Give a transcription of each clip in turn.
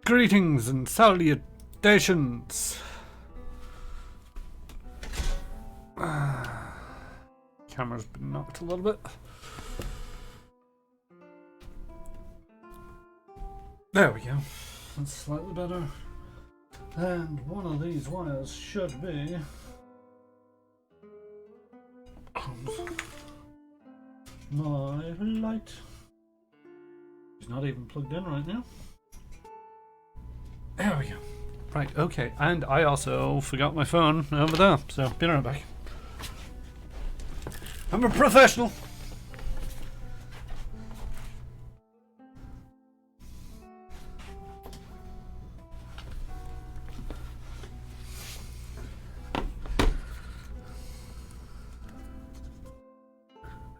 Greetings and salutations. Camera's been knocked a little bit. There we go. That's slightly better. And one of these wires should be my light. It's not even plugged in right now. There we go. Right, okay. And I also forgot my phone over there, so be right back. I'm a professional.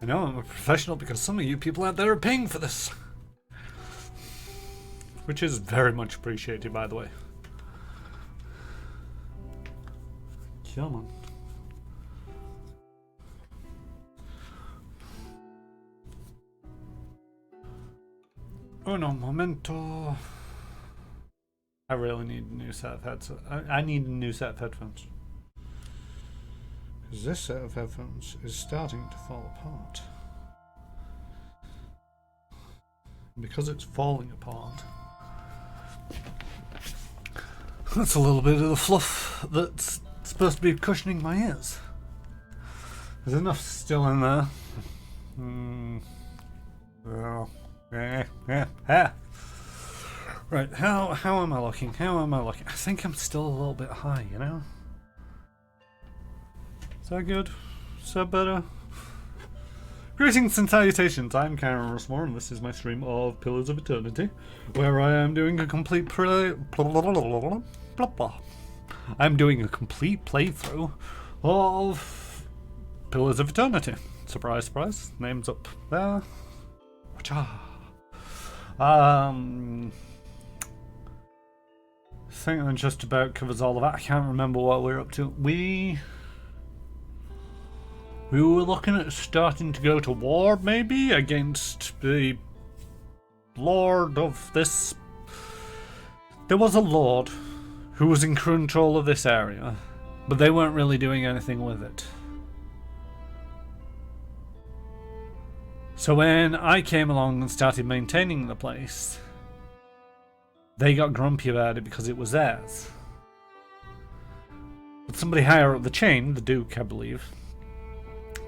I know I'm a professional because some of you people out there are paying for this. Which is very much appreciated, by the way. Come on. Uno momento. I really need a new set of headsets. I need a new set of headphones. Because this set of headphones is starting to fall apart. Because it's falling apart, that's a little bit of the fluff that's supposed to be cushioning my ears. There's enough still in there. Right, how am I looking? How am I looking? I think I'm still a little bit high, you know? Is that good? Is that better? Greetings and salutations, I'm Karen Russmore and this is my stream of Pillars of Eternity, where I am doing a complete I'm doing a complete playthrough of Pillars of Eternity. Surprise, surprise, name's up there. I think that just about covers all of that. I can't remember what we're up to. We were looking at starting to go to war, maybe, against the lord of this. There was a lord who was in control of this area, but they weren't really doing anything with it. So when I came along and started maintaining the place, they got grumpy about it because it was theirs. But somebody higher up the chain, the Duke, I believe,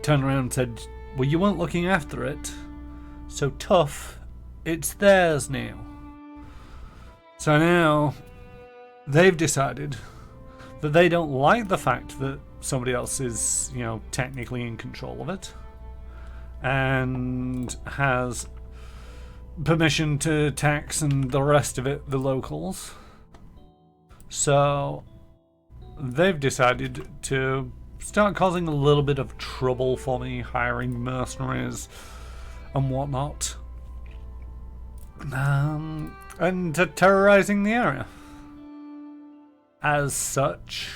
turned around and said, well, you weren't looking after it, so tough, it's theirs now. So now they've decided that they don't like the fact that somebody else is, you know, technically in control of it and has permission to tax and the rest of it, the locals. So they've decided to start causing a little bit of trouble for me, hiring mercenaries and whatnot, and terrorizing the area. As such,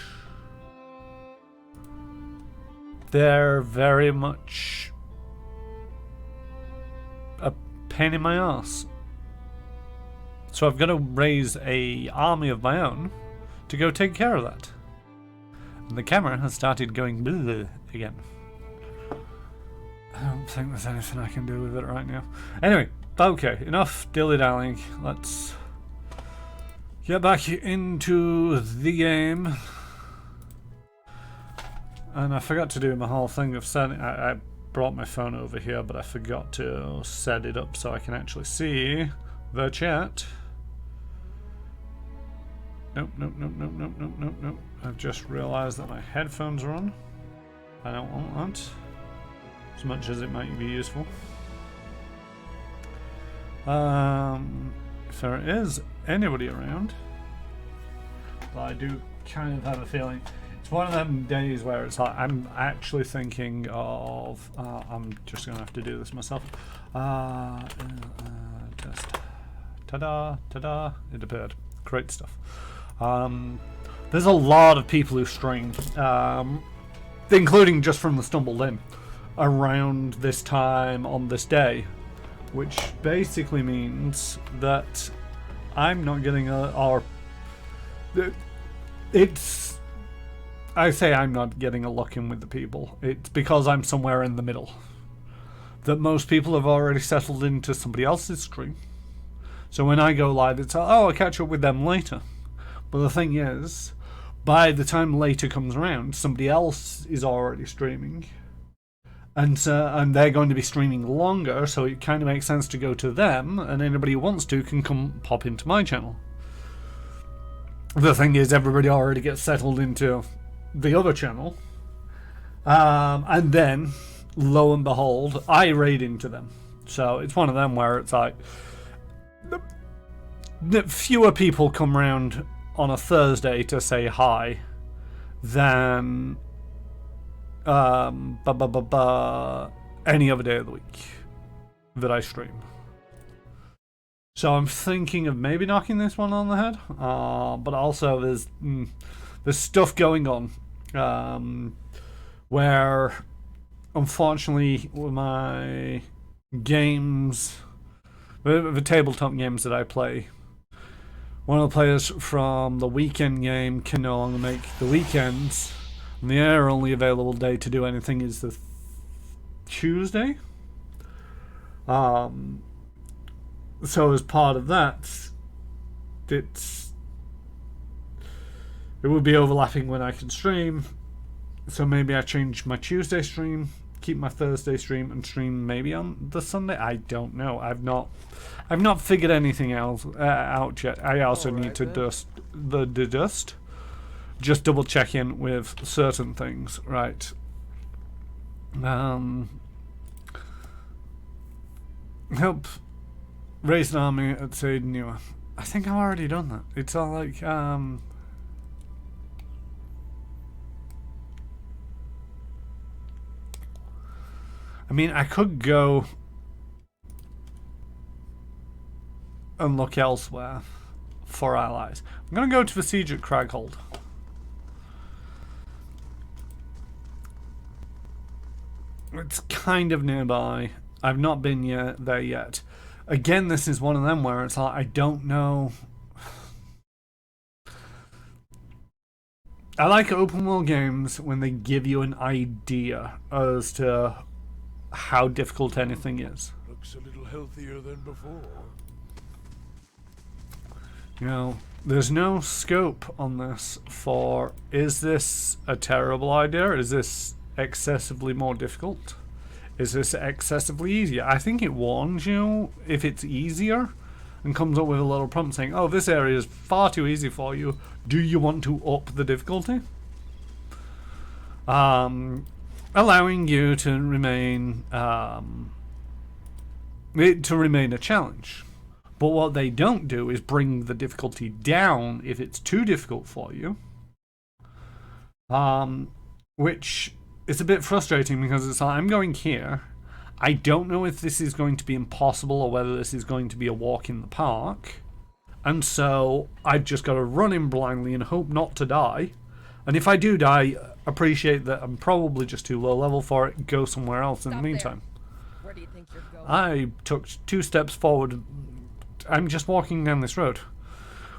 they're very much a pain in my ass. So I've got to raise an army of my own to go take care of that. And the camera has started going bleh again. I don't think there's anything I can do with it right now. Anyway, okay, enough dilly-dallying. Let's get back into the game. And I forgot to do my whole thing of setting. I brought my phone over here, but I forgot to set it up so I can actually see the chat. Nope. I've just realised that my headphones are on. I don't want that, as much as it might be useful. If there is anybody around, but I do kind of have a feeling it's one of them days where it's like I'm actually thinking of. I'm just gonna have to do this myself. Just ta-da! It appeared. Great stuff. There's a lot of people who stream, including just from the Stumbled In, around this time on this day, which basically means that I'm not getting it's. I say I'm not getting a lock in with the people. It's because I'm somewhere in the middle. That most people have already settled into somebody else's stream. So when I go live, it's I'll catch up with them later. But the thing is, by the time later comes around, somebody else is already streaming. And they're going to be streaming longer, so it kind of makes sense to go to them, and anybody who wants to can come pop into my channel. The thing is, everybody already gets settled into the other channel, and then, lo and behold, I raid into them. So it's one of them where it's like, fewer people come round on a Thursday to say hi than any other day of the week that I stream. So I'm thinking of maybe knocking this one on the head, but also there's stuff going on where unfortunately my games, the tabletop games that I play, one of the players from the weekend game can no longer make the weekends. And the only available day to do anything is the Tuesday. So as part of that, it would be overlapping when I can stream. So maybe I change my Tuesday stream, keep my Thursday stream, and stream maybe on the Sunday. I don't know. I've not figured anything else out yet. I also need to just double check in with certain things, right? Help raise an army at Sade Newer. I think I've already done that. It's all like I mean, I could go and look elsewhere for allies. I'm gonna go to the siege at Craghold. It's kind of nearby. I've not been there yet. Again, this is one of them where it's like, I don't know. I like open world games when they give you an idea as to how difficult anything is. Looks a little healthier than before. You know, there's no scope on this for, is this a terrible idea? Is this excessively more difficult? Is this excessively easier? I think it warns you if it's easier and comes up with a little prompt saying, oh, this area is far too easy for you. Do you want to up the difficulty? Allowing you to remain a challenge. But what they don't do is bring the difficulty down if it's too difficult for you. Which is a bit frustrating because it's like, I'm going here. I don't know if this is going to be impossible or whether this is going to be a walk in the park. And so I've just got to run in blindly and hope not to die. And if I do die, appreciate that I'm probably just too low level for it. Go somewhere else in the meantime. Where do you think you're going? I took 2 steps forward. I'm just walking down this road.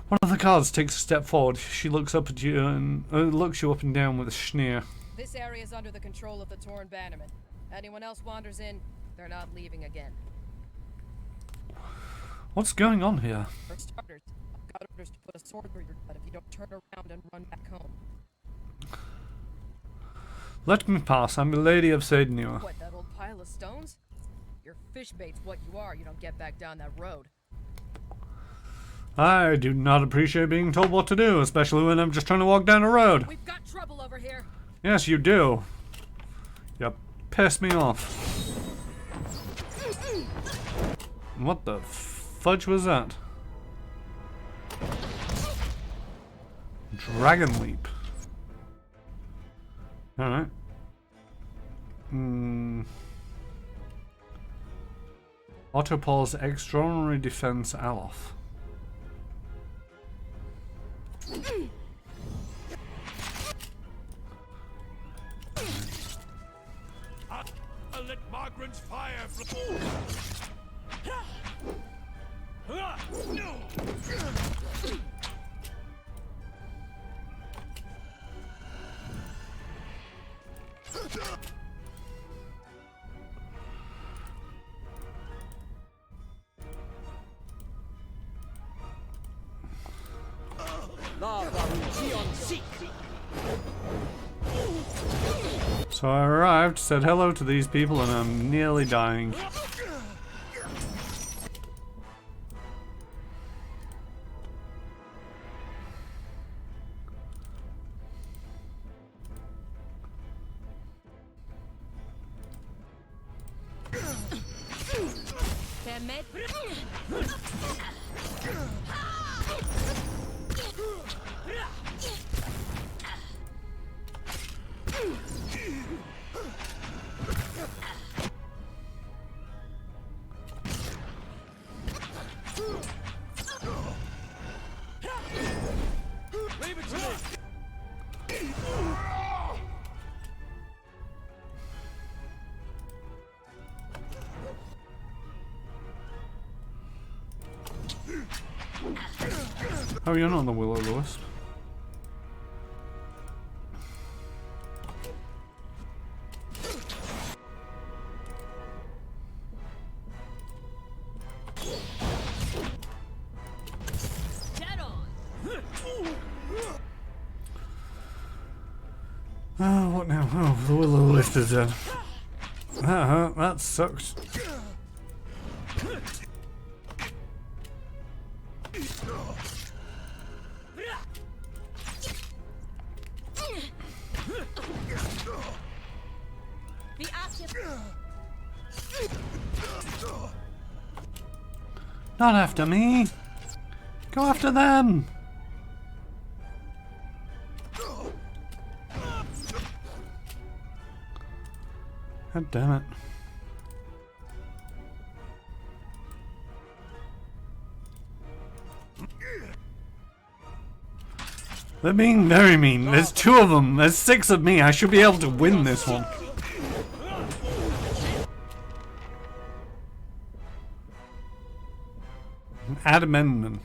One of the guards takes a step forward. She looks up at you and looks you up and down with a sneer. This area is under the control of the Torn Bannerman. Anyone else wanders in, they're not leaving again. What's going on here? For starters, I've got orders to put a sword through your gut if you don't turn around and run back home. Let me pass. I'm the Lady of Sadenua. What, that old pile of stones? Your fish bait's what you are. You don't get back down that road. I do not appreciate being told what to do, especially when I'm just trying to walk down a road. We've got trouble over here. Yes, you do. You piss me off. What the fudge was that? Dragon Leap. Alright. Autopause Extraordinary Defense Alof. I'll let Margaret's fire flow. So I arrived, said hello to these people, and I'm nearly dying. Oh, you're not the Will-O-the-Wisp. Oh, what now? Oh, the Will-O-the-Wisp is dead. That sucks. Not after me. Go after them. God damn it. They're being very mean. There's 2 of them. There's 6 of me. I should be able to win this one. Add amendment.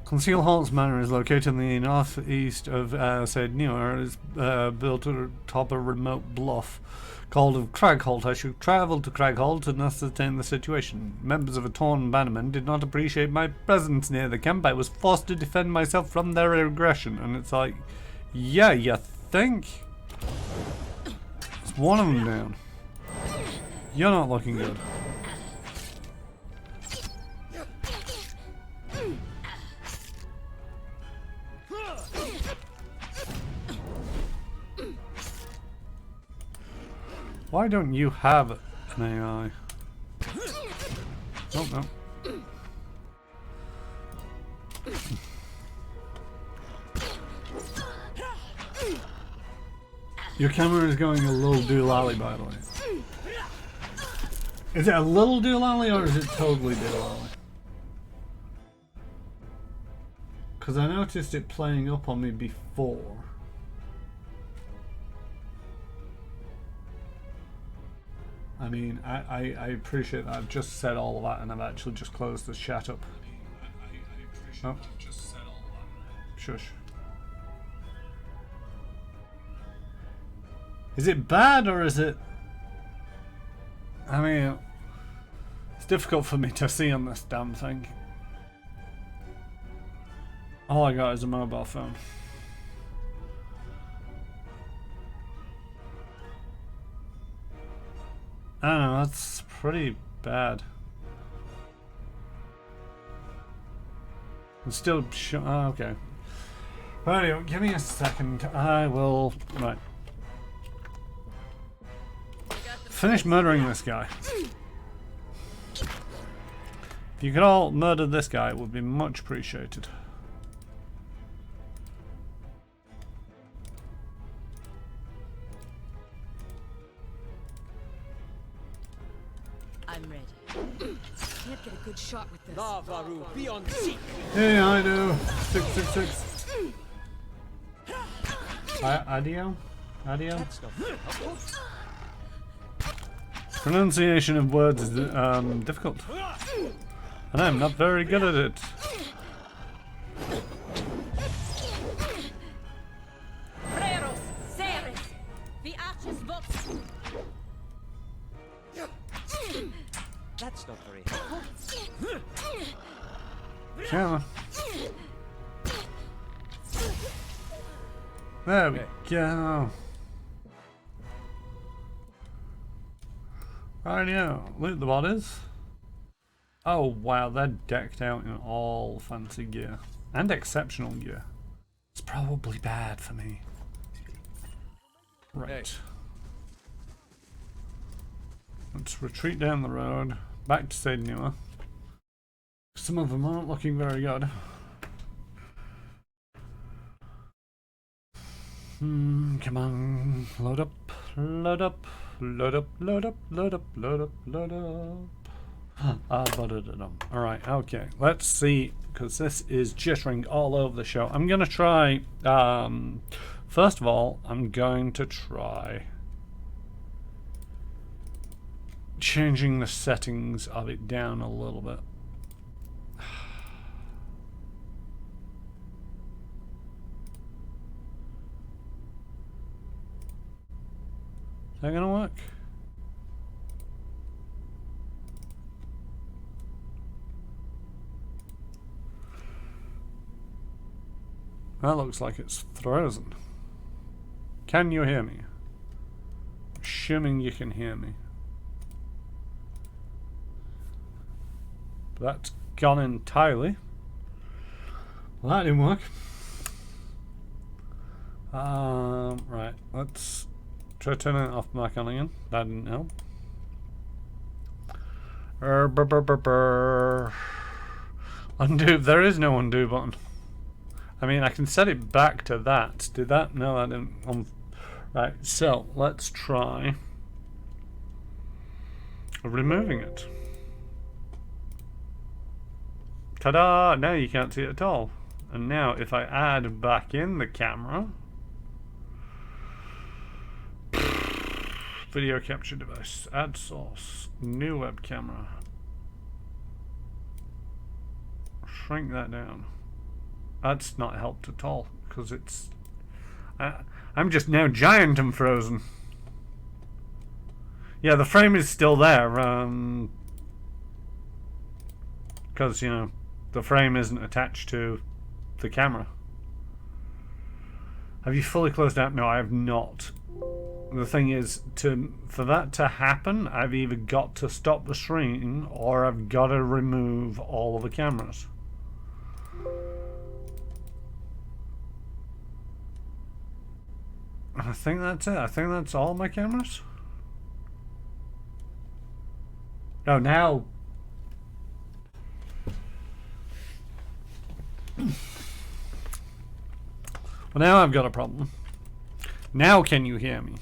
Conceal Halt's Manor is located in the northeast of said Newer. It is built atop a remote bluff called Cragholt. I should travel to Cragholt to ascertain the situation. Members of a torn bannerman did not appreciate my presence near the camp. I was forced to defend myself from their aggression. And it's like, yeah, you think? It's one of them down. You're not looking good. Why don't you have an AI? Oh, no. Your camera is going a little doolally, by the way. Is it a little doolally or is it totally doolally? Because I noticed it playing up on me before. I mean, I appreciate that. I've just said all of that and I've actually just closed the chat up. Oh. Shush. Is it bad or is it... I mean, it's difficult for me to see on this damn thing. All I got is a mobile phone. I don't know, that's pretty bad. I'm still oh, okay. But anyway, give me a second. I will... Right. Finish murdering this guy. If you could all murder this guy, it would be much appreciated. I'm ready. Can't get a good shot with this. Yeah, I do. 666. Adio? Pronunciation of words is difficult. And I'm not very good at it. That's not very helpful. Camera. There we go. Rightio, loot the bodies. Oh wow, they're decked out in all fancy gear. And exceptional gear. It's probably bad for me. Right. Hey. Let's retreat down the road. Back to Sednua. Some of them aren't looking very good. Come on. Load up. Load up. Load up. Load up. Load up. Load up. Load up. Alright, okay. Let's see, because this is jittering all over the show. I'm going to try, first of all, I'm going to try changing the settings of it down a little bit. Is that going to work? That looks like it's frozen. Can you hear me? Assuming you can hear me. That's gone entirely. Well, that didn't work. Right, let's try turning it off back on again. That didn't help. Undo. There is no undo button. I mean, I can set it back to that. Did that? No, I didn't. Right, so let's try removing it. Ta-da! Now you can't see it at all. And now if I add back in the camera, video capture device, add source, new web camera, shrink that down. That's not helped at all, because it's... I'm just now giant and frozen. Yeah, the frame is still there, because, you know, the frame isn't attached to the camera. Have you fully closed out? No, I have not. The thing is, for that to happen, I've either got to stop the stream, or I've got to remove all of the cameras. I think that's it. I think that's all my cameras. Oh, now. Well, now I've got a problem. Now can you hear me?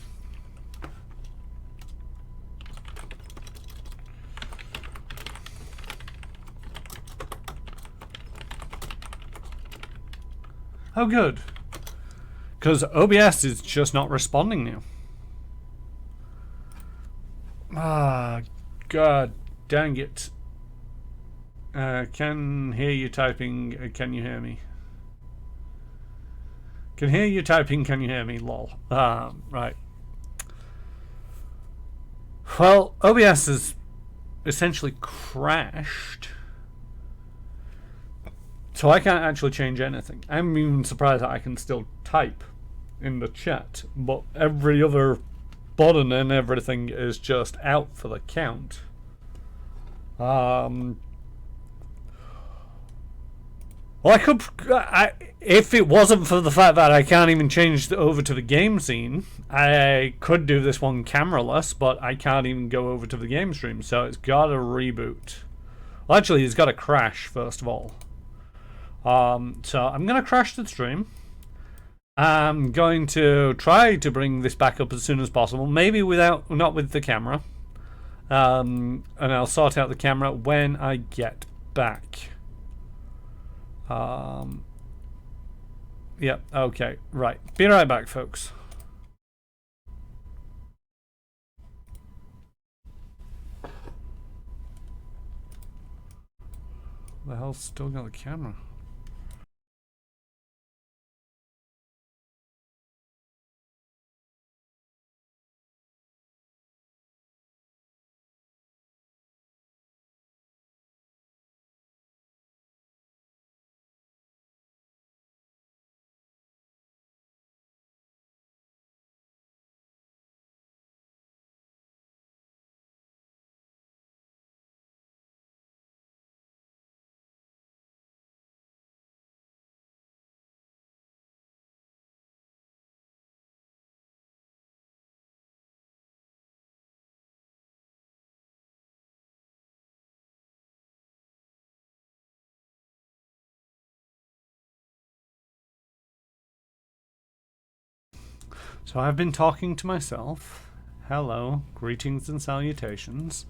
Oh, good. Because OBS is just not responding now. Ah, God dang it. Can hear you typing. Can you hear me? Can hear you typing. Can you hear me? Lol. Right. Well, OBS has essentially crashed. So I can't actually change anything. I'm even surprised that I can still type in the chat, but every other button and everything is just out for the count. Well, I could, if it wasn't for the fact that I can't even change over to the game scene, I could do this one cameraless, but I can't even go over to the game stream, so it's got to reboot. Well, actually, it's got to crash first of all. So I'm going to crash the stream. I'm going to try to bring this back up as soon as possible. Maybe not with the camera. And I'll sort out the camera when I get back. Yep, okay, right. Be right back, folks. The hell's still got the camera? So I've been talking to myself. Hello, greetings and salutations.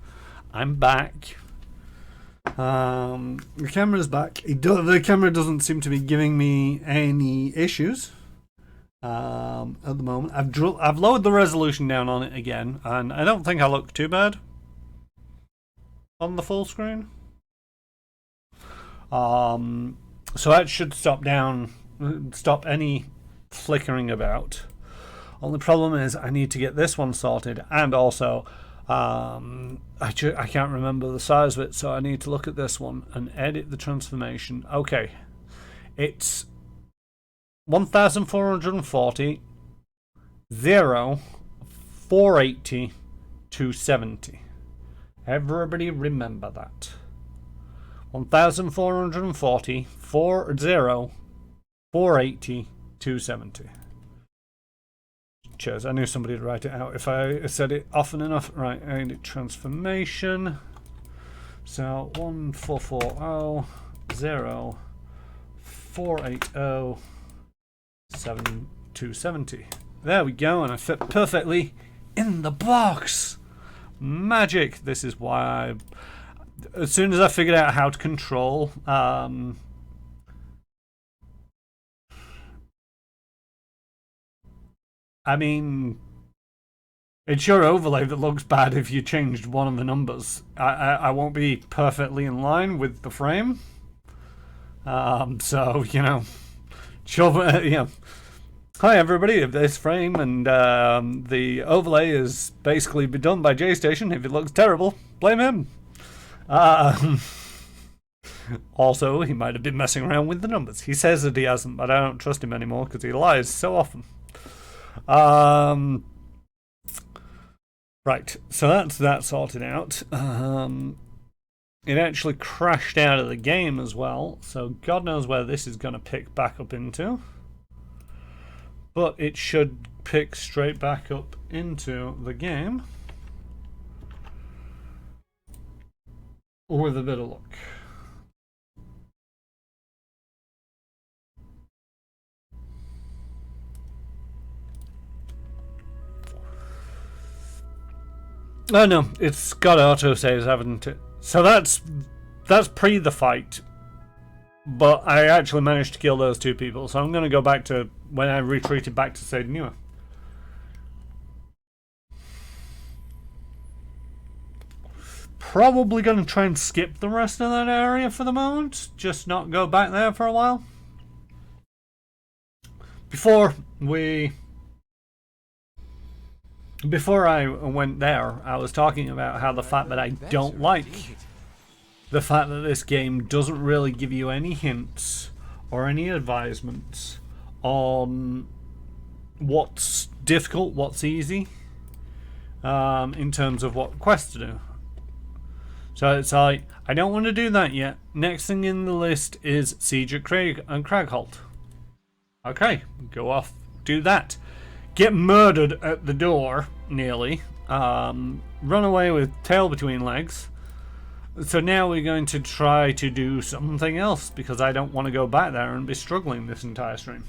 I'm back. The camera's back. The camera doesn't seem to be giving me any issues at the moment. I've lowered the resolution down on it again, and I don't think I look too bad on the full screen. So that should stop any flickering about. Only problem is I need to get this one sorted, and also I can't remember the size of it, so I need to look at this one and edit the transformation. Okay, it's 1440, 0, 480, 270. Everybody remember that. 1440, 40, 480, 270. Cheers, I knew somebody would write it out if I said it often enough. Right, edit transformation. So 1440, 0, 480, 270. There we go, and I fit perfectly in the box. Magic. This is why as soon as I figured out how to control I mean, it's your overlay that looks bad if you changed one of the numbers. I won't be perfectly in line with the frame. So, you know, hi everybody, if this frame and the overlay is basically be done by JStation. If it looks terrible, blame him. Also, he might have been messing around with the numbers. He says that he hasn't, but I don't trust him anymore because he lies so often. Right, so that's that sorted out. It actually crashed out of the game as well, so God knows where this is going to pick back up into. But it should pick straight back up into the game with a bit of luck. Oh no, it's got autosaves, haven't it? So that's pre the fight. But I actually managed to kill those two people, so I'm going to go back to when I retreated back to Sade Newer. Probably going to try and skip the rest of that area for the moment. Just not go back there for a while. Before I went there, I was talking about how the fact that I don't like the fact that this game doesn't really give you any hints or any advisements on what's difficult, what's easy, in terms of what quests to do. So it's like, I don't want to do that yet. Next thing in the list is Siege at Cragholt. Okay, go off, do that. Get murdered at the door, nearly. Run away with tail between legs. So now we're going to try to do something else, because I don't want to go back there and be struggling this entire stream.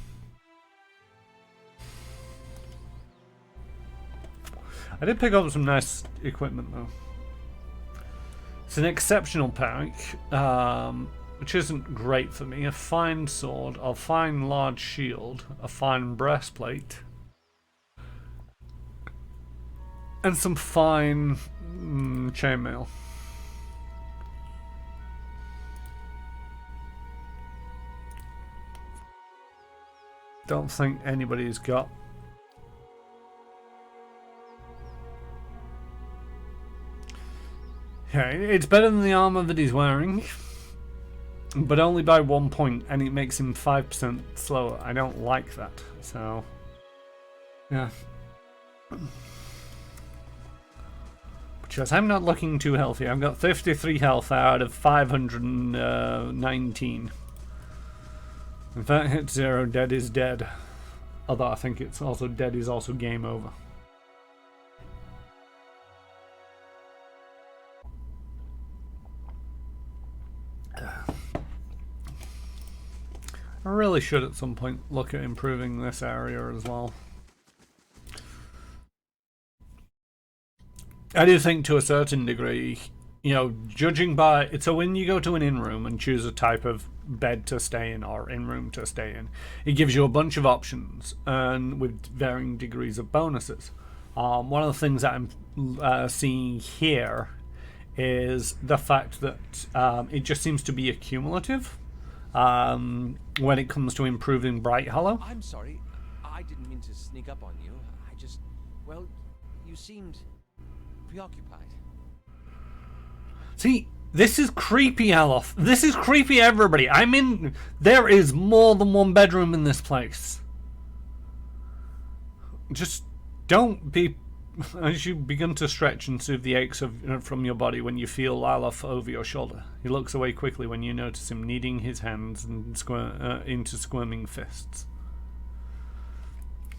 I did pick up some nice equipment though. It's an exceptional pack, which isn't great for me. A fine sword, a fine large shield, a fine breastplate, and some fine chainmail. Don't think anybody's got yeah, it's better than the armor that he's wearing, but only by 1 point, and it makes him 5% slower. I don't like that, so yeah. Because I'm not looking too healthy. I've got 53 health out of 519. If that hits 0, dead is dead. Although I think it's also dead is also game over. I really should at some point look at improving this area as well. I do think to a certain degree, you know, judging by... So when you go to an in-room and choose a type of bed to stay in or in-room to stay in, it gives you a bunch of options and with varying degrees of bonuses. One of the things that I'm seeing here is the fact that it just seems to be accumulative when it comes to improving Bright Hollow. I'm sorry. I didn't mean to sneak up on you. I just... Well, you seemed preoccupied. See, this is creepy, Alof. This is creepy, everybody. There is more than one bedroom in this place. Just don't be... As you begin to stretch and soothe the aches from your body when you feel Alof over your shoulder, he looks away quickly when you notice him kneading his hands and into squirming fists.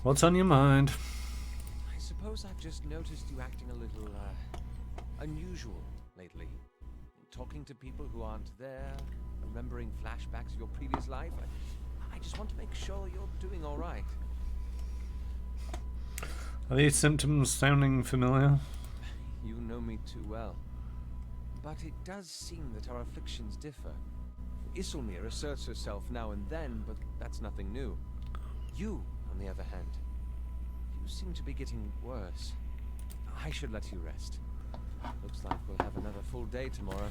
What's on your mind? I suppose I've just noticed you acting a little, unusual lately. Talking to people who aren't there, remembering flashbacks of your previous life. I just want to make sure you're doing all right. Are these symptoms sounding familiar? You know me too well. But it does seem that our afflictions differ. Isilmir asserts herself now and then, but that's nothing new. You, on the other hand, you seem to be getting worse. I should let you rest. Looks like we'll have another full day tomorrow.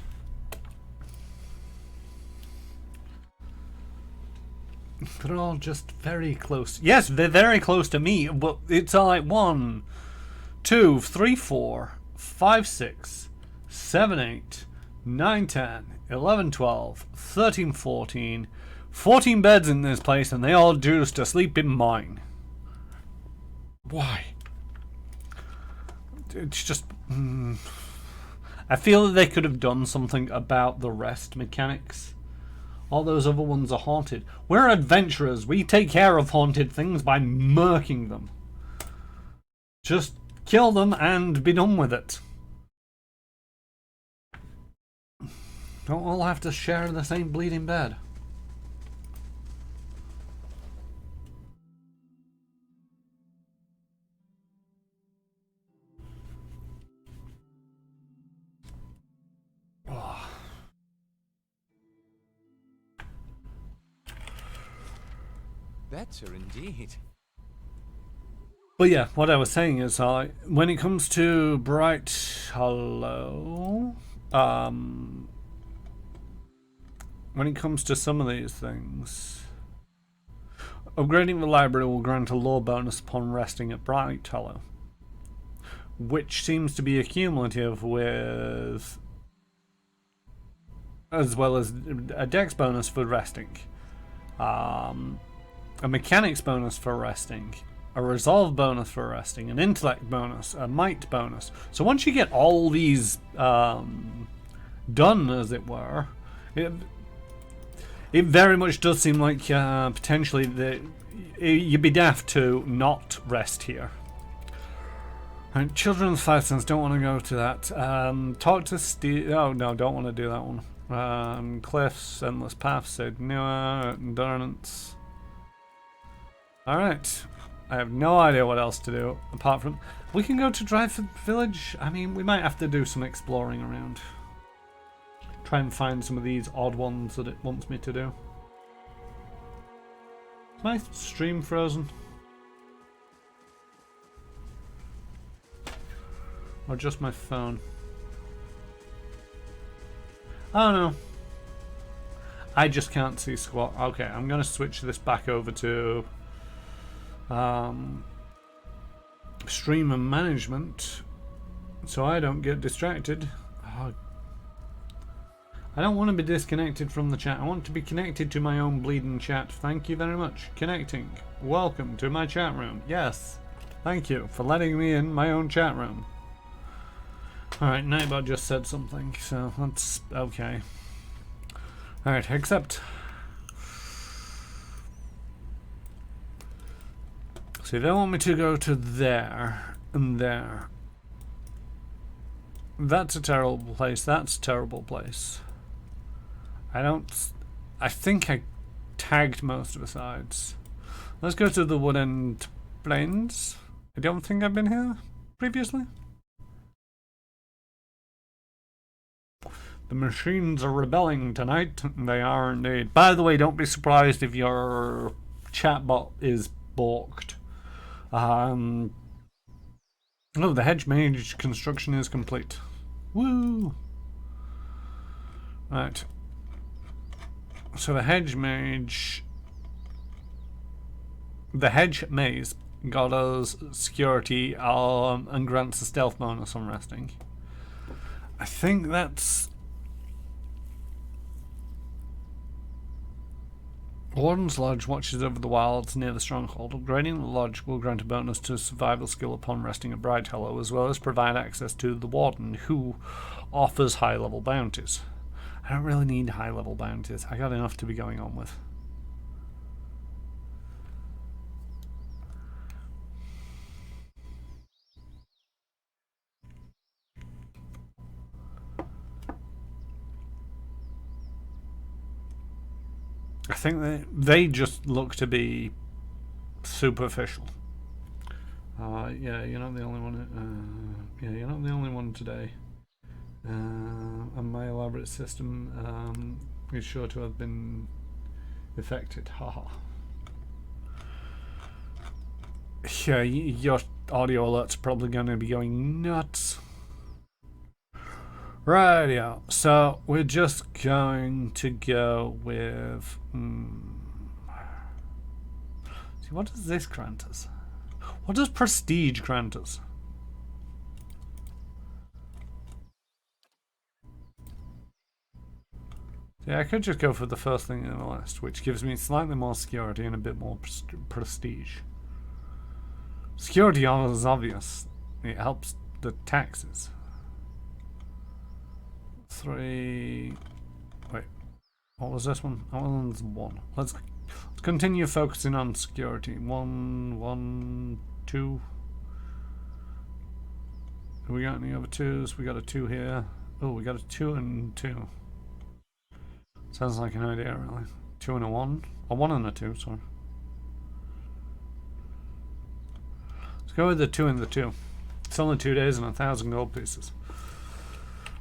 They're all just very close. Yes, they're very close to me, but it's like 1, 2, 3, 4, 5, 6, 7, 8, 9, 10, 11, 12, 13, 14. 14 beds in this place, and they all choose to sleep in mine. Why? It's just... I feel that they could have done something about the rest mechanics. All those other ones are haunted. We're adventurers. We take care of haunted things by murking them. Just kill them and be done with it. Don't all have to share the same bleeding bed. Better indeed. But yeah, what I was saying is, when it comes to Bright Hollow, when it comes to some of these things, upgrading the library will grant a lore bonus upon resting at Bright Hollow, which seems to be accumulative with, as well as a dex bonus for resting. A mechanics bonus for resting, a resolve bonus for resting, an intellect bonus, a might bonus. So once you get all these done, as it were, it very much does seem like potentially that you'd be daft to not rest here. And Children's Five Sons, don't want to go to that. Talk to Steve. Oh no, don't want to do that one. Cliffs, Endless Path, said no, Endurance. Alright, I have no idea what else to do apart from... We can go to Dryford Village. I mean, we might have to do some exploring around. Try and find some of these odd ones that it wants me to do. Is my stream frozen? Or just my phone? Oh no. I just can't see squat. Okay, I'm going to switch this back over to... stream and management, so I don't get distracted. Oh, I don't want to be disconnected from the chat. I want to be connected to my own bleeding chat. Thank you very much. Connecting. Welcome to my chat room. Yes. Thank you for letting me in my own chat room. Alright, Nightbot just said something, so that's okay. Alright, accept. So they want me to go to there and there. That's a terrible place. That's a terrible place. I think I tagged most of the sides. Let's go to the Woodend Plains. I don't think I've been here previously. The machines are rebelling tonight. They are indeed. By the way, don't be surprised if your chatbot is balked. Oh, the Hedge Mage construction is complete. Woo! Right. So the Hedge Mage... The Hedge Maze got us security and grants a stealth bonus on resting. I think that's... Warden's Lodge watches over the wilds near the stronghold. Upgrading the lodge will grant a bonus to survival skill upon resting at Bright Hollow, as well as provide access to the Warden, who offers high-level bounties. I don't really need high-level bounties. I got enough to be going on with. I think they just look to be superficial. Yeah, you're not the only one. Yeah, you're not the only one today. And my elaborate system is sure to have been affected. Haha. Yeah, your audio alerts are probably going to be going nuts. Rightio. So we're just going to go with. See, what does this grant us? What does prestige grant us? Yeah, I could just go for the first thing in the list, which gives me slightly more security and a bit more prestige. Security is obvious. It helps the taxes. 3. Wait, what was this one? That one's 1. Let's continue focusing on security. 1, 1, 2. Have we got any other 2s? We got a 2 here. Oh, we got a 2 and 2. Sounds like an idea, really. 2 and a 1. A 1 and a 2, sorry. Let's go with the 2 and the 2. It's only 2 days and 1,000 gold pieces.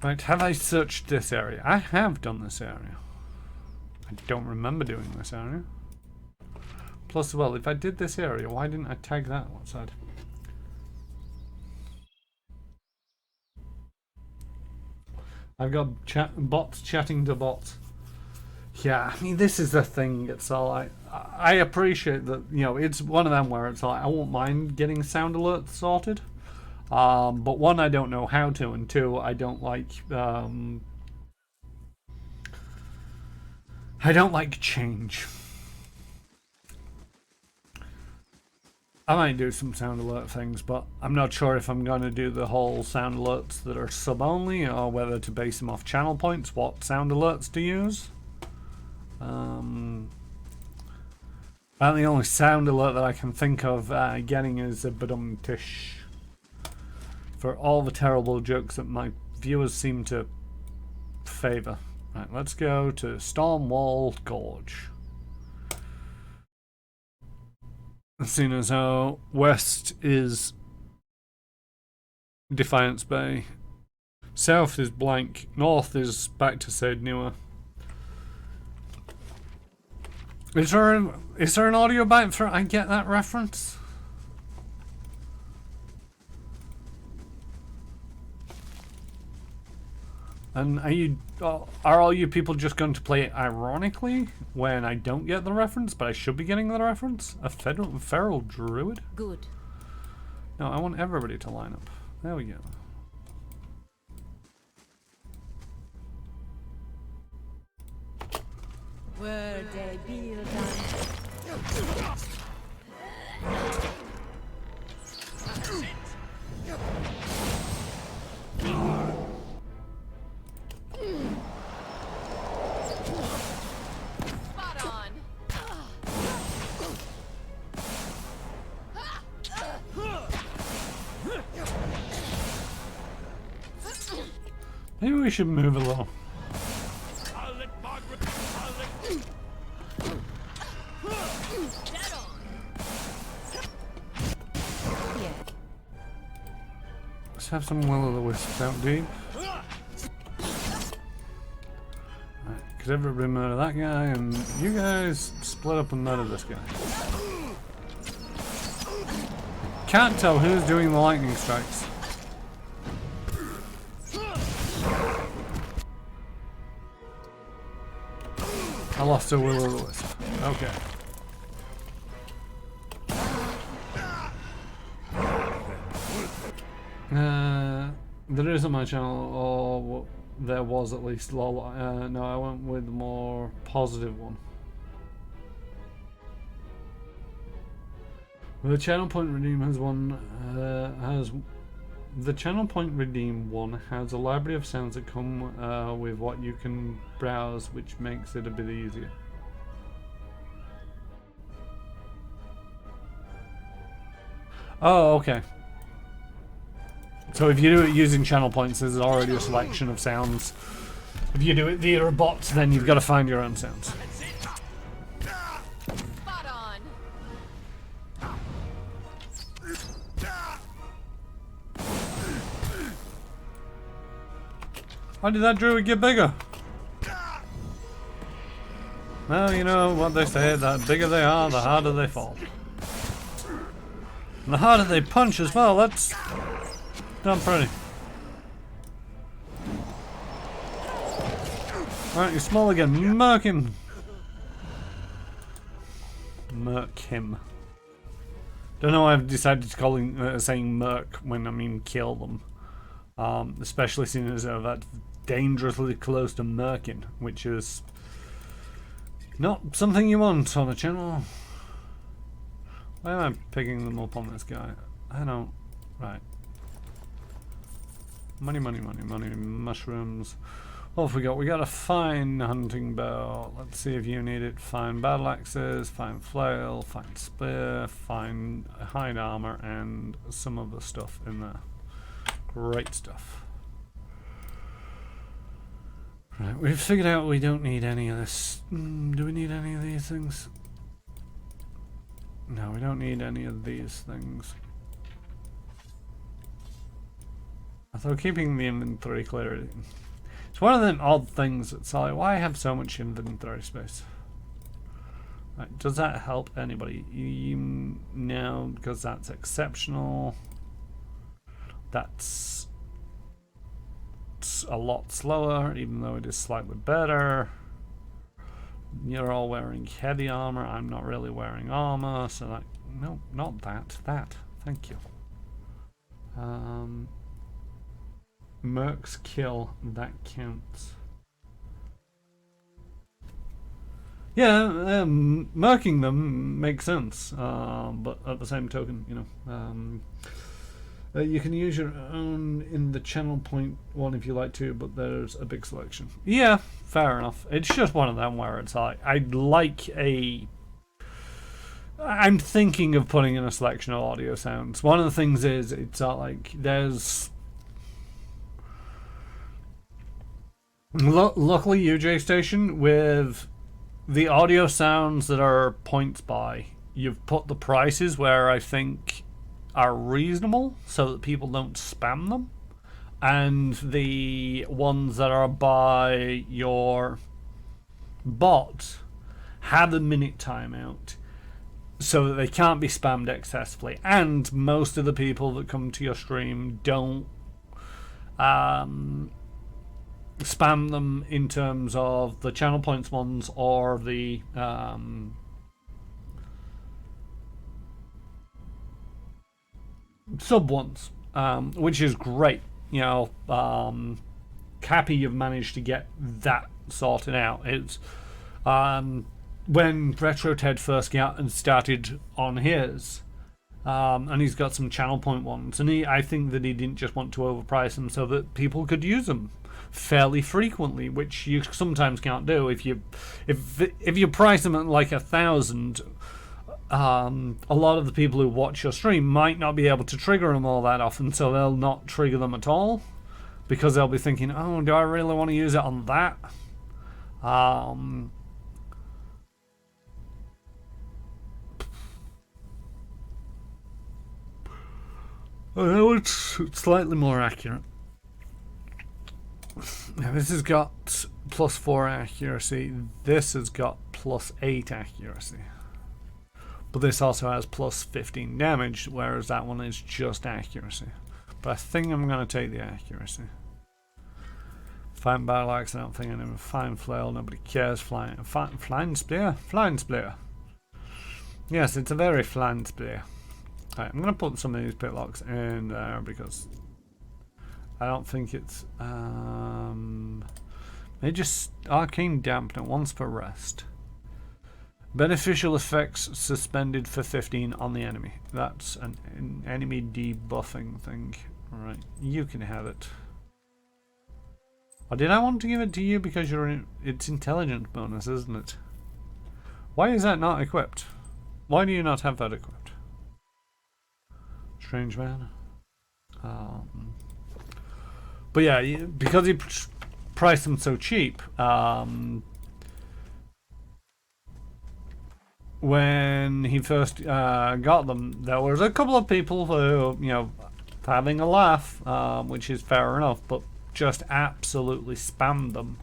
Right, have I searched this area? I have done this area. I don't remember doing this area. Plus, well, if I did this area, why didn't I tag that outside? I've got bots chatting to bots. Yeah, I mean, this is the thing. It's all I appreciate that, you know, it's one of them where it's like I won't mind getting sound alerts sorted. But 1, I don't know how to, and 2, I don't like change. I might do some sound alert things, but I'm not sure if I'm going to do the whole sound alerts that are sub only, or whether to base them off channel points, what sound alerts to use. About the only sound alert that I can think of getting is a badum-tish. For all the terrible jokes that my viewers seem to favour. Right, let's go to Stormwall Gorge. Seeing as how west is Defiance Bay, south is blank, north is back to Sade Newer. Is there an audio bite for I get that reference? And are all you people just going to play it ironically when I don't get the reference, but I should be getting the reference? A feral druid? Good. No, I want everybody to line up. There we go. Were they built Spot on. Maybe we should move a little. I'll let Margaret. Dead on. Yeah. Let's have some will-o'-the-wisps out deep. Because everybody murder that guy, and you guys split up and murder this guy. Can't tell who's doing the lightning strikes. I lost a will-o'-the-wisp. Okay. There is on my channel, or there was at least, lol. No, I went with the more positive one. The channel point redeem has the channel point redeem one has a library of sounds that come with what you can browse, which makes it a bit easier. Oh, okay. So if you do it using channel points, there's already a selection of sounds. If you do it via a bot, then you've got to find your own sounds. Spot on. Why did that druid get bigger? Well, you know what they say, the bigger they are, the harder they fall. And the harder they punch as well, that's not pretty. Alright, you're small again. Murk him. Murk him. Don't know why I've decided to call him, saying murk when I mean kill them. Especially seeing as though that's dangerously close to murking, which is not something you want on a channel. Why am I picking them up on this guy? I don't. Right. Money, money, money, money, mushrooms. What have we got? We got a fine hunting bow. Let's see if you need it. Fine battle axes, fine flail, fine spear, fine hide armor, and some other stuff in there. Great stuff. Right, we've figured out we don't need any of this. Do we need any of these things? No, we don't need any of these things. So keeping the inventory clear. It's one of them odd things that's like, why I have so much inventory space? Right, does that help anybody? No, because that's exceptional. That's a lot slower, even though it is slightly better. You're all wearing heavy armor. I'm not really wearing armor, so that, no, not that. That. Thank you. Mercs kill, that counts. Yeah, murking them makes sense, but at the same token, you know, you can use your own in the channel point one if you like to, but there's a big selection. Yeah, fair enough. It's just one of them where it's like, I'd like a... I'm thinking of putting in a selection of audio sounds. One of the things is, it's like, there's... Luckily, UJ Station, with the audio sounds that are points by, you've put the prices where I think are reasonable so that people don't spam them, and the ones that are by your bot have a minute timeout so that they can't be spammed excessively, and most of the people that come to your stream don't spam them in terms of the channel points ones or the sub ones, which is great. You know, happy you've managed to get that sorted out. It's when Retro Ted first got out and started on his, and he's got some channel point ones, and I think that he didn't just want to overprice them so that people could use them fairly frequently, which you sometimes can't do if you price them at like 1,000. A lot of the people who watch your stream might not be able to trigger them all that often, so they'll not trigger them at all because they'll be thinking, oh, do I really want to use it on that? I know it's slightly more accurate. Now this has got +4 accuracy. This has got +8 accuracy. But this also has +15 damage, whereas that one is just accuracy. But I think I'm going to take the accuracy. Fighting battle axe, I don't think I never. Fine flail, nobody cares. Flying spear? Flying spear. Yes, it's a very flying spear. Right, I'm going to put some of these pitlocks in there because I don't think it's... They just arcane dampener once per rest. Beneficial effects suspended for 15 on the enemy. That's an enemy debuffing thing. Alright, you can have it. Or did I want to give it to you because it's intelligence bonus, isn't it? Why is that not equipped? Why do you not have that equipped? Strange man. But yeah, because he priced them so cheap, when he first got them, there was a couple of people who, you know, having a laugh, which is fair enough, but just absolutely spammed them.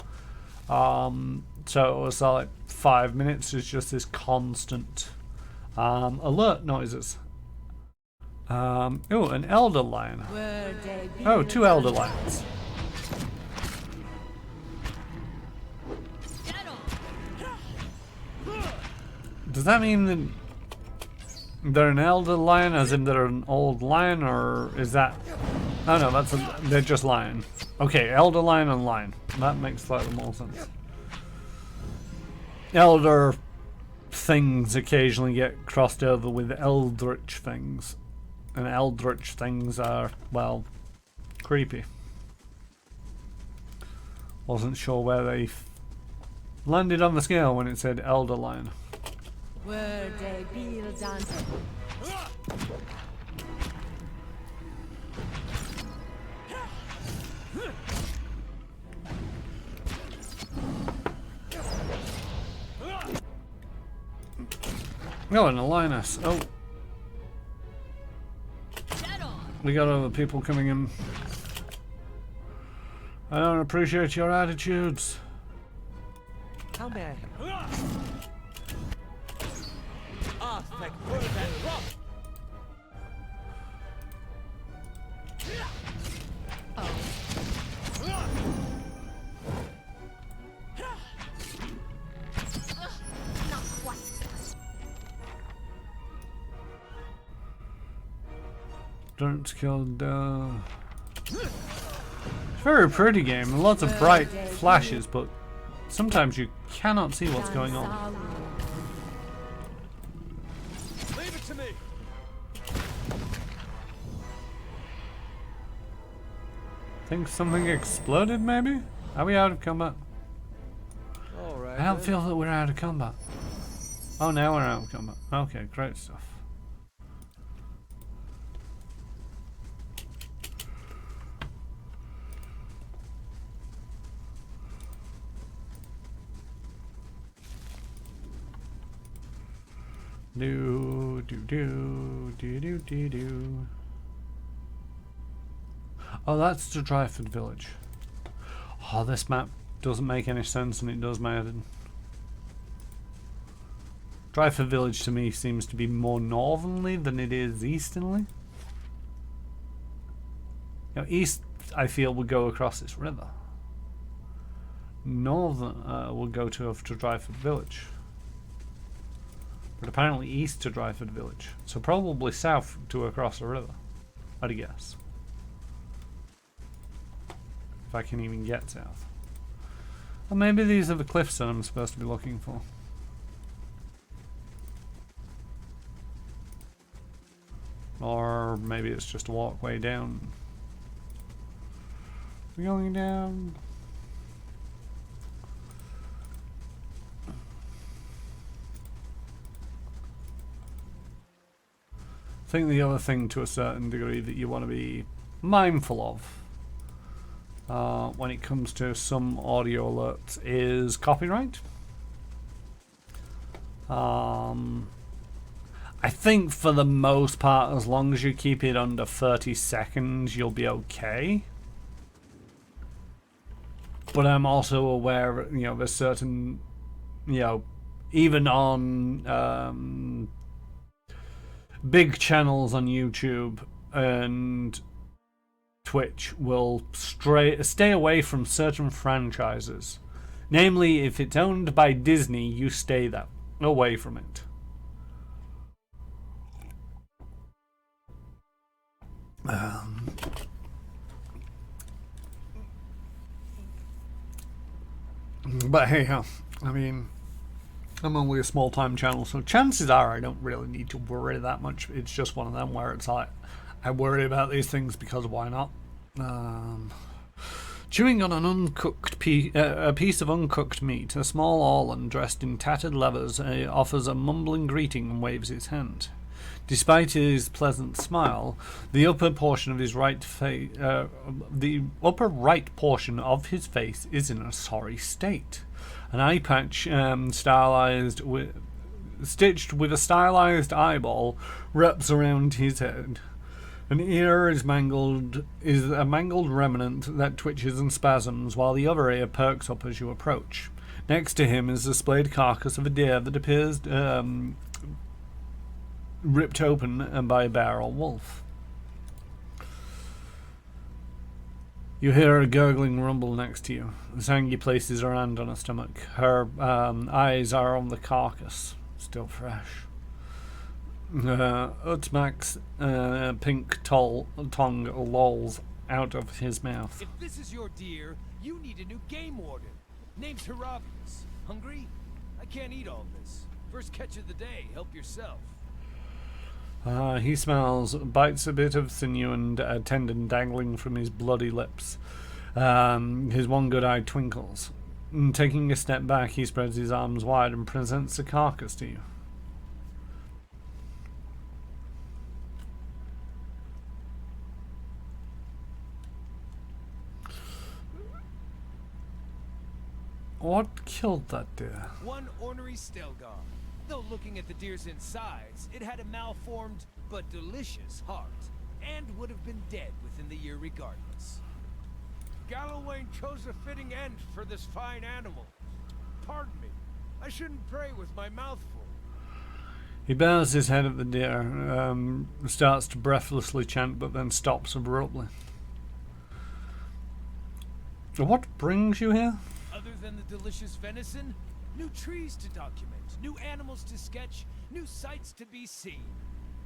So it was like 5 minutes is just this constant alert noises. Oh, an elder lion. Oh, 2 elder lions. Does that mean that they're an elder lion, as in they're an old lion, or is that... Oh no, they're just lion. Okay, elder lion and lion. That makes slightly more sense. Elder things occasionally get crossed over with eldritch things. And eldritch things are, well, creepy. Wasn't sure where they landed on the scale when it said elder lion. Oh, and a lioness. Oh. We got other people coming in. I don't appreciate your attitudes. How may I help? Don't kill the... It's a very pretty game, lots of bright flashes, but sometimes you cannot see what's going on. Leave it to me. Think something exploded, maybe? Are we out of combat? All right. I don't feel that we're out of combat. Oh, now we're out of combat. Okay, great stuff. Do. Oh, that's to Dryford Village. Oh, this map doesn't make any sense, and it does my head in. Dryford Village to me seems to be more northernly than it is easternly. You know, east, I feel, would go across this river. Northern would go to Dryford Village. But apparently east to Dryford Village. So probably south to across the river, I'd guess. If I can even get south. Or maybe these are the cliffs that I'm supposed to be looking for. Or maybe it's just a walkway down. We're going down. I think the other thing to a certain degree that you want to be mindful of when it comes to some audio alerts is copyright. I think for the most part, as long as you keep it under 30 seconds, you'll be okay. but I'm also aware, there's certain, even on big channels on YouTube and Twitch will stay away from certain franchises. Namely, if it's owned by Disney, you stay away from it. But hey, I mean, I'm only a small-time channel, so chances are I don't really need to worry that much. It's just one of them where it's like, I worry about these things because why not? Chewing on an uncooked a piece of uncooked meat, a small Orlan dressed in tattered leathers offers a mumbling greeting and waves his hand. Despite his pleasant smile, the upper portion of his portion of his face is in a sorry state. An eye patch stitched with a stylized eyeball wraps around his head. An ear is a mangled remnant that twitches and spasms, while the other ear perks up as you approach. Next to him is the splayed carcass of a deer that appears ripped open by a bear or wolf. You hear a gurgling rumble next to you. Zangi places her hand on her stomach. Her eyes are on the carcass, still fresh. Utmak's pink tongue lolls out of his mouth. If this is your deer, you need a new game warden. Name's Haravius. Hungry? I can't eat all this. First catch of the day, help yourself. He smells, bites a bit of sinew and a tendon dangling from his bloody lips. His one good eye twinkles. Taking a step back, he spreads his arms wide and presents the carcass to you. What killed that deer? One ornery Stelgar. Though looking at the deer's insides, it had a malformed but delicious heart, and would have been dead within the year regardless. Galloway chose a fitting end for this fine animal. Pardon me, I shouldn't pray with my mouth full. He bows his head at the deer, starts to breathlessly chant, but then stops abruptly. What brings you here? Other than the delicious venison, new trees to document, new animals to sketch, new sights to be seen.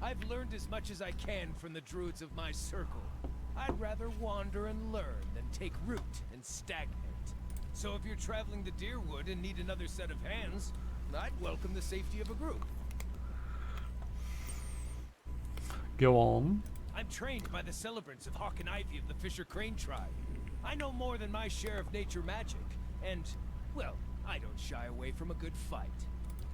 I've learned as much as I can from the druids of my circle. I'd rather wander and learn than take root and stagnate. So if you're traveling to Deerwood and need another set of hands, I'd welcome the safety of a group. Go on. I'm trained by the celebrants of Hawk and Ivy of the Fisher Crane tribe. I know more than my share of nature magic, and, well, I don't shy away from a good fight.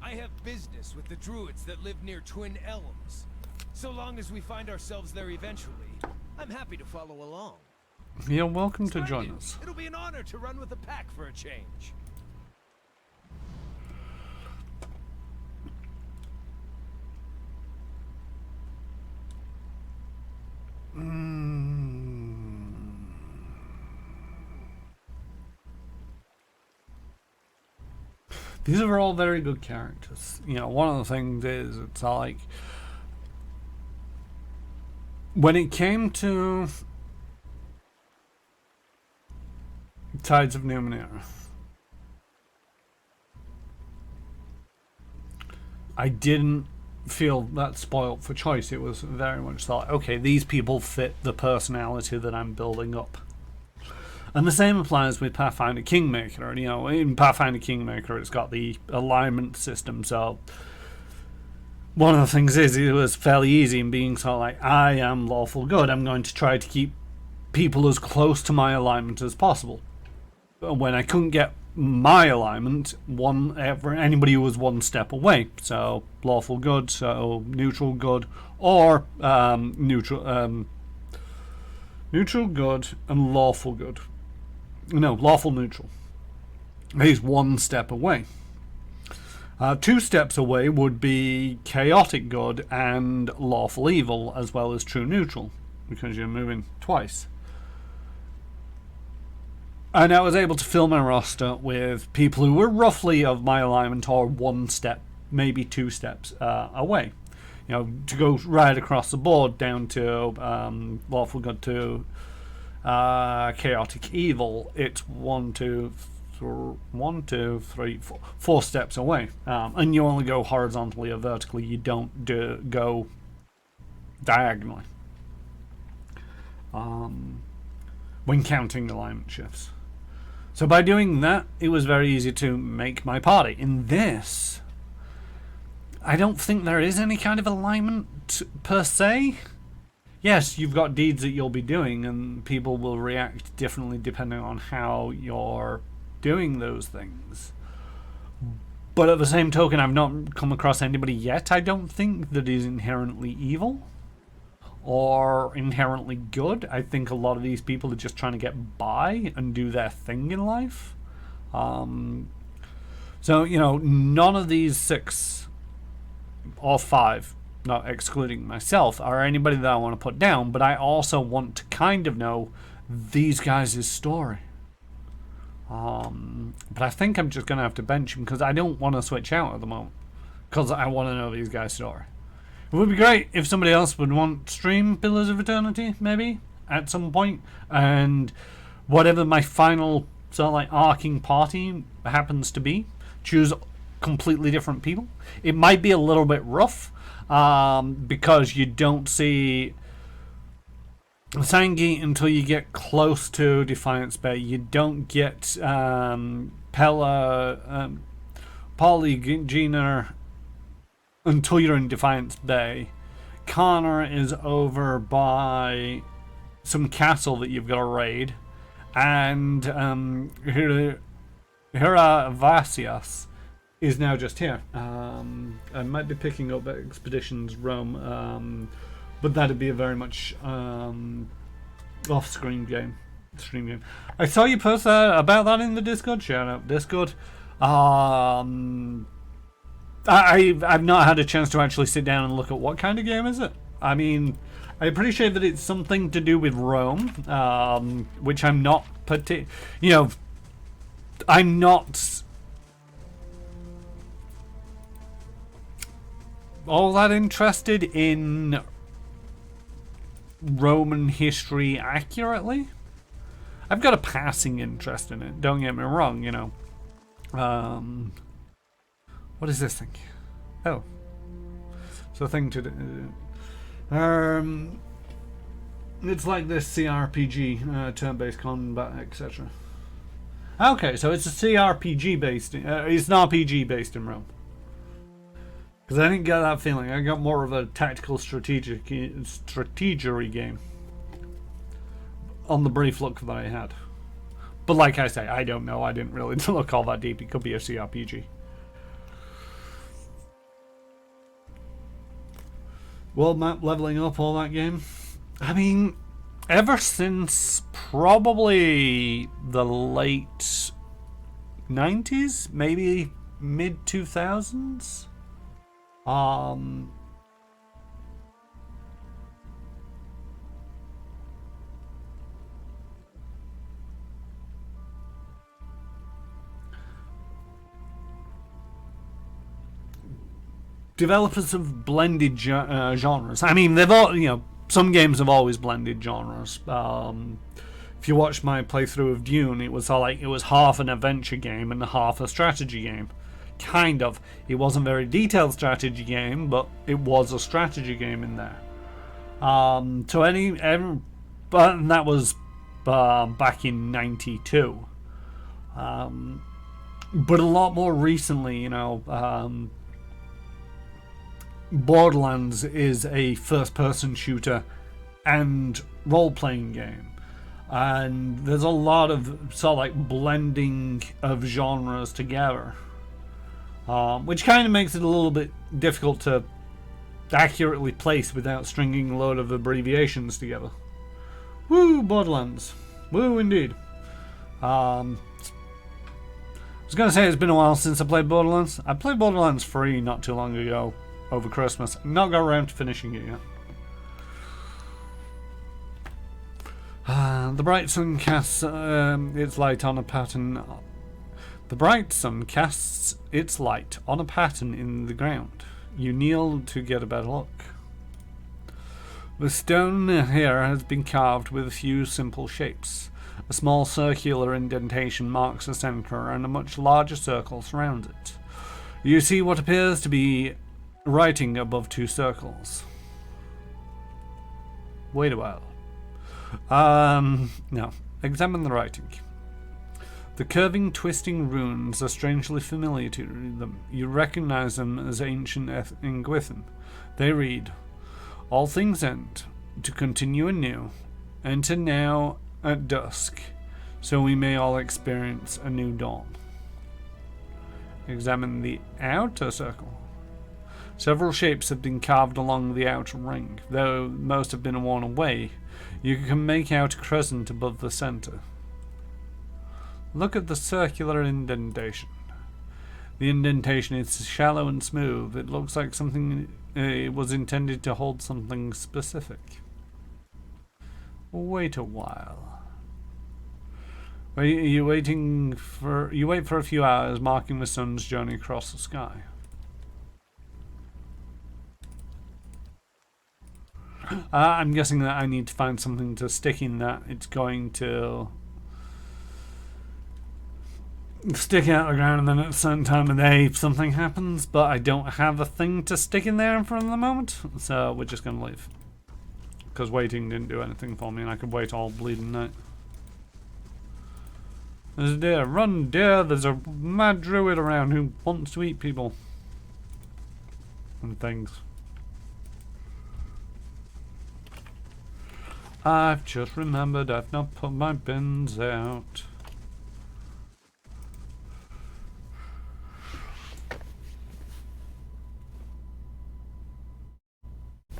I have business with the druids that live near Twin Elms. So long as we find ourselves there eventually, I'm happy to follow along. You're welcome to Splendid. join us. It'll be an honor to run with the pack for a change. These are all very good characters. One of the things is, it's like, when it came to Tides of Numenera, I didn't feel that spoilt for choice. It was very much thought, okay, these people fit the personality that I'm building up. And the same applies with Pathfinder Kingmaker. In Pathfinder Kingmaker, it's got the alignment system, so one of the things is, it was fairly easy in being sort of like, I am lawful good. I'm going to try to keep people as close to my alignment as possible. But when I couldn't get my alignment, anybody who was one step away. So lawful good, so neutral good, or neutral good and lawful good. No, lawful neutral. He's one step away. 2 steps away would be chaotic good and lawful evil, as well as true neutral, because you're moving twice. And I was able to fill my roster with people who were roughly of my alignment or one step, maybe two steps away. You know, to go right across the board down to, well, if we got to chaotic evil, it's 1, 2, 3, 4 steps away. And you only go horizontally or vertically, you don't go diagonally. When counting alignment shifts. So by doing that, it was very easy to make my party. In this, I don't think there is any kind of alignment per se. Yes, you've got deeds that you'll be doing, and people will react differently depending on how you're doing those things. But at the same token, I've not come across anybody yet, I don't think, that is inherently evil or inherently good. I think a lot of these people are just trying to get by and do their thing in life. So, you know, none of these 6 or 5, not excluding myself, are anybody that I want to put down, but I also want to kind of know these guys' story. But I think I'm just going to have to bench them because I don't want to switch out at the moment because I want to know these guys' story. It would be great if somebody else would want to stream Pillars of Eternity, maybe, at some point. And whatever my final sort of like arcing party happens to be, choose completely different people. It might be a little bit rough because you don't see Sangi until you get close to Defiance Bay. You don't get Polygena until you're in Defiance Bay. Connor is over by some castle that you've got to raid, and Vasias is now just here. I might be picking up Expeditions Rome, but that'd be a very much off-screen game, stream game. I saw you post about that in the Discord. Shout out Discord. I've not had a chance to actually sit down and look at what kind of game is it. I mean, I appreciate that it's something to do with Rome, which I'm not I'm not all that interested in Roman history accurately. I've got a passing interest in it, don't get me wrong, you know. What is this thing? Oh. It's a thing to do. It's like this CRPG, turn-based combat, etc. Okay, so it's a CRPG based, it's an RPG based in Rome. Because I didn't get that feeling. I got more of a tactical strategery game on the brief look that I had. But like I say, I don't know. I didn't really look all that deep. It could be a CRPG. World map, leveling up, all that game. I mean, ever since probably the late 90s, maybe mid 2000s. Developers have blended genres. I mean, they've all, you know, some games have always blended genres. If you watch my playthrough of Dune, it was all like it was half an adventure game and half a strategy game. Kind of. It wasn't a very detailed strategy game, but it was a strategy game in there. But that was back in '92. But a lot more recently, you know, Borderlands is a first-person shooter and role-playing game, and there's a lot of sort of like blending of genres together, which kind of makes it a little bit difficult to accurately place without stringing a load of abbreviations together. Woo, Borderlands. Woo, indeed. I was going to say it's been a while since I played Borderlands. I played Borderlands 3 not too long ago, over Christmas. Not got around to finishing it yet. The bright sun casts its light on a pattern. The bright sun casts its light on a pattern in the ground. You kneel to get a better look. The stone here has been carved with a few simple shapes. A small circular indentation marks the center, and a much larger circle surrounds it. You see what appears to be writing above two circles. Wait a while. No. Examine the writing. The curving, twisting runes are strangely familiar to them. You recognize them as ancient Ingwithan. They read, "All things end, to continue anew. Enter now at dusk, so we may all experience a new dawn." Examine the outer circle. Several shapes have been carved along the outer ring, though most have been worn away. You can make out a crescent above the center. Look at the circular indentation. The indentation is shallow and smooth. It looks like something was intended to hold something specific. Wait a while. You wait for a few hours, marking the sun's journey across the sky. I'm guessing that I need to find something to stick in that. It's going to stick out of the ground, and then at a certain time of day something happens, but I don't have a thing to stick in there for the moment, so we're just going to leave. Because waiting didn't do anything for me, and I could wait all bleeding night. There's a deer. Run, deer! There's a mad druid around who wants to eat people. And things. I've just remembered I've not put my bins out.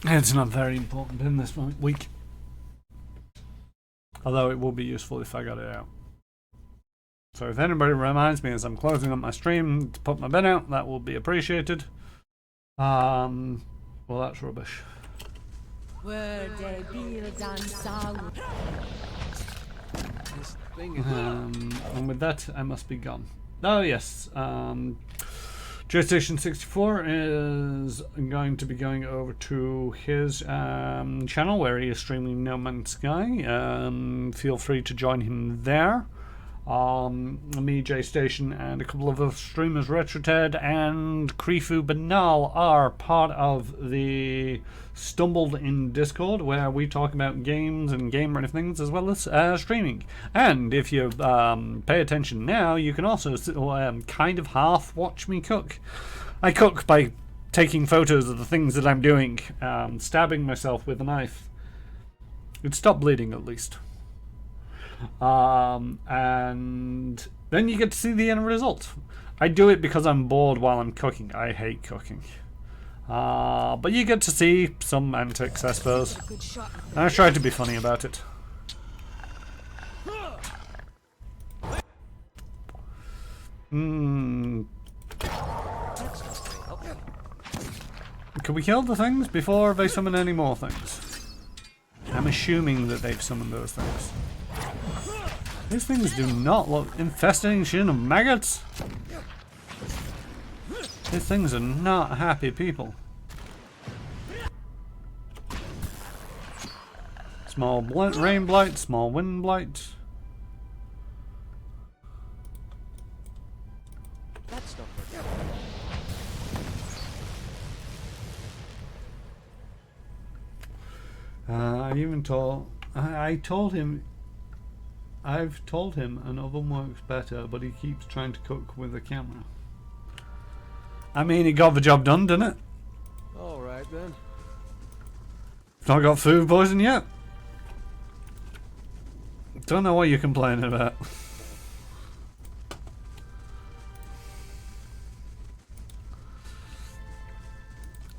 It's not very important bin this week. Although it will be useful if I got it out. So if anybody reminds me as I'm closing up my stream to put my bin out, that will be appreciated. Well, that's rubbish. And with that, I must be gone. Oh yes, Jurisdiction 64 is going to be going over to his channel where he is streaming No Man's Sky. Feel free to join him there. Me, J Station, and a couple of other streamers, RetroTed and Krifu Banal, are part of the Stumbled in Discord, where we talk about games and game-related things as well as streaming. And if you pay attention now, you can also kind of half watch me cook. I cook by taking photos of the things that I'm doing, stabbing myself with a knife. It stopped bleeding at least. And then you get to see the end result. I do it because I'm bored while I'm cooking. I hate cooking. But you get to see some antics, I suppose. And I try to be funny about it. Can we kill the things before they summon any more things? I'm assuming that they've summoned those things. These things do not look infestation of maggots. These things are not happy people. Small rain blight, small wind blight. That's not I've told him an oven works better, but he keeps trying to cook with a camera. I mean, he got the job done, didn't it? Alright then. Not got food poison yet? Don't know what you're complaining about.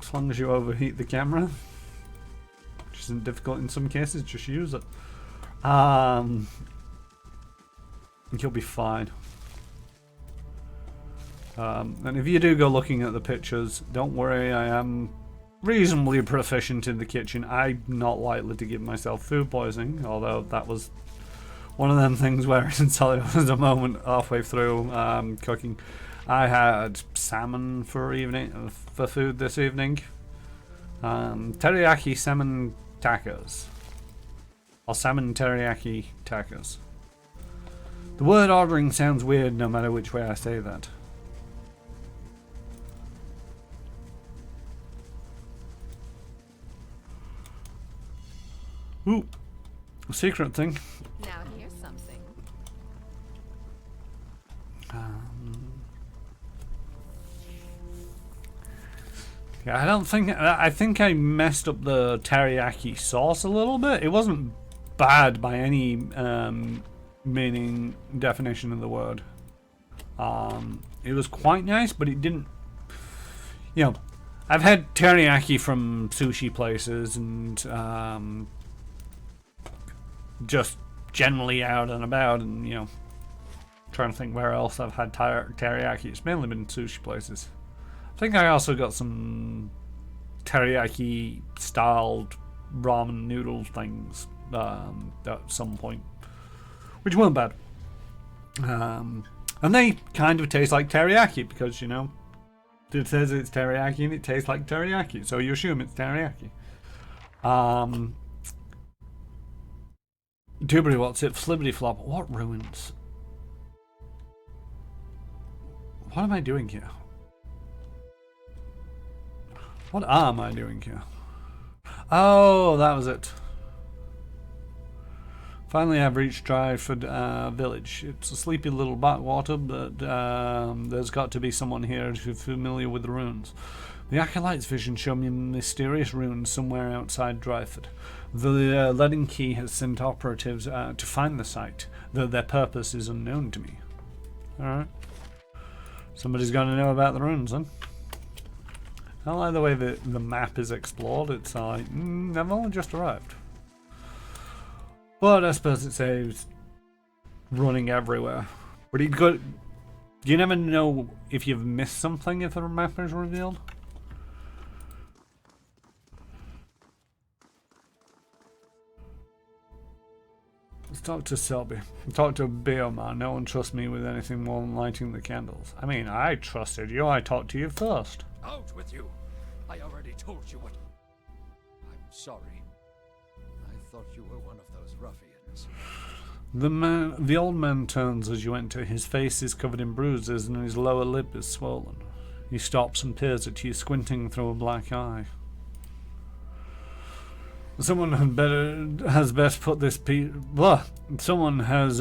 As long as you overheat the camera, which isn't difficult in some cases, just use it. You'll be fine. And if you do go looking at the pictures, don't worry, I am reasonably proficient in the kitchen. I'm not likely to give myself food poisoning, although that was one of them things where there was a moment halfway through cooking. I had salmon for food this evening. Teriyaki salmon tacos. Or salmon teriyaki tacos. The word ordering sounds weird no matter which way I say that. Ooh, a secret thing. Now here's something. Yeah, I think I messed up the teriyaki sauce a little bit. It wasn't bad by any meaning definition of the word. It was quite nice, but it didn't. You know, I've had teriyaki from sushi places and just generally out and about, and you know, trying to think where else I've had teriyaki. It's mainly been sushi places. I think I also got some teriyaki styled ramen noodle things at some point, which weren't bad. And they kind of taste like teriyaki because, you know, it says it's teriyaki and it tastes like teriyaki, so you assume it's teriyaki. Doobly what's it? Flibbity flop. What ruins? What am I doing here? What am I doing here? Oh, that was it. Finally, I've reached Dryford village. It's a sleepy little backwater, but there's got to be someone here who's familiar with the runes. The Acolyte's vision showed me mysterious runes somewhere outside Dryford. The leaden key has sent operatives to find the site, though their purpose is unknown to me. Alright. Somebody's going to know about the runes, then. I like the way that the map is explored. It's like, I've only just arrived. But I suppose it saves running everywhere. But you never know if you've missed something if the map is revealed. Let's talk to Selby. Talk to Beomar. No one trusts me with anything more than lighting the candles. I mean, I trusted you. I talked to you first. Out with you! I already told you what... I'm sorry. I thought you were one of those ruffians. The old man turns as you enter. His face is covered in bruises and his lower lip is swollen. He stops and peers at you, squinting through a black eye. Someone has best put this someone has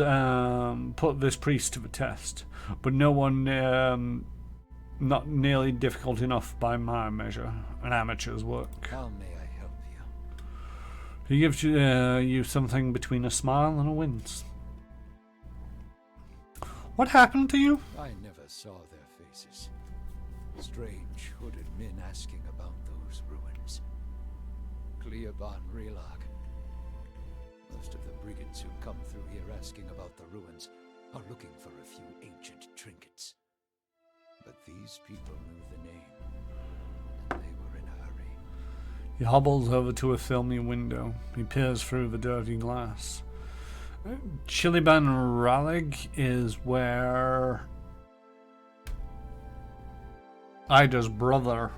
put this priest to the test, but no one not nearly difficult enough by my measure. An amateur's work. How may I help you? He gives you something between a smile and a wince. What happened to you? I never saw their faces. Strange hooded men asking about those ruins. Cleoban Relag. Most of the brigands who come through here asking about the ruins are looking for a few ancient trinkets. But these people knew the name, and they were in a hurry. He hobbles over to a filmy window. He peers through the dirty glass. Chiliban Ralig is where Ida's brother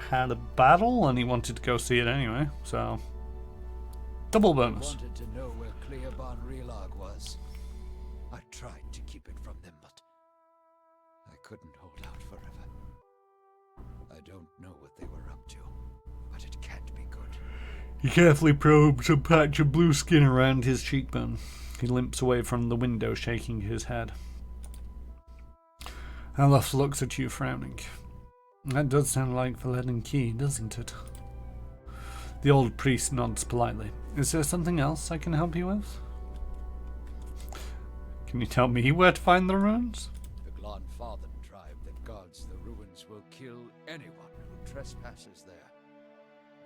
had a battle and he wanted to go see it anyway, so double bonus. I wanted to know where Cleoban Relag was. I tried to keep it from them, but I couldn't hold out forever. I don't know what they were up to, but it can't be good. He carefully probes a patch of blue skin around his cheekbone. He limps away from the window, shaking his head. Aleph looks at you, frowning. That does sound like the leaden key, doesn't it? The old priest nods politely. Is there something else I can help you with? Can you tell me where to find the ruins? The Glanfathan tribe that guards the ruins will kill anyone who trespasses there.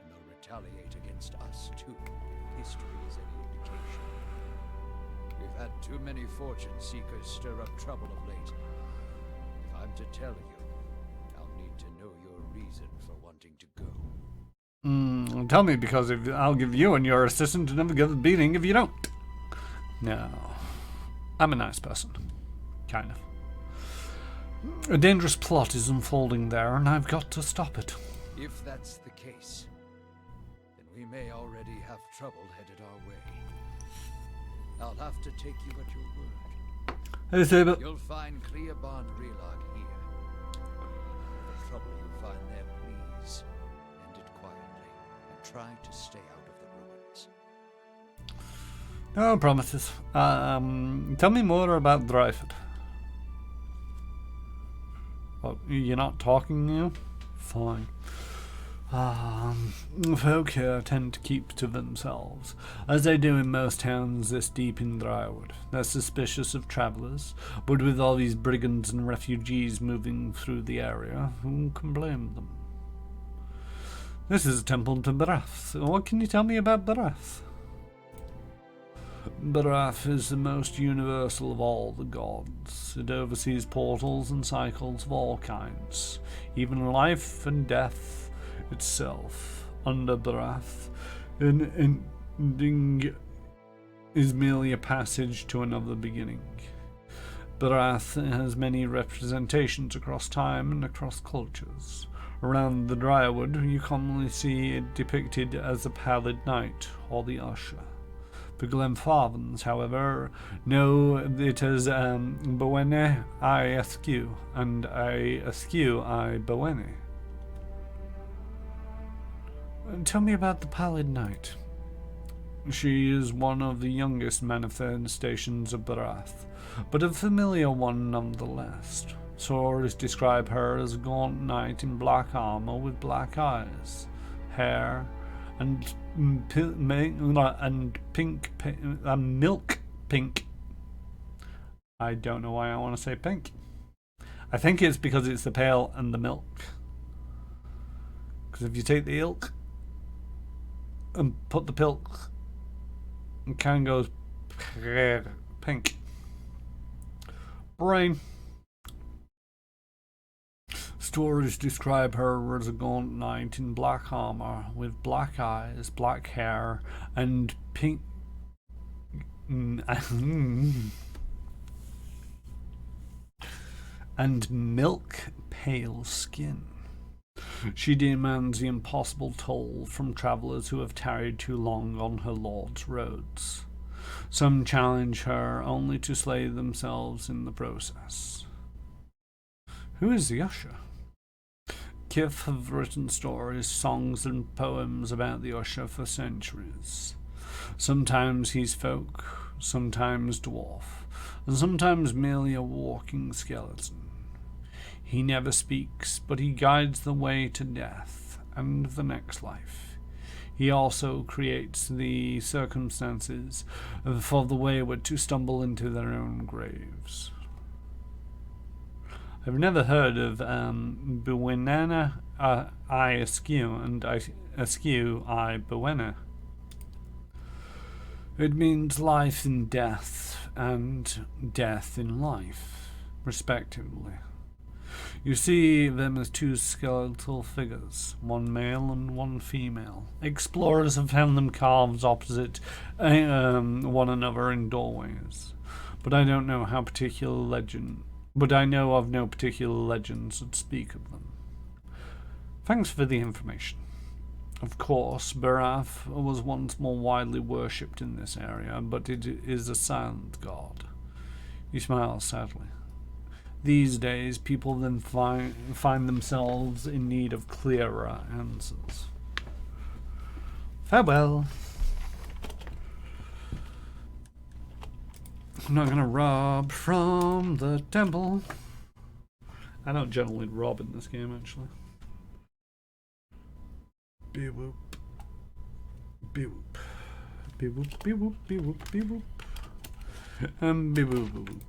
And they'll retaliate against us, too. History is any indication. We've had too many fortune seekers stir up trouble of late. If I'm to tell you, I'll need to know your reason for wanting to go. Tell me, because I'll give you and your assistant another good beating if you don't. No. I'm a nice person. Kind of. A dangerous plot is unfolding there, and I've got to stop it. If that's the case, then we may already have trouble headed our way. I'll have to take you at your word. Hey, Saber. You'll find Cleoband Relog here. The trouble you find there, please end it quietly and try to stay out of the ruins. No promises. Tell me more about Dryford. Oh, you're not talking now? Fine. Folk here tend to keep to themselves, as they do in most towns this deep in Drywood. They're suspicious of travellers, but with all these brigands and refugees moving through the area, who can blame them? This is a temple to Barath. What can you tell me about Barath? Barath is the most universal of all the gods. It oversees portals and cycles of all kinds, even life and death itself. Under Barath, an ending is merely a passage to another beginning. Barath has many representations across time and across cultures. Around the Drywood, you commonly see it depicted as the Pallid Knight or the Usher. The Glenfarthans, however, know it as Bwene I Askew, and I Askew I Bwene. Tell me about the Pallid Knight. She is one of the youngest manifestations of Barath, but a familiar one nonetheless. Sources describe her as a gaunt knight in black armor with black eyes, hair, and milk pink. I don't know why I want to say pink. I think it's because it's the pale and the milk. Because if you take the ilk and put the pilk, it kind of goes pink. Brain. Stories describe her as a gaunt knight in black armor with black eyes, black hair, and pink and milk pale skin. She demands the impossible toll from travellers who have tarried too long on her lord's roads. Some challenge her only to slay themselves in the process. Who is the Usher? Kith have written stories, songs, and poems about the Usher for centuries. Sometimes he's folk, sometimes dwarf, and sometimes merely a walking skeleton. He never speaks, but he guides the way to death and the next life. He also creates the circumstances for the wayward to stumble into their own graves. I've never heard of Bwene I Askew and I Askew I Bwene. It means life in death and death in life, respectively. You see them as two skeletal figures, one male and one female. Explorers have found them carved opposite one another in doorways, but I don't know how particular legend. But I know of no particular legends that speak of them. Thanks for the information. Of course, Barath was once more widely worshipped in this area, but it is a silent god. He smiles sadly. These days, people then find themselves in need of clearer answers. Farewell. I'm not gonna rob from the temple. I don't generally rob in this game, actually. Be-whoop. Be-whoop. Be-whoop, be-whoop, be-whoop, be-whoop. Be-whoop, be-whoop.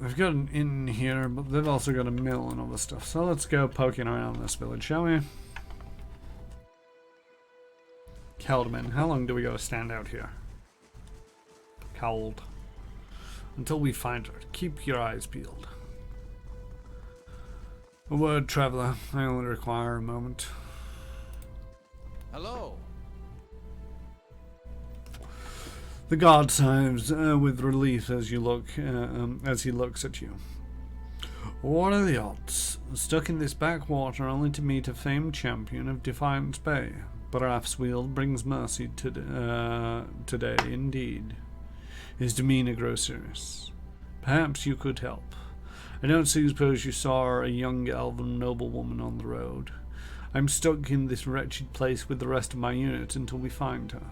They've got an inn here, but they've also got a mill and other stuff. So let's go poking around this village, shall we? Caldman, how long do we gotta stand out here? Cold. Until we find her. Keep your eyes peeled. A word, traveler. I only require a moment. Hello. The guard sighs with relief as you look, as he looks at you. What are the odds? Stuck in this backwater only to meet a famed champion of Defiance Bay. Perhaps Wield brings mercy today, indeed. His demeanor grows serious. Perhaps you could help. I don't suppose you saw a young elven noblewoman on the road. I'm stuck in this wretched place with the rest of my unit until we find her.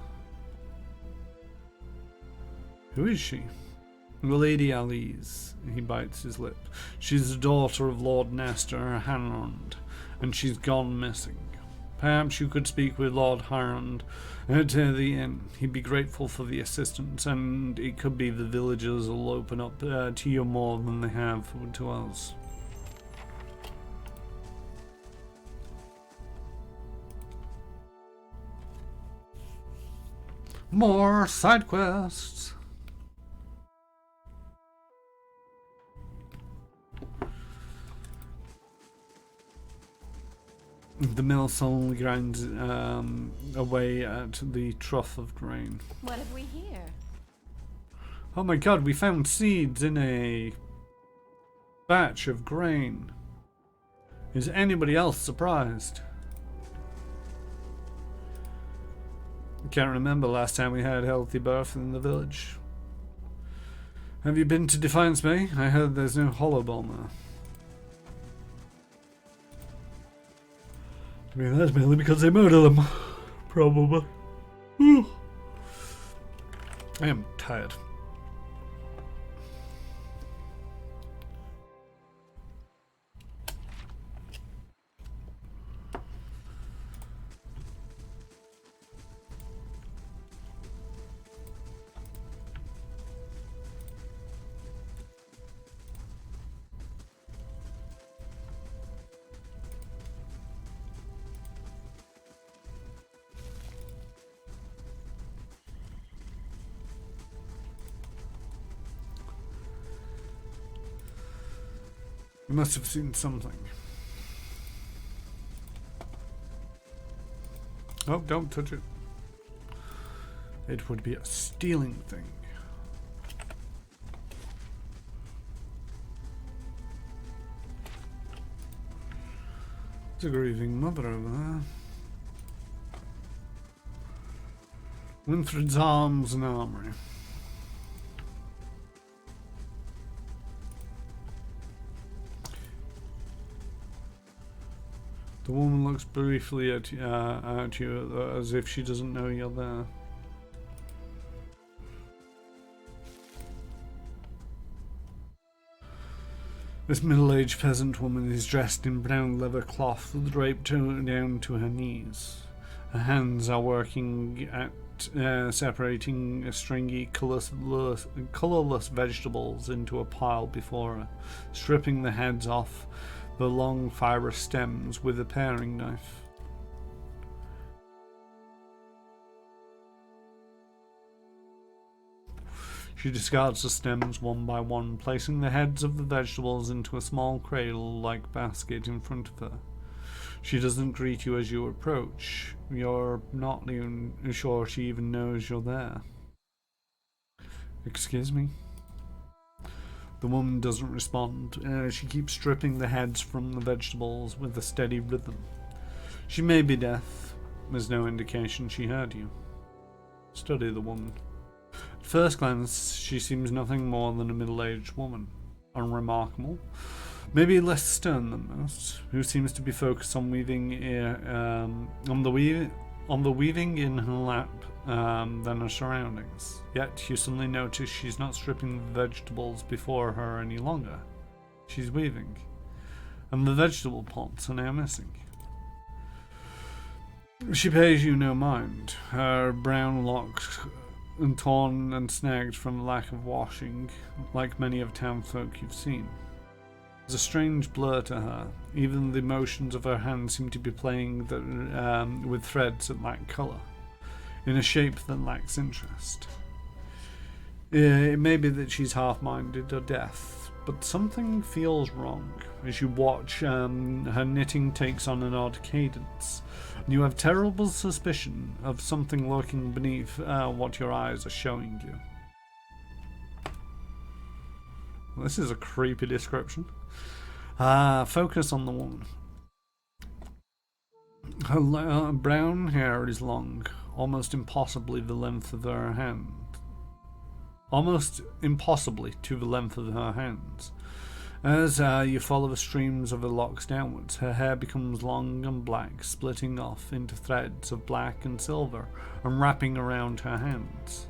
Who is she? Lady Alice. He bites his lip. She's the daughter of Lord Nestor Harrond, and she's gone missing. Perhaps you could speak with Lord Harrond at the inn. He'd be grateful for the assistance, and it could be the villagers will open up to you more than they have to us. More side quests. The mill slowly grinds away at the trough of grain. What have we here? Oh my god, we found seeds in a batch of grain. Is anybody else surprised? I can't remember last time we had healthy birth in the village. Have you been to Defiance Bay? I heard there's no hollow bone there. I mean, that's mainly because they murder them. Probably. Whew. I am tired. You must have seen something. Oh, don't touch it. It would be a stealing thing. It's a Grieving Mother over there. Winfred's Arms and Armory. The woman looks briefly at you as if she doesn't know you're there. This middle-aged peasant woman is dressed in brown leather cloth draped down to her knees. Her hands are working at separating stringy, colourless vegetables into a pile before her, stripping the heads off the long fibrous stems with a paring knife. She discards the stems one by one, placing the heads of the vegetables into a small cradle-like basket in front of her. She doesn't greet you as you approach. You're not even sure she even knows you're there. Excuse me? The woman doesn't respond. She keeps stripping the heads from the vegetables with a steady rhythm. She may be deaf. There's no indication she heard you. Study the woman. At first glance, she seems nothing more than a middle-aged woman. Unremarkable. Maybe less stern than most, who seems to be focused on weaving on the weaving in her lap than her surroundings. Yet you suddenly notice she's not stripping the vegetables before her any longer. She's weaving, and the vegetable pots are now missing. She pays you no mind. Her brown locks torn and snagged from the lack of washing, like many of townfolk you've seen. There's a strange blur to her. Even the motions of her hands seem to be playing with threads that lack colour, in a shape that lacks interest. It may be that she's half-minded or deaf. but something feels wrong as you watch her knitting takes on an odd cadence. And you have terrible suspicion of something lurking beneath what your eyes are showing you. This is a creepy description. Focus on the woman. Her brown hair is long, almost impossibly the length of her hand. Almost impossibly to the length of her hands. As you follow the streams of her locks downwards, her hair becomes long and black, splitting off into threads of black and silver and wrapping around her hands.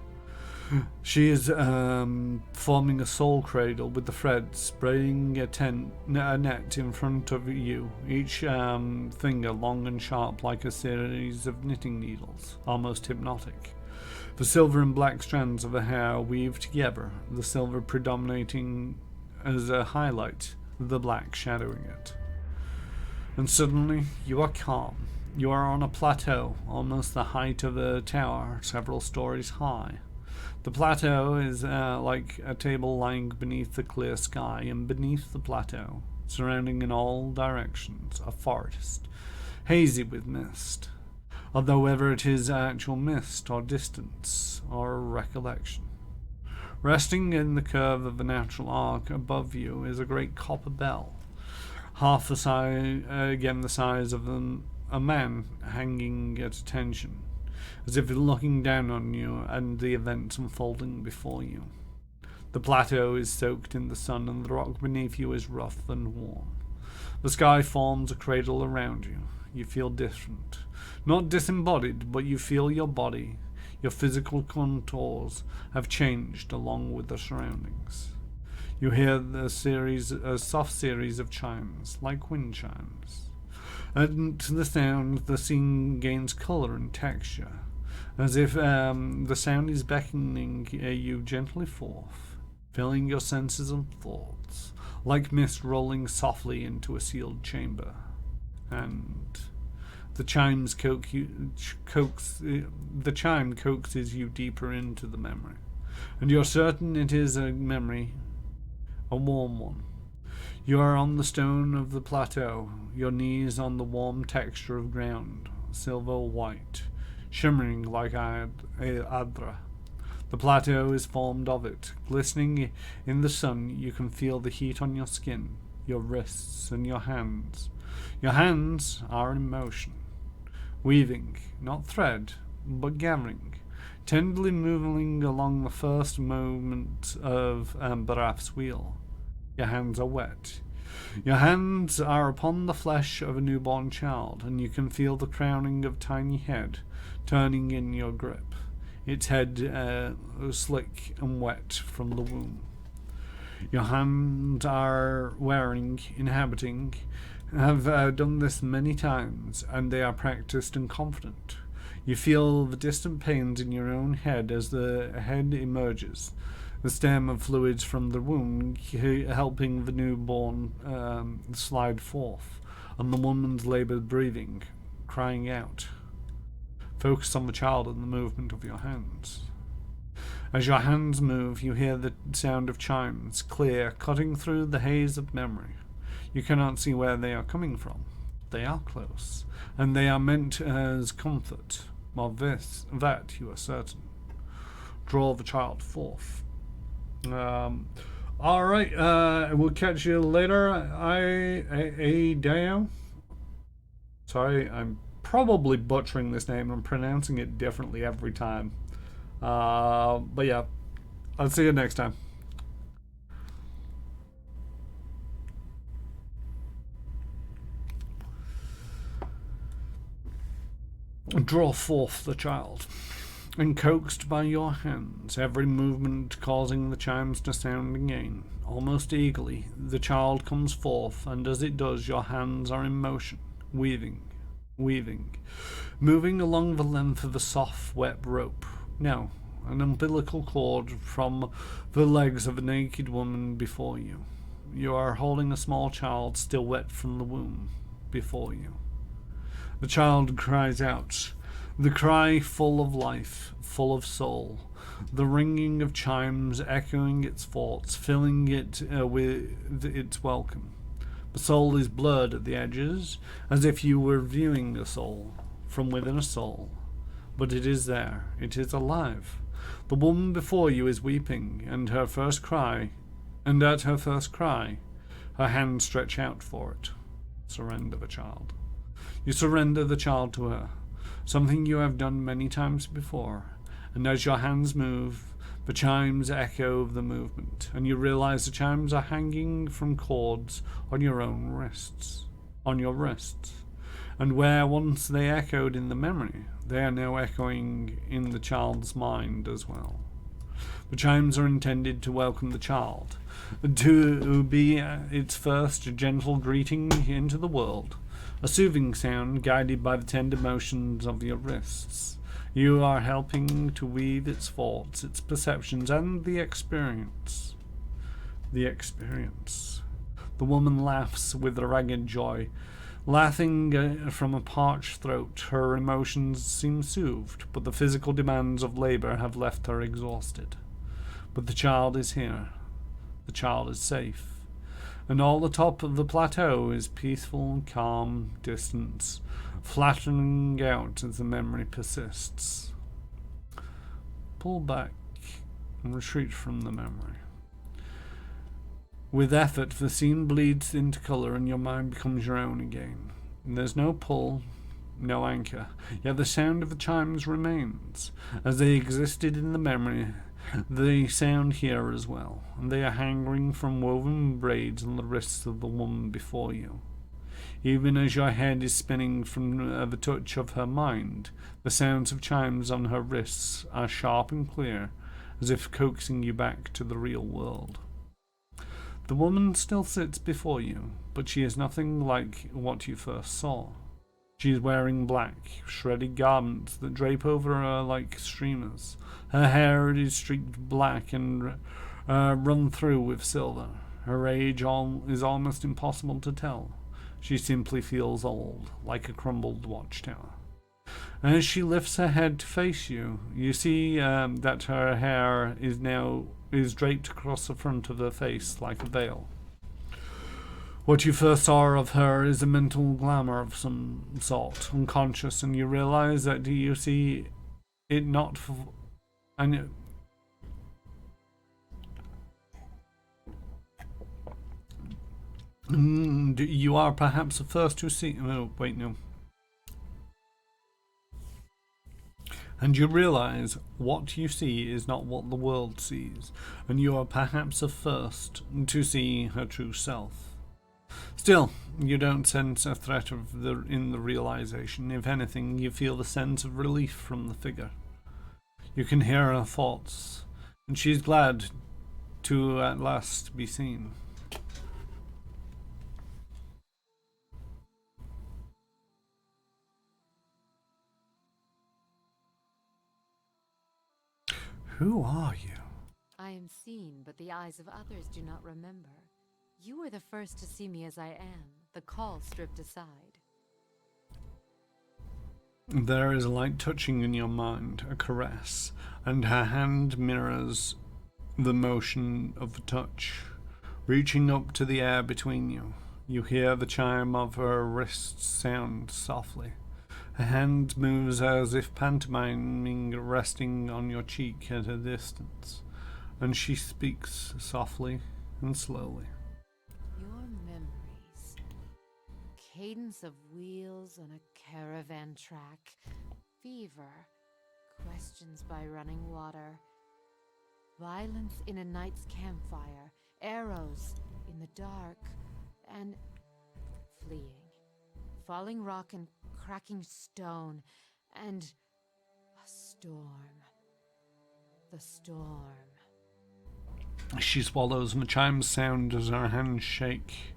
She is forming a soul cradle with the threads, spreading a net in front of you, each finger long and sharp like a series of knitting needles, almost hypnotic. The silver and black strands of her hair weave together, the silver predominating as a highlight, the black shadowing it. And suddenly, you are calm. You are on a plateau, almost the height of a tower, several stories high. The plateau is like a table lying beneath the clear sky, and beneath the plateau, surrounding in all directions, a forest, hazy with mist. Although whether it is actual mist or distance or recollection. Resting in the curve of the natural arc above you is a great copper bell, half the size, again the size of a man hanging at attention, as if looking down on you and the events unfolding before you. The plateau is soaked in the sun, and the rock beneath you is rough and warm. The sky forms a cradle around you. You feel different. Not disembodied, but you feel your body, your physical contours have changed along with the surroundings. You hear a soft series of chimes, like wind chimes. And to the sound, the scene gains colour and texture, as if the sound is beckoning you gently forth, filling your senses and thoughts, like mist rolling softly into a sealed chamber. And the chime coaxes you deeper into the memory, and you're certain it is a memory, a warm one. You are on the stone of the plateau, your knees on the warm texture of ground, silver white, shimmering like adra. The plateau is formed of it, glistening in the sun. You can feel the heat on your skin, your wrists, and your hands. Your hands are in motion, weaving, not thread, but gathering, tenderly moving along the first movement of Baraf's wheel. Your hands are wet. Your hands are upon the flesh of a newborn child, and you can feel the crowning of tiny head turning in your grip, its head slick and wet from the womb. Your hands are inhabiting, have done this many times, and they are practiced and confident. You feel the distant pains in your own head as the head emerges, the stem of fluids from the womb helping the newborn slide forth, and the woman's laboured breathing, crying out. Focus on the child and the movement of your hands. As your hands move, you hear the sound of chimes, clear, cutting through the haze of memory. You cannot see where they are coming from. They are close, and they are meant as comfort. Of that you are certain. Draw the child forth. Alright, we'll catch you later. Dao. Sorry, I'm probably butchering this name. I'm pronouncing it differently every time. But yeah, I'll see you next time. Draw forth the child, and coaxed by your hands, every movement causing the chimes to sound again. Almost eagerly, the child comes forth, and as it does, your hands are in motion, weaving, moving along the length of a soft, wet rope. Now, an umbilical cord from the legs of a naked woman before you. You are holding a small child still wet from the womb before you. The child cries out. The cry full of life, full of soul. The ringing of chimes echoing its thoughts, filling it with its welcome. The soul is blurred at the edges, as if you were viewing a soul from within a soul. But it is there. It is alive. The woman before you is weeping, and at her first cry, her hands stretch out for it. Surrender the child. You surrender the child to her, something you have done many times before, and as your hands move, the chimes echo the movement, and you realize the chimes are hanging from cords on your wrists. And where once they echoed in the memory, they are now echoing in the child's mind as well. The chimes are intended to welcome the child, to be its first gentle greeting into the world, a soothing sound guided by the tender motions of your wrists. You are helping to weave its thoughts, its perceptions, and the experience. The experience. The woman laughs with a ragged joy. Laughing from a parched throat, her emotions seem soothed, but the physical demands of labor have left her exhausted. But the child is here. The child is safe. And all the top of the plateau is peaceful, calm distance, flattening out as the memory persists. Pull back and retreat from the memory. With effort, the scene bleeds into color and your mind becomes your own again. There's no pull, no anchor, yet the sound of the chimes remains. As they existed in the memory, they sound here as well, and they are hanging from woven braids on the wrists of the woman before you. Even as your head is spinning from the touch of her mind, the sounds of chimes on her wrists are sharp and clear, as if coaxing you back to the real world. The woman still sits before you, but she is nothing like what you first saw. She is wearing black, shredded garments that drape over her like streamers. Her hair is streaked black and run through with silver. Her age is almost impossible to tell. She simply feels old, like a crumbled watchtower. As she lifts her head to face you, you see that her hair is draped across the front of her face like a veil. What you first saw of her is a mental glamour of some sort, unconscious, and you realize that you see it not you are perhaps the first to see. Oh, wait, no. And you realize what you see is not what the world sees, and you are perhaps the first to see her true self. Still, you don't sense a threat in the realization. If anything, you feel the sense of relief from the figure. You can hear her thoughts, and she is glad to at last be seen. Who are you? I am seen, but the eyes of others do not remember. You were the first to see me as I am, the call stripped aside. There is a light touching in your mind, a caress, and her hand mirrors the motion of the touch, reaching up to the air between you. You hear the chime of her wrists sound softly. Her hand moves as if pantomiming, resting on your cheek at a distance, and she speaks softly and slowly. Your memories. Cadence of wheels on a caravan track. Fever. Questions by running water. Violence in a night's campfire. Arrows in the dark. And fleeing. Falling rock and cracking stone. And a storm. The storm. She swallows and the chimes sound as her hands shake.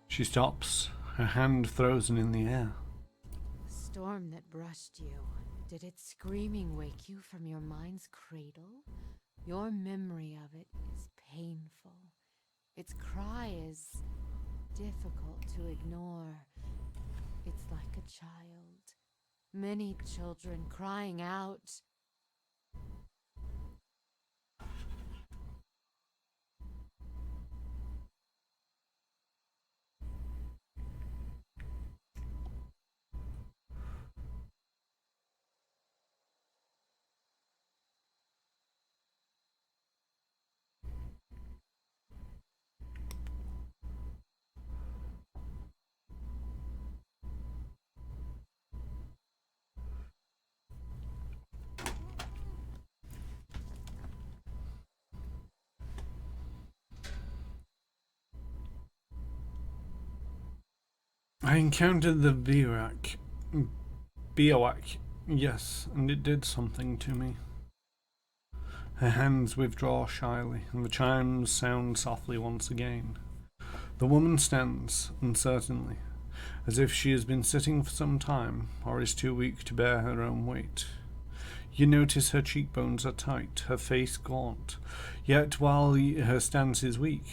She stops, her hand frozen in the air. The storm that brushed you. Did its screaming wake you from your mind's cradle? Your memory of it is painful. Its cry is difficult to ignore. It's like a child, Many children crying out. I encountered the Bioac, yes, and it did something to me. Her hands withdraw shyly, and the chimes sound softly once again. The woman stands, uncertainly, as if she has been sitting for some time, or is too weak to bear her own weight. You notice her cheekbones are tight, her face gaunt, yet while her stance is weak,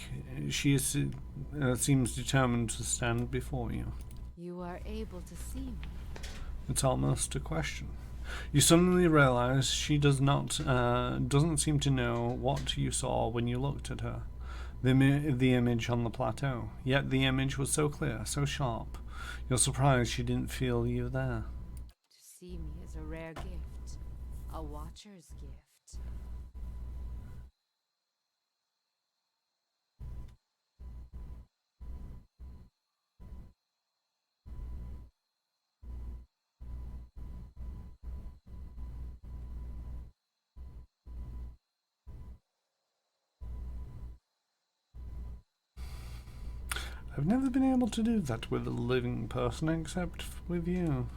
she seems determined to stand before you. You are able to see me. It's almost a question. You suddenly realize she doesn't seem to know what you saw when you looked at her. The image on the plateau. Yet the image was so clear, so sharp. You're surprised she didn't feel you there. To see me is a rare gift. A watcher's gift. I've never been able to do that with a living person except with you.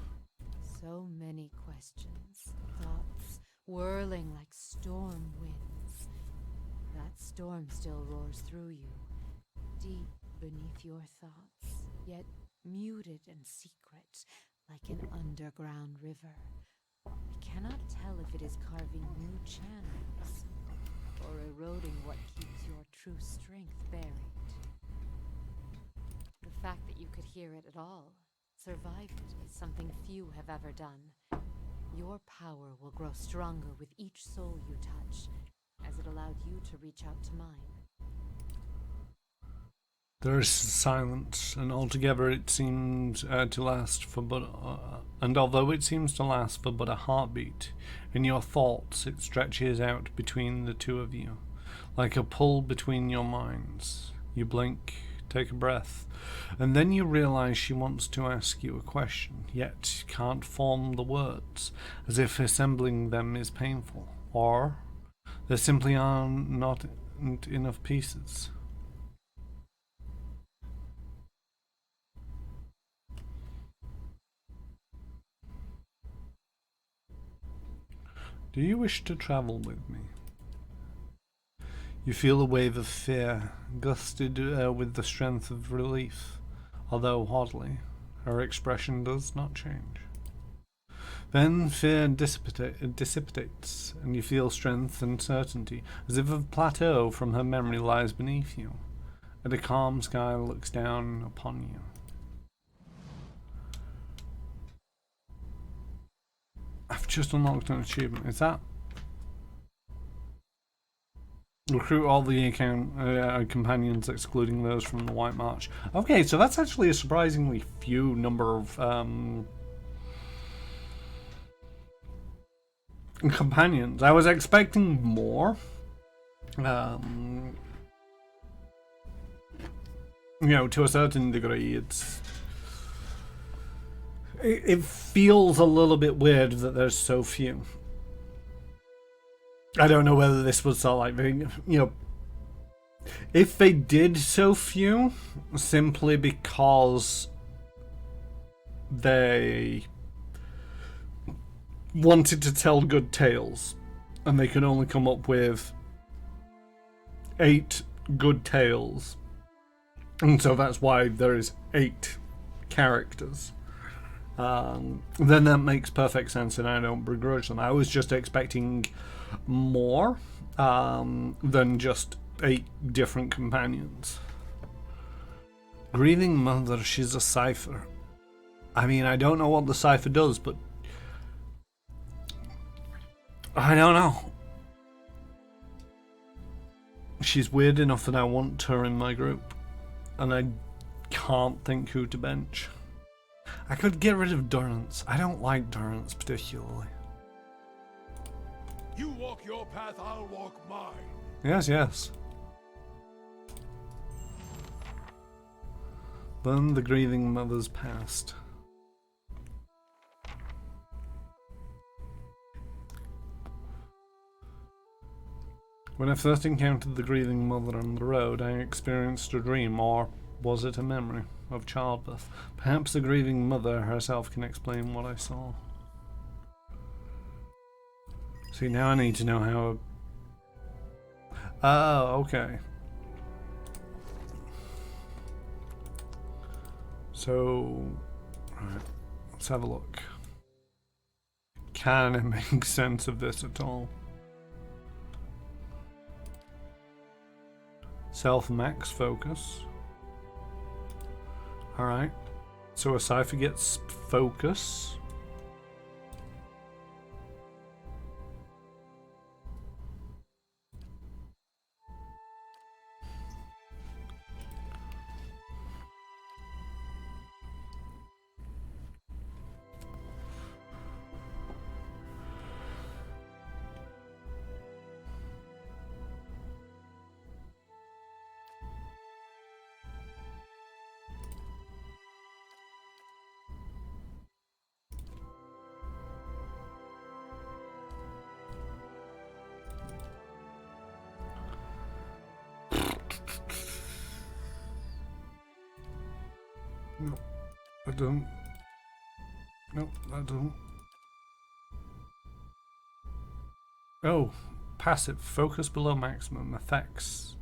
So many questions, thoughts whirling like storm winds. That storm still roars through you, deep beneath your thoughts, yet muted and secret, like an underground river. I cannot tell if it is carving new channels, or eroding what keeps your true strength buried. The fact that you could hear it at all, survive it, is something few have ever done. Your power will grow stronger with each soul you touch, as it allowed you to reach out to mine. There is silence, and altogether it seems to last for but... and although it seems to last for but a heartbeat, in your thoughts it stretches out between the two of you, like a pull between your minds. You blink, take a breath, and then you realize she wants to ask you a question, yet can't form the words, as if assembling them is painful, or there simply are not enough pieces. Do you wish to travel with me? You feel a wave of fear, gusted with the strength of relief, although oddly, her expression does not change. Then fear dissipates, and you feel strength and certainty, as if a plateau from her memory lies beneath you, and a calm sky looks down upon you. I've just unlocked an achievement. Is that? Recruit all the companions, excluding those from the White March. Okay, so that's actually a surprisingly few number of companions. I was expecting more. You know, to a certain degree, it feels a little bit weird that there's so few. I don't know whether this was sort of like, you know, if they did so few simply because they wanted to tell good tales and they could only come up with 8 good tales, and so that's why there is 8 characters. Then that makes perfect sense, and I don't begrudge them. I was just expecting more than just 8 different companions. Grieving Mother, she's a cipher. I mean, I don't know what the cipher does, but I don't know. She's weird enough that I want her in my group, and I can't think who to bench. I could get rid of Durrance. I don't like Durrance particularly. You walk your path, I'll walk mine. Yes, yes. Burn the Grieving Mother's past. When I first encountered the Grieving Mother on the road, I experienced a dream, or was it a memory, of childbirth. Perhaps the Grieving Mother herself can explain what I saw. See, now I need to know how... Oh, okay. So... Right, let's have a look. Can it make sense of this at all? Self-max focus. Alright. So a cipher gets focus. No, I don't. No, I don't. Oh, passive. Focus below maximum. Effects.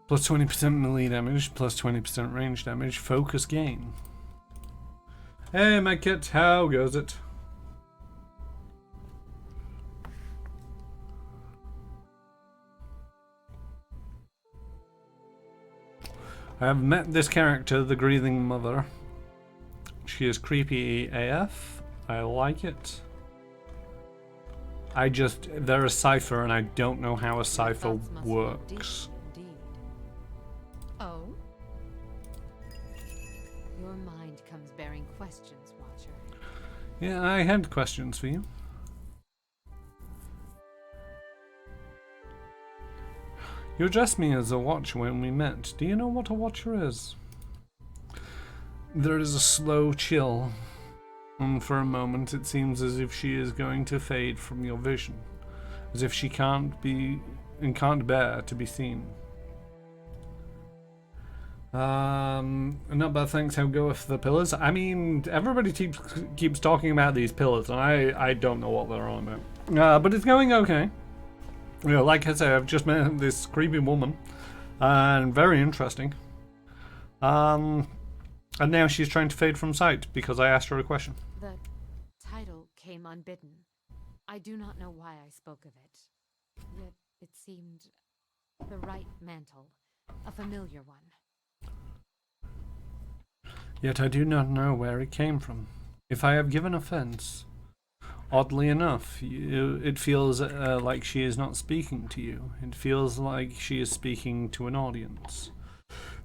Plus 20% melee damage, plus 20% range damage. Focus gain. Hey, my kit, how goes it? I have met this character, the Grieving Mother. She is creepy AF. I like it. They're a cipher and I don't know how a cipher works. Oh? Your mind comes bearing questions, Watcher. Yeah, I had questions for you. You addressed me as a watcher when we met. Do you know what a watcher is? There is a slow chill, and for a moment it seems as if she is going to fade from your vision, as if she can't bear to be seen. Not bad, thanks. How goeth the pillars? I mean, everybody keeps talking about these pillars, and I don't know what they're on about. But it's going okay. You know, like I say, I've just met this creepy woman, and very interesting. And now she's trying to fade from sight because I asked her a question. The title came unbidden. I do not know why I spoke of it. Yet it seemed the right mantle, a familiar one. Yet I do not know where it came from. If I have given offense, oddly enough, it feels like she is not speaking to you. It feels like she is speaking to an audience.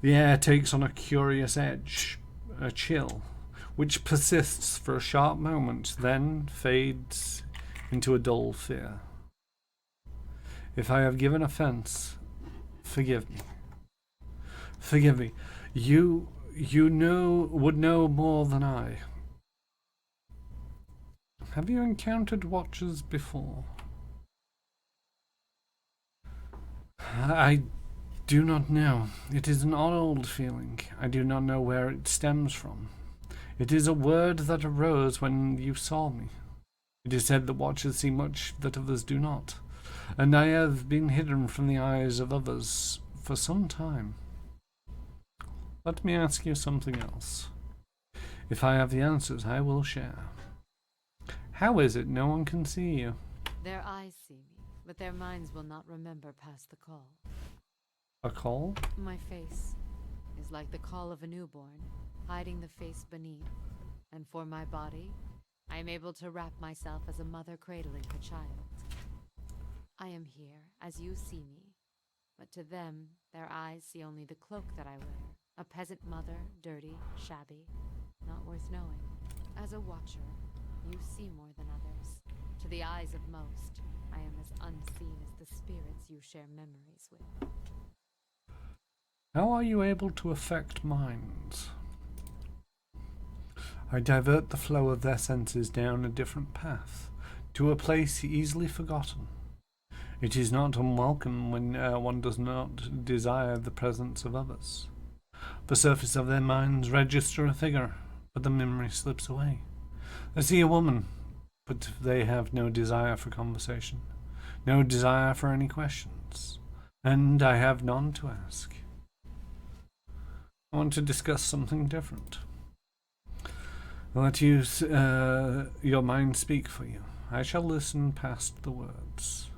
The air takes on a curious edge, a chill, which persists for a sharp moment, then fades into a dull fear. If I have given offense, forgive me. Forgive me. You would know more than I. Have you encountered watchers before? I do not know. It is an old feeling. I do not know where it stems from. It is a word that arose when you saw me. It is said that watchers see much that others do not, and I have been hidden from the eyes of others for some time. Let me ask you something else. If I have the answers, I will share. How is it no one can see you? Their eyes see me, but their minds will not remember past the call. A call? My face is like the call of a newborn, hiding the face beneath. And for my body, I am able to wrap myself as a mother cradling her child. I am here, as you see me, but to them, their eyes see only the cloak that I wear. A peasant mother, dirty, shabby, not worth knowing. As a watcher, you see more than others. To the eyes of most, I am as unseen as the spirits you share memories with. How are you able to affect minds? I divert the flow of their senses down a different path, to a place easily forgotten. It is not unwelcome when one does not desire the presence of others. The surface of their minds register a figure, but the memory slips away. They see a woman, but they have no desire for conversation, no desire for any questions, and I have none to ask. I want to discuss something different. Let your mind speak for you. I shall listen past the words.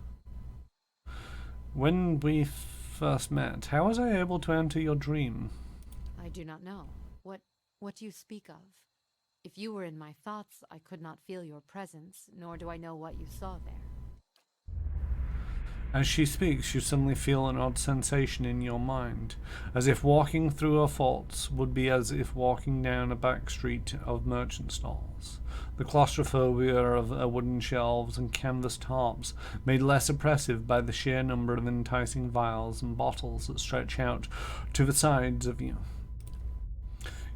When we first met, how was I able to enter your dream? I do not know. What do you speak of? If you were in my thoughts, I could not feel your presence, nor do I know what you saw there. As she speaks, you suddenly feel an odd sensation in your mind, as if walking through her thoughts would be as if walking down a back street of merchant stalls. The claustrophobia of wooden shelves and canvas tops, made less oppressive by the sheer number of enticing vials and bottles that stretch out to the sides of you.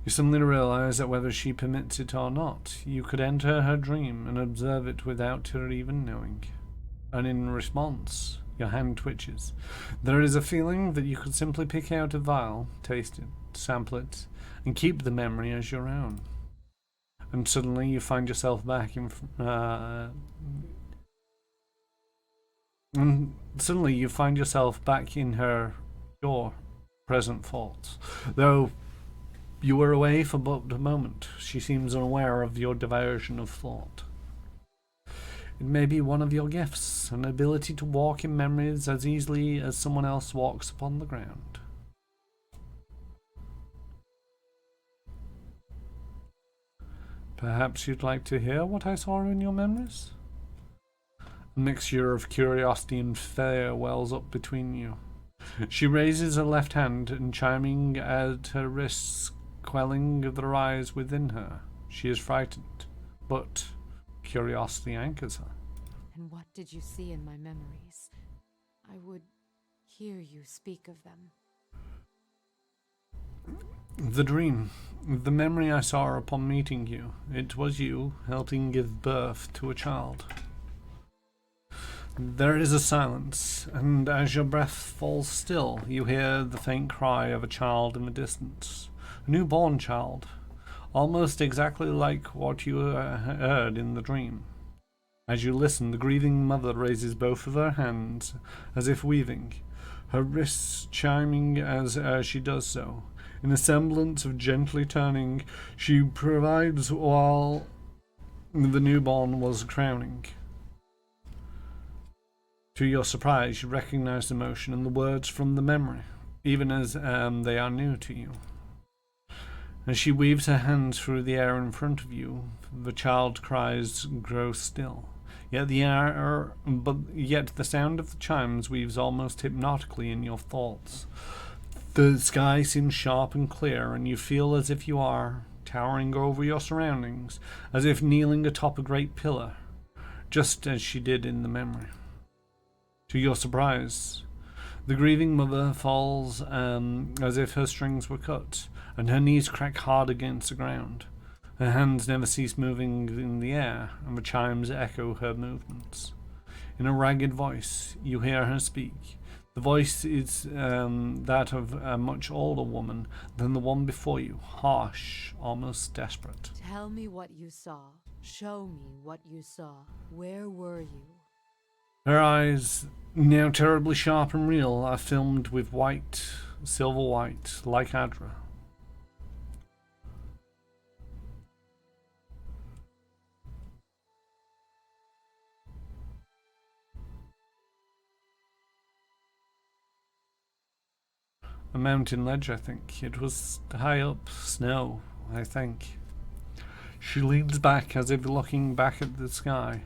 You suddenly realize that whether she permits it or not, you could enter her dream and observe it without her even knowing. And in response, your hand twitches. There is a feeling that you could simply pick out a vial, taste it, sample it, and keep the memory as your own. And suddenly you find yourself back in your present thoughts. Though you were away for but a moment, she seems unaware of your diversion of thought. It may be one of your gifts, an ability to walk in memories as easily as someone else walks upon the ground. Perhaps you'd like to hear what I saw in your memories? A mixture of curiosity and fear wells up between you. She raises her left hand and, chiming at her wrists, quelling the rise within her. She is frightened, but curiosity anchors her. And what did you see in my memories? I would hear you speak of them. The dream. The memory I saw upon meeting you. It was you helping give birth to a child. There is a silence, and as your breath falls still, you hear the faint cry of a child in the distance. A newborn child, almost exactly like what you heard in the dream. As you listen, the grieving mother raises both of her hands, as if weaving, her wrists chiming as she does so. In a semblance of gently turning, she provides while the newborn was crowning. To your surprise, you recognize the motion and the words from the memory, even as they are new to you. As she weaves her hands through the air in front of you, the child's cries grow still. Yet the sound of the chimes weaves almost hypnotically in your thoughts. The sky seems sharp and clear, and you feel as if you are towering over your surroundings, as if kneeling atop a great pillar, just as she did in the memory. To your surprise, the grieving mother falls as if her strings were cut, and her knees crack hard against the ground. Her hands never cease moving in the air, and the chimes echo her movements. In a ragged voice, you hear her speak. The voice is that of a much older woman than the one before you, harsh, almost desperate. Tell me what you saw. Show me what you saw. Where were you? Her eyes, now terribly sharp and real, are filmed with white, silver white, like Adra. A mountain ledge, I think. It was high up, snow, I think. She leans back as if looking back at the sky,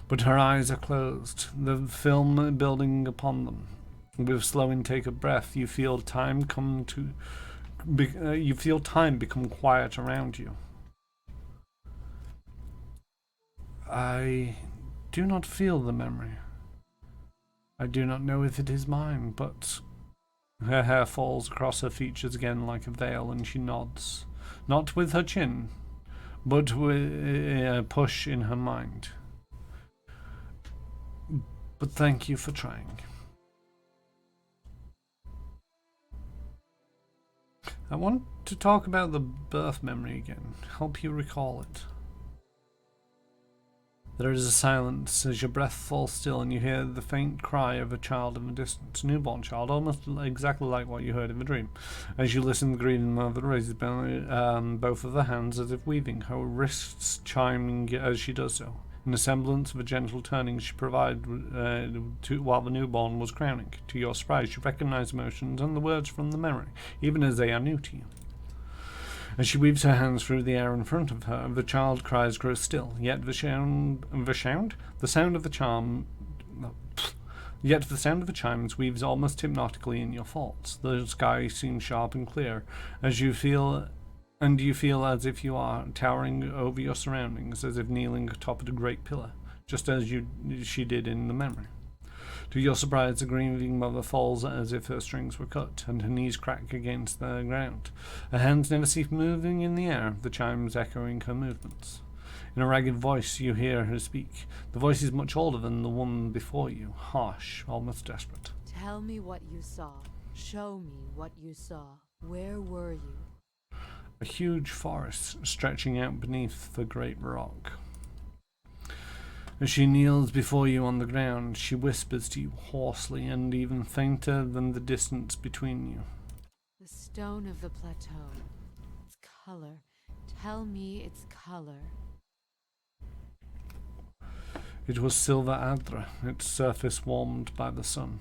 but her eyes are closed, the film building upon them. With a slow intake of breath, you feel time become quiet around you. I do not feel the memory. I do not know if it is mine, but her hair falls across her features again like a veil, and she nods, not with her chin, but with a push in her mind. But thank you for trying. I want to talk about the birth memory again, help you recall it. There is a silence as your breath falls still and you hear the faint cry of a child in the distance, a newborn child, almost exactly like what you heard in the dream. As you listen, the Grieving Mother raises both of her hands as if weaving, her wrists chiming as she does so. In the semblance of a gentle turning she provided while the newborn was crowning. To your surprise, you recognize the motions and the words from the memory, even as they are new to you. As she weaves her hands through the air in front of her, the child's cries grow still, yet the sound of the chimes weaves almost hypnotically in your thoughts. The sky seems sharp and clear, as you feel as if you are towering over your surroundings, as if kneeling atop of a great pillar, just as she did in the memory. To your surprise, the Grieving Mother falls as if her strings were cut, and her knees crack against the ground. Her hands never cease moving in the air, the chimes echoing her movements. In a ragged voice you hear her speak. The voice is much older than the one before you, harsh, almost desperate. Tell me what you saw. Show me what you saw. Where were you? A huge forest stretching out beneath the great rock. As she kneels before you on the ground, she whispers to you hoarsely and even fainter than the distance between you. The stone of the plateau. Its color. Tell me its color. It was silver adra, its surface warmed by the sun.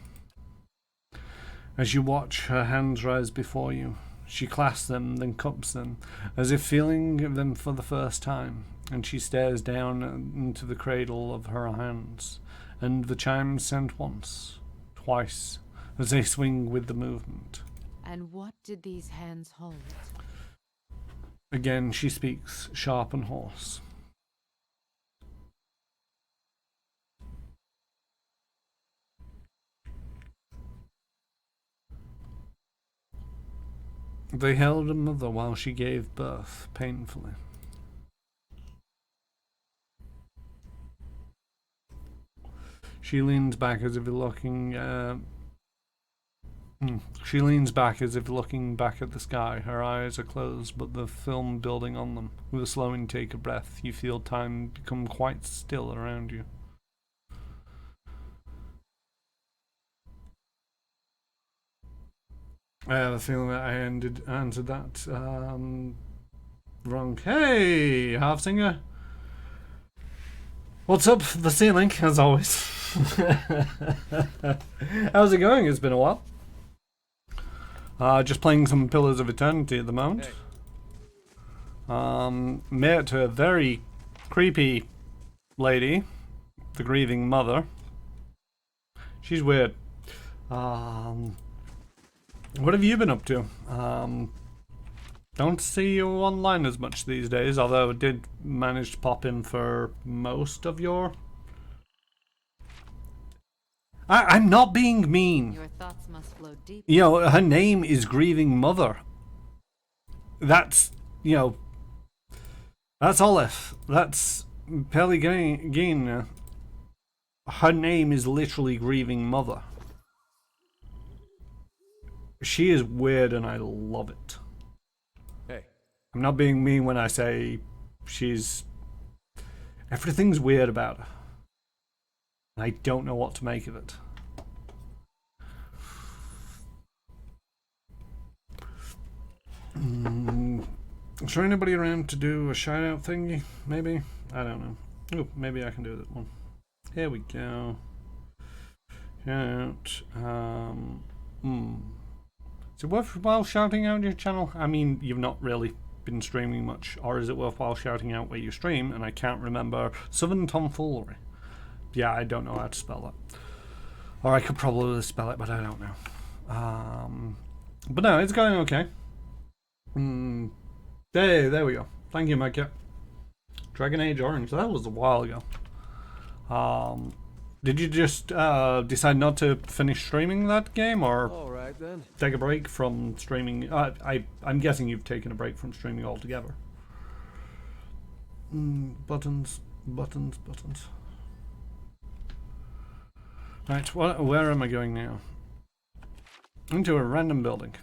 As you watch, her hands rise before you. She clasps them, then cups them, as if feeling them for the first time, and she stares down into the cradle of her hands, and the chimes sound once, twice, as they swing with the movement. And what did these hands hold? Again she speaks, sharp and hoarse. They held a mother while she gave birth, painfully. She leans back as if looking. She leans back as if looking back at the sky. Her eyes are closed, but the film building on them. With a slow intake of breath, you feel time become quite still around you. I have a feeling that I answered that wrong. Hey, half singer. What's up? The ceiling, as always. How's it going? It's been a while. Just playing some Pillars of Eternity at the moment. Met a very creepy lady, the Grieving Mother. She's weird. What have you been up to? Don't see you online as much these days, although I did manage to pop in for most of your... I'm not being mean. Your thoughts must flow deep. You know, her name is Grieving Mother. That's, you know, that's Olive. That's Pellegrin. Her name is literally Grieving Mother. She is weird and I love it. Hey. I'm not being mean when I say she's... Everything's weird about her. I don't know what to make of it. Is there anybody around to do a shout out thingy? Maybe? I don't know. Oh, maybe I can do that one. Here we go. Shout. Is it worthwhile shouting out your channel? I mean, you've not really been streaming much, or is it worthwhile shouting out where you stream? And I can't remember. Southern Tomfoolery. Yeah, I don't know how to spell that. Or I could probably spell it, but I don't know. But no, it's going okay. There we go. Thank you, Micah. Dragon Age Orange. That was a while ago. Did you just decide not to finish streaming that game, or All right then. take a break from streaming? I'm guessing you've taken a break from streaming altogether. Buttons. Right, where am I going now? Into a random building.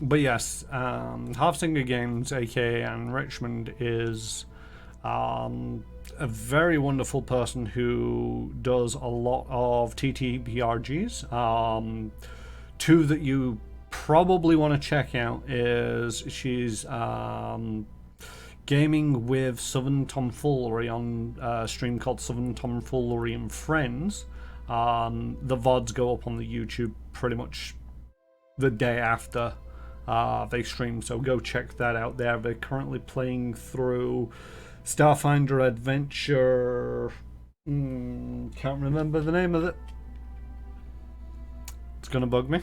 But yes, Halfsinger Games, aka Anne Richmond, is a very wonderful person who does a lot of TTRPGs. Two that you probably want to check out is she's gaming with Southern Tomfoolery on a stream called Southern Tomfoolery and Friends. The VODs go up on the YouTube pretty much the day after they stream, so go check that out there. They're currently playing through Starfinder Adventure. Can't remember the name of it. It's gonna bug me.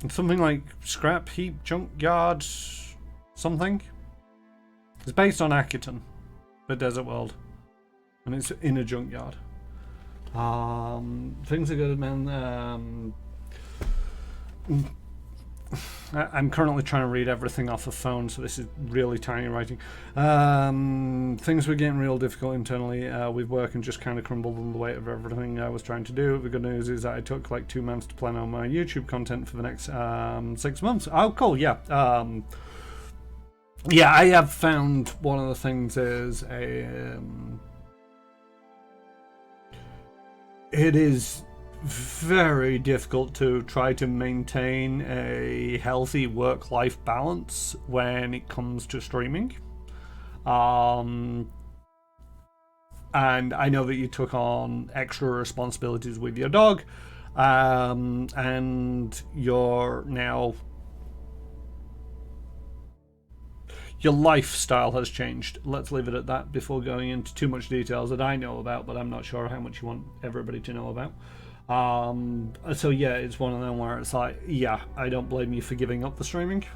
It's something like Scrap Heap Junkyard something. It's based on Akiton, the Desert World, and it's in a junkyard. Things are good, man. I'm currently trying to read everything off the phone, so this is really tiny writing. Things were getting real difficult internally with work and just kind of crumbled under the weight of everything I was trying to do. The good news is that I took like 2 months to plan on my YouTube content for the next 6 months. Oh, cool, yeah. Yeah, I have found one of the things is it is very difficult to try to maintain a healthy work-life balance when it comes to streaming. And I know that you took on extra responsibilities with your dog, and you're now... Your lifestyle has changed. Let's leave it at that before going into too much details that I know about, but I'm not sure how much you want everybody to know about. So yeah, it's one of them where it's like, yeah, I don't blame you for giving up the streaming.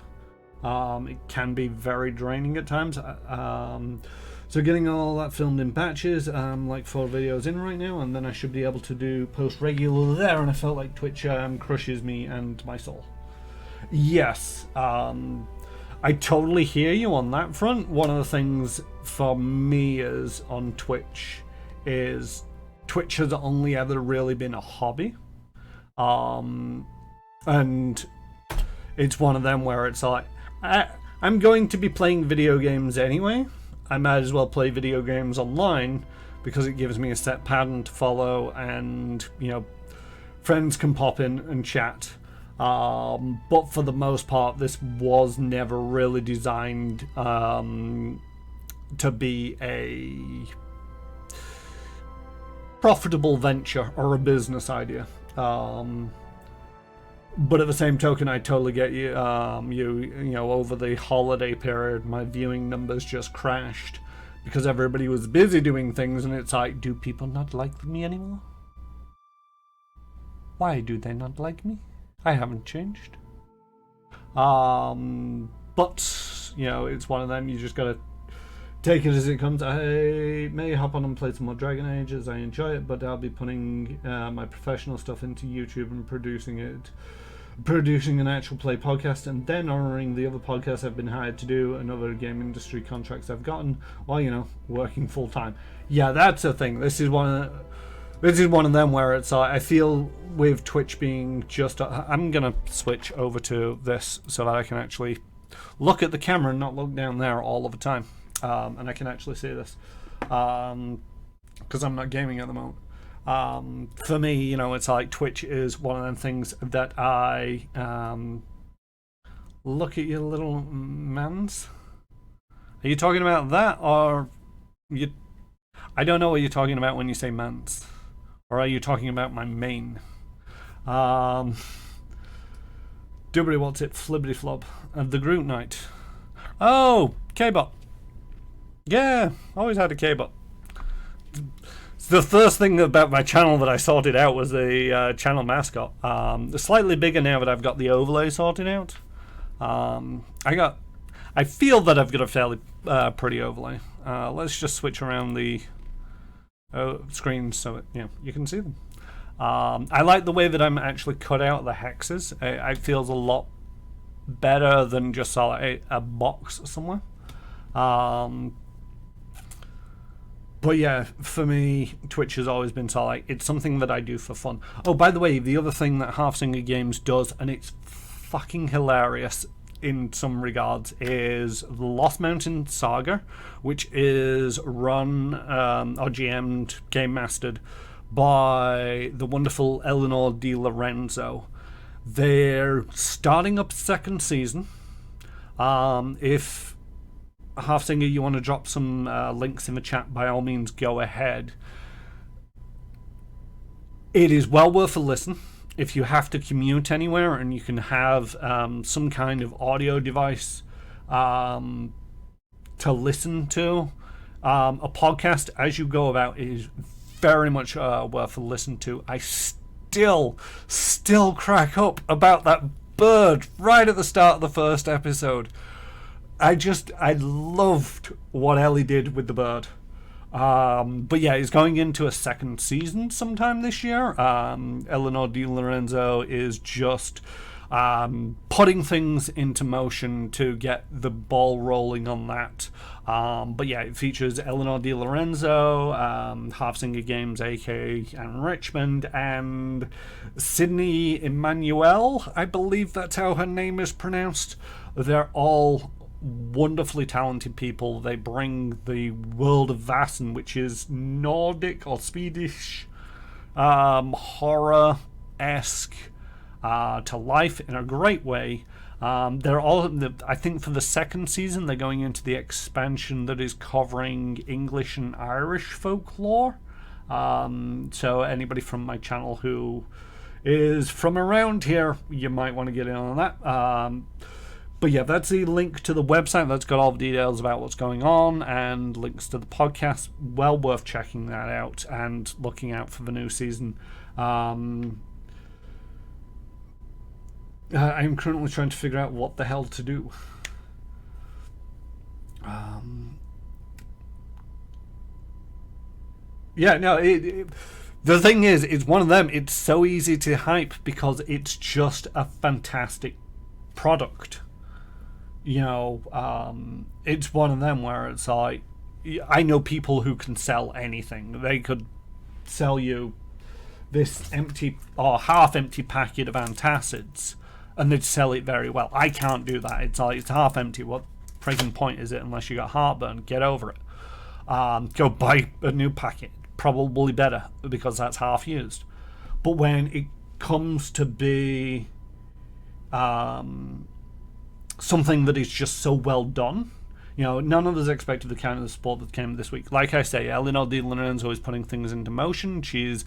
It can be very draining at times. So getting all that filmed in batches, like 4 videos in right now, and then I should be able to do post regular there, and I felt like Twitch crushes me and my soul. Yes, I totally hear you on that front. One of the things for me is on Twitch is Twitch has only ever really been a hobby. And it's one of them where it's like, I'm going to be playing video games anyway. I might as well play video games online because it gives me a set pattern to follow, and, you know, friends can pop in and chat. But for the most part, this was never really designed to be a profitable venture or a business idea. But at the same token, I totally get you. You know, over the holiday period, my viewing numbers just crashed because everybody was busy doing things, and it's like, do people not like me anymore? Why do they not like me? I haven't changed. But, you know, it's one of them, you just gotta take it as it comes. I may hop on and play some more Dragon Age as I enjoy it, but I'll be putting my professional stuff into YouTube and producing an actual play podcast, and then honouring the other podcasts I've been hired to do and other game industry contracts I've gotten while, you know, working full time. Yeah, that's a thing. This is one of them where it's I feel with Twitch being just... I'm going to switch over to this so that I can actually look at the camera and not look down there all of the time. And I can actually see this. Because I'm not gaming at the moment. For me, you know, it's like Twitch is one of them things that I... look at your little mans. Are you talking about that, or... I don't know what you're talking about when you say Mance. Or are you talking about my main? Dubbity what's it? Flibbity flop. The Groot Knight. Oh, K-Bot. Yeah, always had a K-Bot. The first thing about my channel that I sorted out was the channel mascot. Slightly bigger now that I've got the overlay sorted out. I feel that I've got a fairly pretty overlay. Let's just switch around the screens so you can see them. I like the way that I'm actually cut out the hexes. It feels a lot better than just a box somewhere. But yeah, for me, Twitch has always been it's something that I do for fun. Oh, by the way, the other thing that Halfsinger Games does, and it's fucking hilarious in some regards, is the Lost Mountain Saga, which is run or GM'd, game mastered by the wonderful Eleanor Di Lorenzo. They're starting up second season. If Halfsinger, you want to drop some links in the chat, by all means go ahead. It is well worth a listen. If you have to commute anywhere and you can have some kind of audio device to listen to, a podcast as you go about is very much worth a listen to. I still crack up about that bird right at the start of the first episode. I loved what Ellie did with the bird. But yeah, it's going into a second season sometime this year. Eleanor Di Lorenzo is just putting things into motion to get the ball rolling on that. But yeah, it features Eleanor Di Lorenzo, Halfsinger Games, aka Anne Richmond, and Sydney Emmanuel. I believe that's how her name is pronounced. They're all wonderfully talented people. They bring the world of Vaesen, which is Nordic or Swedish horror-esque, to life in a great way. They're all, I think for the second season, they're going into the expansion that is covering English and Irish folklore. So anybody from my channel who is from around here, you might want to get in on that. But yeah, that's the link to the website. That's got all the details about what's going on and links to the podcast. Well worth checking that out and looking out for the new season. I'm currently trying to figure out what the hell to do. The thing is, it's one of them. It's so easy to hype because it's just a fantastic product. It's one of them where it's like, I know people who can sell anything. They could sell you this empty or half empty packet of antacids and they'd sell it very well. I can't do that. It's like, it's half empty. What friggin' point is it unless you got heartburn? Get over it. Go buy a new packet. Probably better because that's half used. But when it comes to be something that is just so well done, none of us expected the kind of support that came this week. Like I say, Eleanor Di Lorenzo is putting things into motion. She's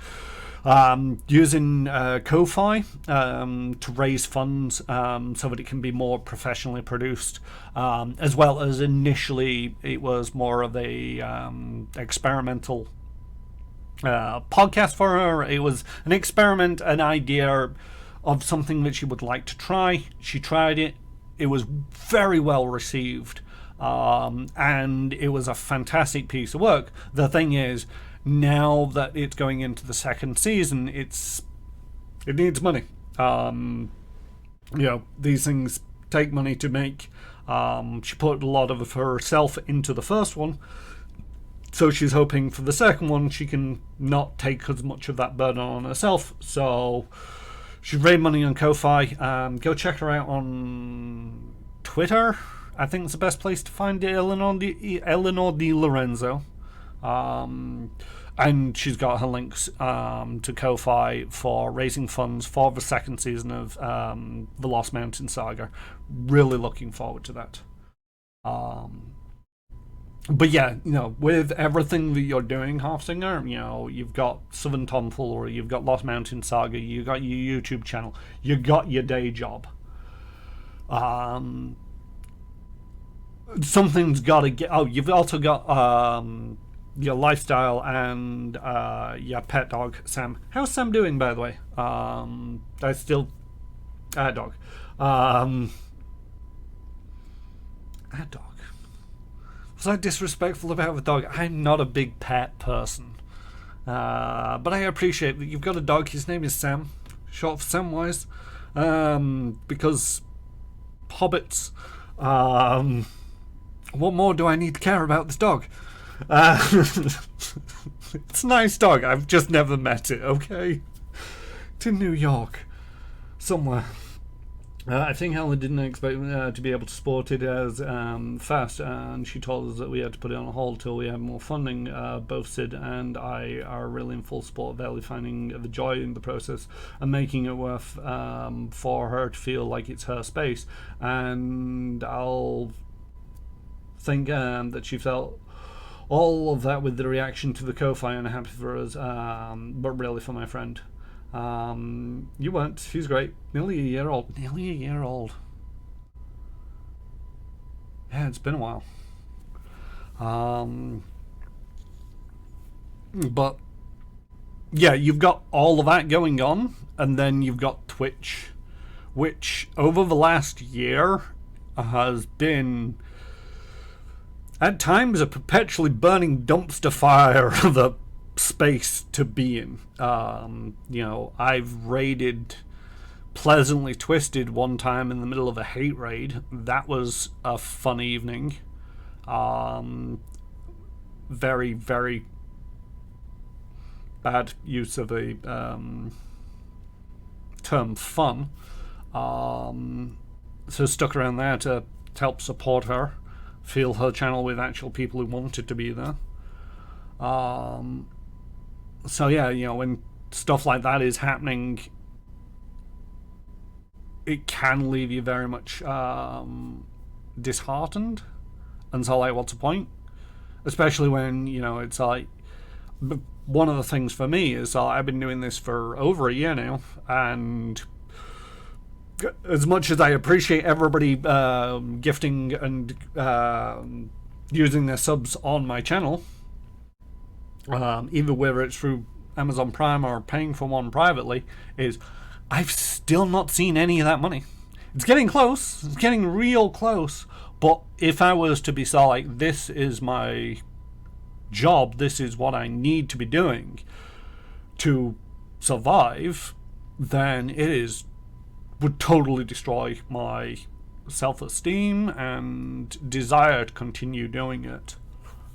using Ko-Fi to raise funds so that it can be more professionally produced, as well as initially it was more of a experimental podcast for her. It was an experiment, an idea of something that she would like to try. She tried it. It was very well received, and it was a fantastic piece of work. The thing is, now that it's going into the second season, it needs money. These things take money to make. She put a lot of herself into the first one, so she's hoping for the second one she can not take as much of that burden on herself. So she's raised money on Ko-Fi. Go check her out on Twitter. I think it's the best place to find Eleanor Di Lorenzo. And she's got her links to Ko-Fi for raising funds for the second season of the Lost Mountain Saga. Really looking forward to that. but yeah, with everything that you're doing, Halfsinger, you've got Southern Tomfoolery, you've got Lost Mountain Saga, you got your YouTube channel, you got your day job. Something's got to get. Oh, you've also got your lifestyle and your pet dog, Sam. How's Sam doing, by the way? I still dog. A dog. Was I disrespectful about the dog? I'm not a big pet person. But I appreciate that you've got a dog. His name is Sam, short for Samwise. Because hobbits. What more do I need to care about this dog? It's a nice dog. I've just never met it, okay? It's in New York. Somewhere. I think Helen didn't expect to be able to sport it as fast, and she told us that we had to put it on hold till we had more funding. Both Sid and I are really in full support of Ellie finding the joy in the process and making it worth for her to feel like it's her space. And I'll think that she felt all of that with the reaction to the Ko-Fi, and happy for us, but really for my friend. You weren't. She's great. Nearly a year old. Yeah, it's been a while. But yeah, you've got all of that going on, and then you've got Twitch, which over the last year has been at times a perpetually burning dumpster fire of a space to be in. I've raided Pleasantly Twisted one time in the middle of a hate raid. That was a fun evening. Very, very bad use of a term fun. So stuck around there to help support her, fill her channel with actual people who wanted to be there. So yeah, when stuff like that is happening, it can leave you very much disheartened, and so like, what's the point? Especially when it's like, one of the things for me is I've been doing this for over a year now, and as much as I appreciate everybody gifting and using their subs on my channel, either whether it's through Amazon Prime or paying for one privately, is I've still not seen any of that money. It's getting close. It's getting real close. But if I was to be like, this is my job, this is what I need to be doing to survive, then would totally destroy my self-esteem and desire to continue doing it.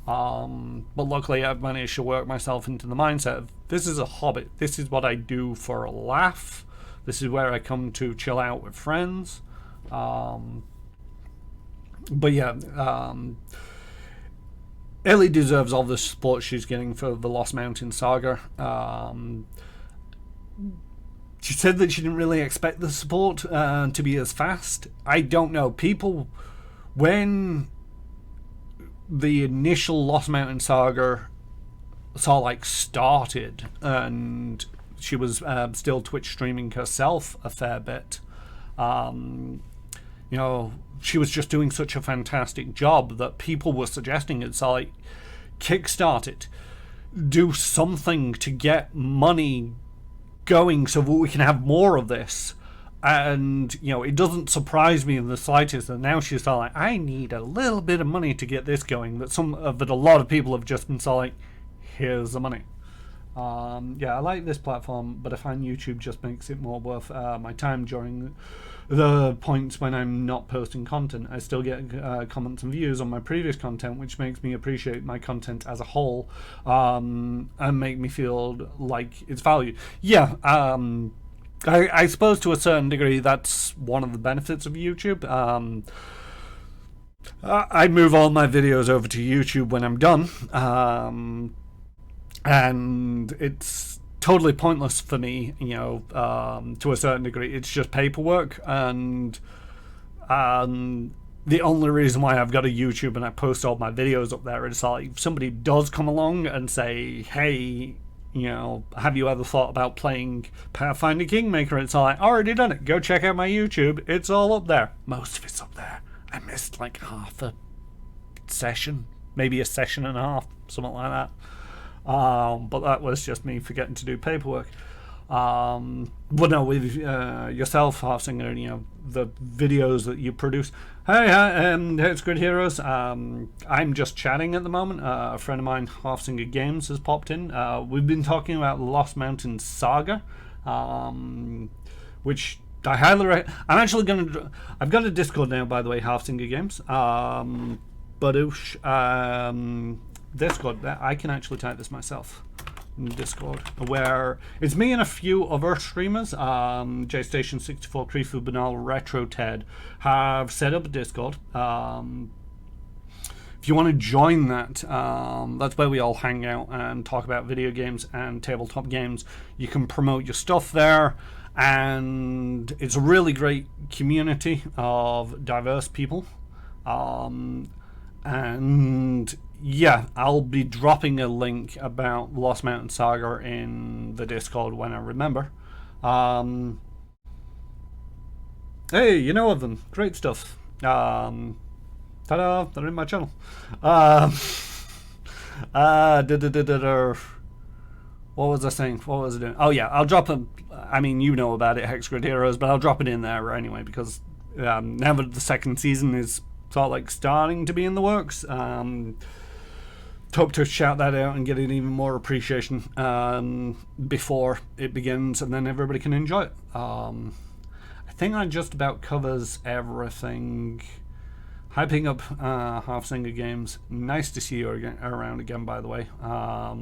But luckily I've managed to work myself into the mindset of, this is a hobby. This is what I do for a laugh. This is where I come to chill out with friends. But yeah, Ellie deserves all the support she's getting for the Lost Mountain Saga. She said that she didn't really expect the support to be as fast. I don't know. People, when the initial Lost Mountain Saga started, and she was still Twitch streaming herself a fair bit, she was just doing such a fantastic job that people were suggesting it's like, kickstart it, do something to get money going so that we can have more of this. And it doesn't surprise me in the slightest that now she's like, I need a little bit of money to get this going, that a lot of people have just been like, here's the money. I like this platform, but I find YouTube just makes it more worth my time during the points when I'm not posting content. I still get comments and views on my previous content, which makes me appreciate my content as a whole, and make me feel like it's valued. Yeah, I suppose to a certain degree that's one of the benefits of YouTube. I move all my videos over to YouTube when I'm done, and it's totally pointless for me, to a certain degree. It's just paperwork, and the only reason why I've got a YouTube and I post all my videos up there is like, if somebody does come along and say, hey, you know, have you ever thought about playing Pathfinder Kingmaker? It's like, already done it. Go check out my YouTube. It's all up there. Most of it's up there. I missed like half a session, maybe a session and a half, something like that. But that was just me forgetting to do paperwork. But no, with yourself, Halfsinger, you know, the videos that you produce. Hey, it's Good Heroes. I'm just chatting at the moment. A friend of mine, Halfsinger Games, has popped in. We've been talking about the Lost Mountain Saga, which I highly recommend. I'm actually going to... I've got a Discord now, by the way, Halfsinger Games. Discord, I can actually type this myself. Discord, where it's me and a few other streamers, JStation 64, Krifu, Banal, Retro Ted, have set up a Discord. If you want to join that, that's where we all hang out and talk about video games and tabletop games. You can promote your stuff there, and it's a really great community of diverse people. And yeah, I'll be dropping a link about Lost Mountain Saga in the Discord when I remember. Hey, you know of them. Great stuff. Ta-da, they're in my channel. What was I saying? What was I doing? Oh yeah, I'll drop them. I mean, you know about it, Hexgrid Heroes, but I'll drop it in there anyway, because now that the second season is sort of like starting to be in the works, hope to shout that out and get it even more appreciation before it begins, and then everybody can enjoy it. I think that just about covers everything. Hyping up Halfsinger Games. Nice to see you around again, by the way. I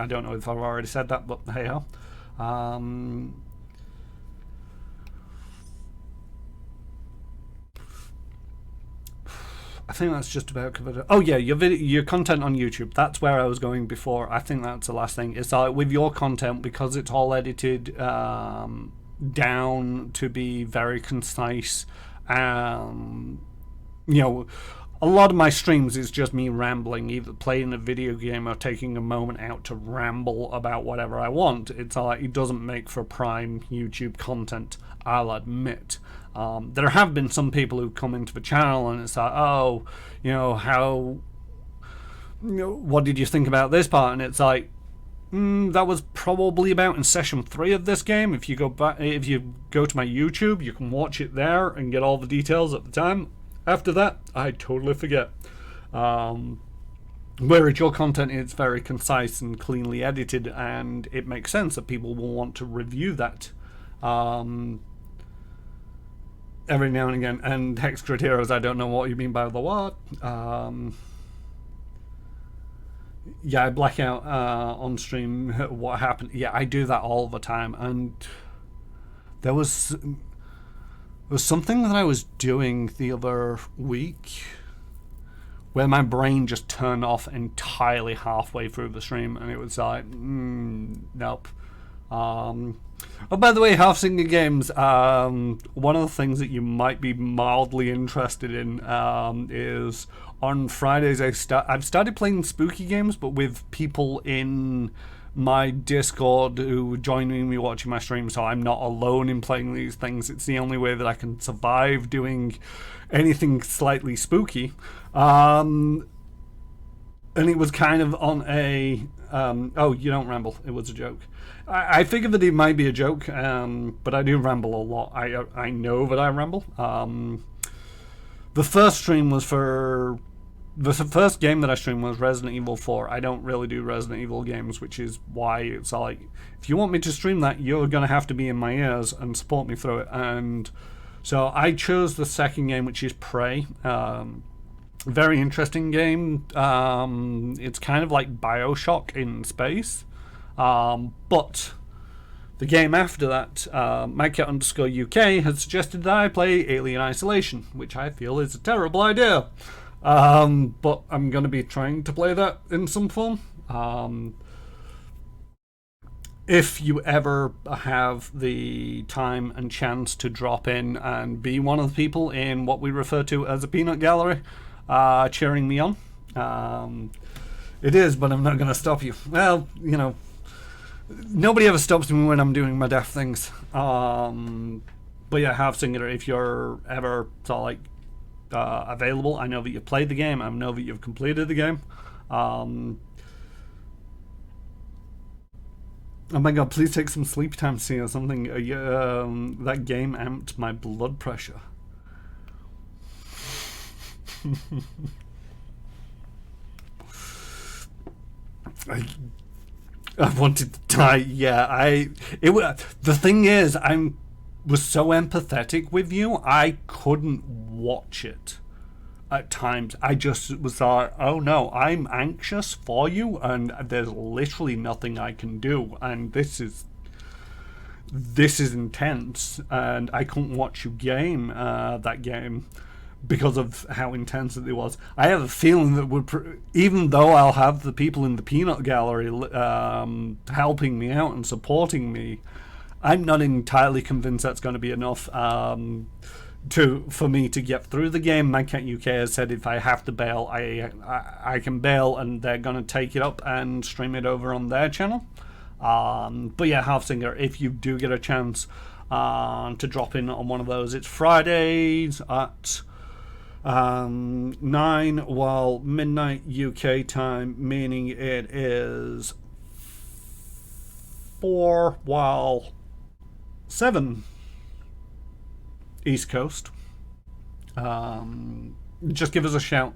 don't know if I've already said that, but hey ho. I think that's just about covered it. Oh yeah, your content on YouTube. That's where I was going before. I think that's the last thing. It's like with your content, because it's all edited down to be very concise. You know, a lot of my streams is just me rambling, either playing a video game or taking a moment out to ramble about whatever I want. It's like, it doesn't make for prime YouTube content, I'll admit. There have been some people who come into the channel and it's like, oh, you know, what did you think about this part? And it's like, that was probably about in session 3 of this game. If you go to my YouTube, you can watch it there and get all the details at the time. After that, I totally forget. Whereas your content is very concise and cleanly edited, and it makes sense that people will want to review that every now and again. And Hexcrit Heroes, I don't know what you mean by the what. Yeah, I black out on stream what happened. Yeah, I do that all the time. And there was something that I was doing the other week where my brain just turned off entirely halfway through the stream, and it was like, nope. Oh, by the way, Halfsinger Games, one of the things that you might be mildly interested in is on Fridays I've started playing spooky games, but with people in my Discord who joining me watching my stream, so I'm not alone in playing these things. It's the only way that I can survive doing anything slightly spooky. And it was kind of on a oh, you don't ramble, it was a joke. I figured that it might be a joke, but I do ramble a lot. I know that I ramble. The first stream was for the first game that I streamed was Resident Evil 4. I don't really do Resident Evil games, which is why it's like, if you want me to stream that, you're going to have to be in my ears and support me through it. And so I chose the second game, which is Prey. Very interesting game. It's kind of like BioShock in space. But the game after that, Mikecat_UK has suggested that I play Alien Isolation, which I feel is a terrible idea. But I'm going to be trying to play that in some form. if you ever have the time and chance to drop in and be one of the people in what we refer to as a peanut gallery, cheering me on. It is, but I'm not going to stop you. Well, you know, nobody ever stops me when I'm doing my daft things. But yeah, Half Singer, if you're ever sort of like available, I know that you've played the game, I know that you've completed the game. Oh my god, please take some sleep time, see or something. That game amped my blood pressure. I wanted to die. Yeah, the thing is, was so empathetic with you, I couldn't watch it at times. I just was like, oh no, I'm anxious for you, and there's literally nothing I can do, and this is intense, and I couldn't watch you game that game because of how intense it was. I have a feeling that even though I'll have the people in the peanut gallery helping me out and supporting me, I'm not entirely convinced that's going to be enough for me to get through the game. MadCat UK has said if I have to bail, I can bail, and they're going to take it up and stream it over on their channel. But yeah, Half Singer, if you do get a chance to drop in on one of those, it's Fridays at 9, midnight UK time, meaning it is 4, 7 East Coast. Just give us a shout.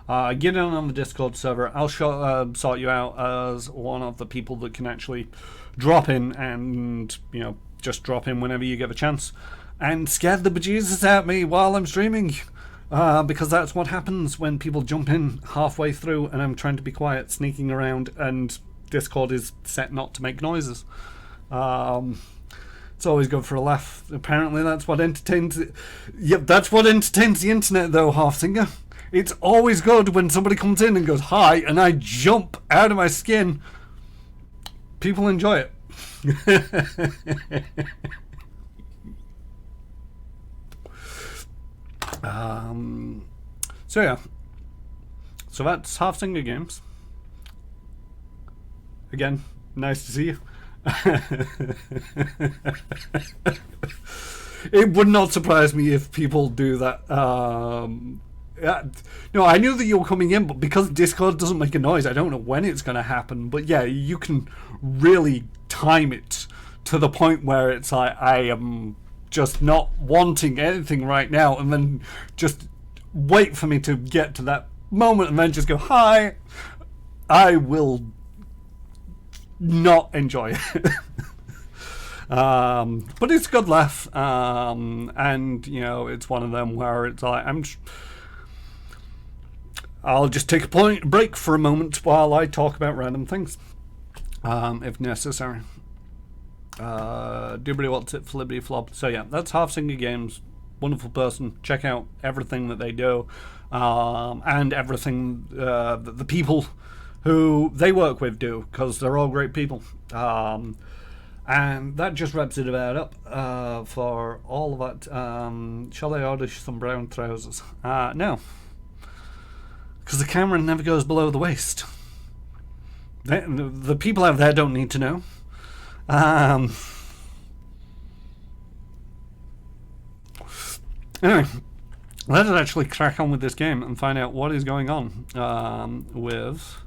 Get in on the Discord server. I'll sort you out as one of the people that can actually drop in, and just drop in whenever you get a chance and scare the bejesus out of me while I'm streaming, because that's what happens when people jump in halfway through and I'm trying to be quiet, sneaking around, and Discord is set not to make noises. It's always good for a laugh. Apparently that's what entertains it. Yep, that's what entertains the internet though, Half Singer. It's always good when somebody comes in and goes hi and I jump out of my skin. People enjoy it. So yeah. So that's Half Singer Games. Again, nice to see you. It would not surprise me if people do that. No, I knew that you were coming in, but because Discord doesn't make a noise, I don't know when it's going to happen. But yeah, you can really time it to the point where it's like, I am just not wanting anything right now, and then just wait for me to get to that moment and then just go hi. I will not enjoy it. But it's a good laugh, and it's one of them where it's like I'll just take a break for a moment while I talk about random things, if necessary. Doobly what's it, flibbity flop. So yeah, that's Half Singer Games. Wonderful person. Check out everything that they do, and everything that the people who they work with do, because they're all great people. And that just wraps it about up for all of that. Shall I order some brown trousers? No, because the camera never goes below the waist. The people out there don't need to know. Anyway, let's actually crack on with this game and find out what is going on with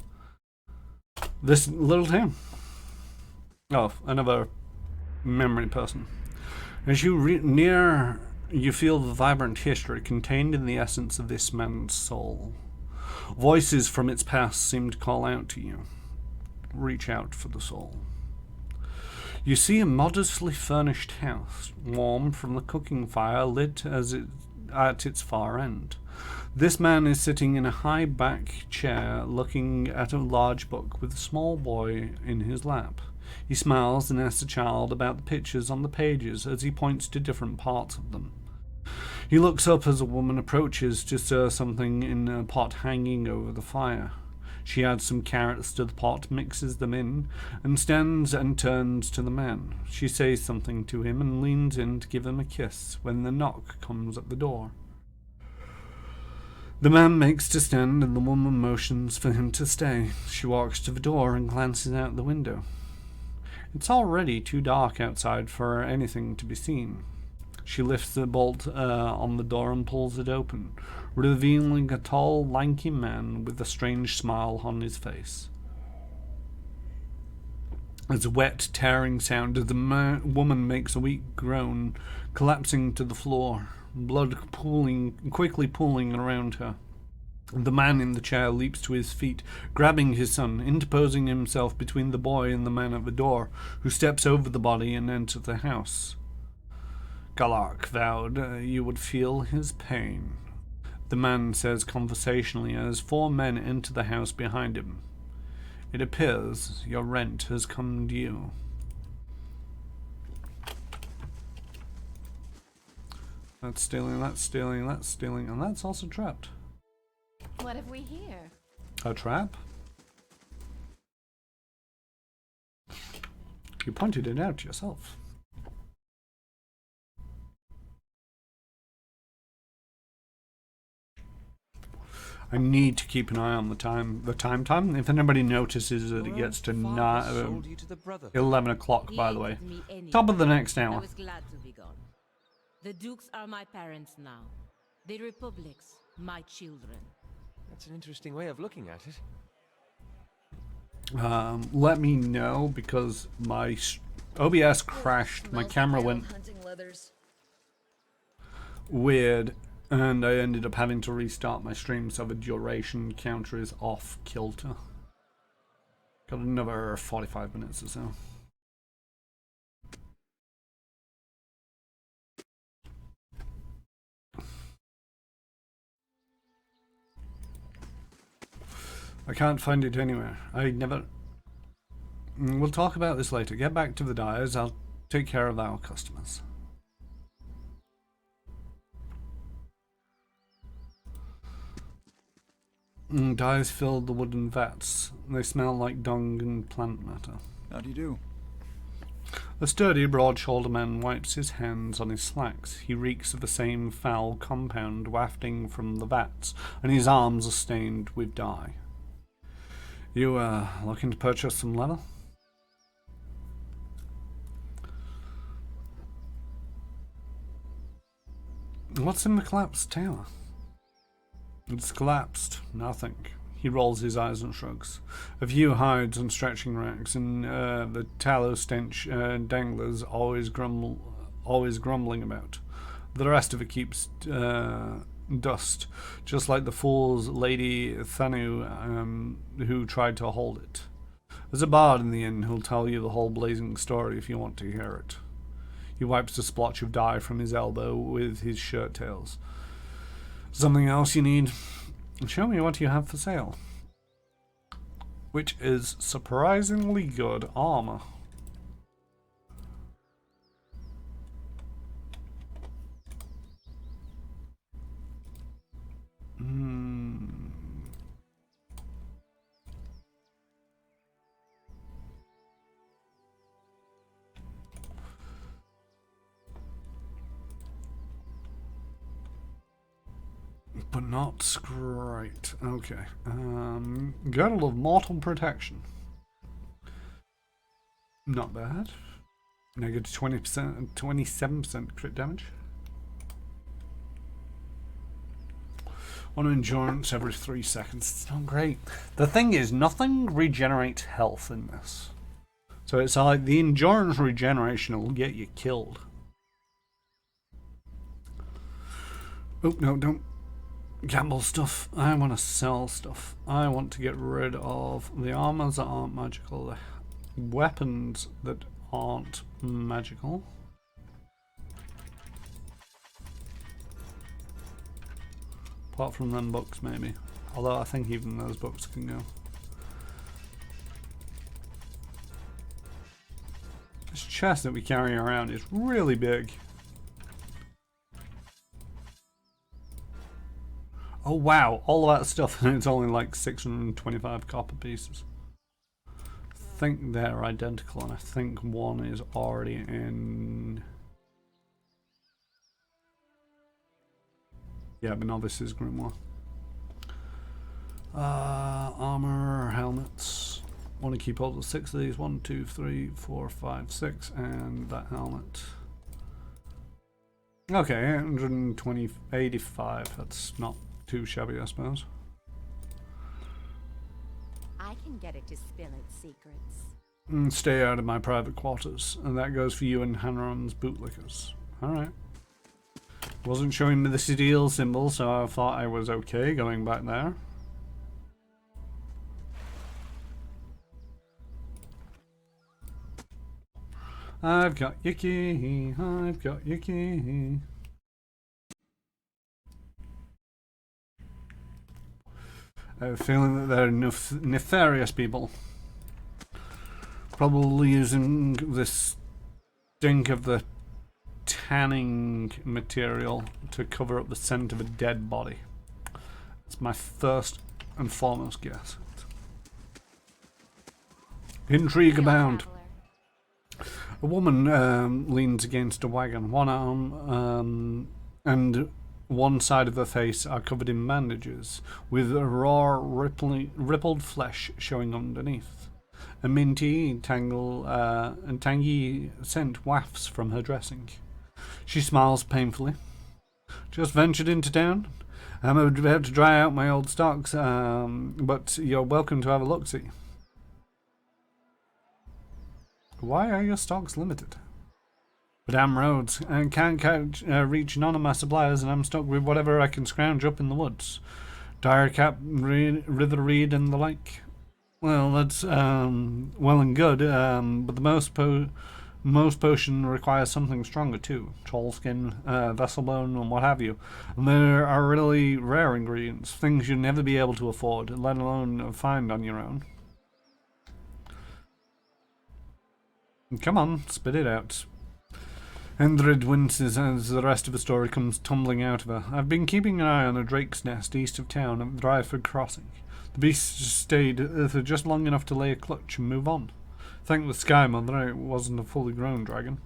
this little town. Oh, another memory person. As you near, you feel the vibrant history contained in the essence of this man's soul. Voices from its past seem to call out to you. Reach out for the soul. You see a modestly furnished house, warm from the cooking fire lit at its far end. This man is sitting in a high-back chair looking at a large book with a small boy in his lap. He smiles and asks the child about the pictures on the pages as he points to different parts of them. He looks up as a woman approaches to stir something in a pot hanging over the fire. She adds some carrots to the pot, mixes them in, and stands and turns to the man. She says something to him and leans in to give him a kiss when the knock comes at the door. The man makes to stand and the woman motions for him to stay. She walks to the door and glances out the window. It's already too dark outside for anything to be seen. She lifts the bolt on the door and pulls it open, revealing a tall, lanky man with a strange smile on his face. There's a wet, tearing sound as the woman makes a weak groan, collapsing to the floor, blood quickly pooling around her. The man in the chair leaps to his feet, grabbing his son, interposing himself between the boy and the man at the door, who steps over the body and enters the house. Galark vowed you would feel his pain, the man says conversationally as 4 men enter the house behind him. It appears your rent has come due. That's stealing, that's stealing, that's stealing, and that's also trapped. What have we here? A trap? You pointed it out yourself. I need to keep an eye on the time. If anybody notices that it gets to 11 o'clock, by the way. Top of the next hour. I was glad to be gone. The Dukes are my parents now. The Republics, my children. That's an interesting way of looking at it. Let me know, because my OBS crashed. My camera went weird. And I ended up having to restart my stream, so the duration counter is off kilter. Got another 45 minutes or so. I can't find it anywhere. I never... We'll talk about this later. Get back to the dyers. I'll take care of our customers. Dyes fill the wooden vats. They smell like dung and plant matter. How do you do? A sturdy, broad-shouldered man wipes his hands on his slacks. He reeks of the same foul compound wafting from the vats, and his arms are stained with dye. You, looking to purchase some leather? What's in the collapsed tower? It's collapsed. Nothing. He rolls his eyes and shrugs. A few hides on stretching racks, and the tallow stench danglers always grumbling about. The rest of it keeps dust, just like the fool's Lady Thanu who tried to hold it. There's a bard in the inn who'll tell you the whole blazing story if you want to hear it. He wipes a splotch of dye from his elbow with his shirt tails. Something else you need? Show me what you have for sale. Which is surprisingly good armor. But not great. Okay. Girdle of Mortal Protection. Not bad. Negative 20%, 27% crit damage. On endurance every 3 seconds. It's not great. The thing is, nothing regenerates health in this. So it's like the endurance regeneration will get you killed. Oh, no, don't gamble stuff. I want to sell stuff. I want to get rid of the armors that aren't magical, the weapons that aren't magical. Apart from them books, maybe. Although I think even those books can go. This chest that we carry around is really big. Oh wow, all of that stuff and it's only like 625 copper pieces. I think they're identical and I think one is already in... Yeah, but novice's grimoire. Armor, helmets. Want to keep all the 6 of these. 1, 2, 3, 4, 5, 6, and that helmet. Okay, 820, 85. That's not too shabby, I suppose. I can get it to spill its secrets. Stay out of my private quarters, and that goes for you and Hanron's bootlickers. Alright. Wasn't showing me the Sidil symbol, so I thought I was okay going back there. I've got your key, I've got your key. I have a feeling that they're nefarious people. Probably using this stink of the tanning material to cover up the scent of a dead body. It's my first and foremost guess. Intrigue abound. A woman leans against a wagon. One arm and one side of her face are covered in bandages, with raw, rippled flesh showing underneath. A minty, tangy scent wafts from her dressing. She smiles painfully. Just ventured into town. I'm about to dry out my old stocks, but you're welcome to have a look-see. Why are your stocks limited? Damn roads. I can't reach none of my suppliers, and I'm stuck with whatever I can scrounge up in the woods. Direcap, Ritherreed, and the like. Well, that's well and good, but the most potion requires something stronger too. Trollskin, vesselbone, and what have you. And there are really rare ingredients, things you'd never be able to afford, let alone find on your own. Come on, spit it out. Endred winces as the rest of the story comes tumbling out of her. I've been keeping an eye on a drake's nest east of town at Dryford Crossing. The beast stayed for just long enough to lay a clutch and move on. Thank the Sky Mother it wasn't a fully grown dragon.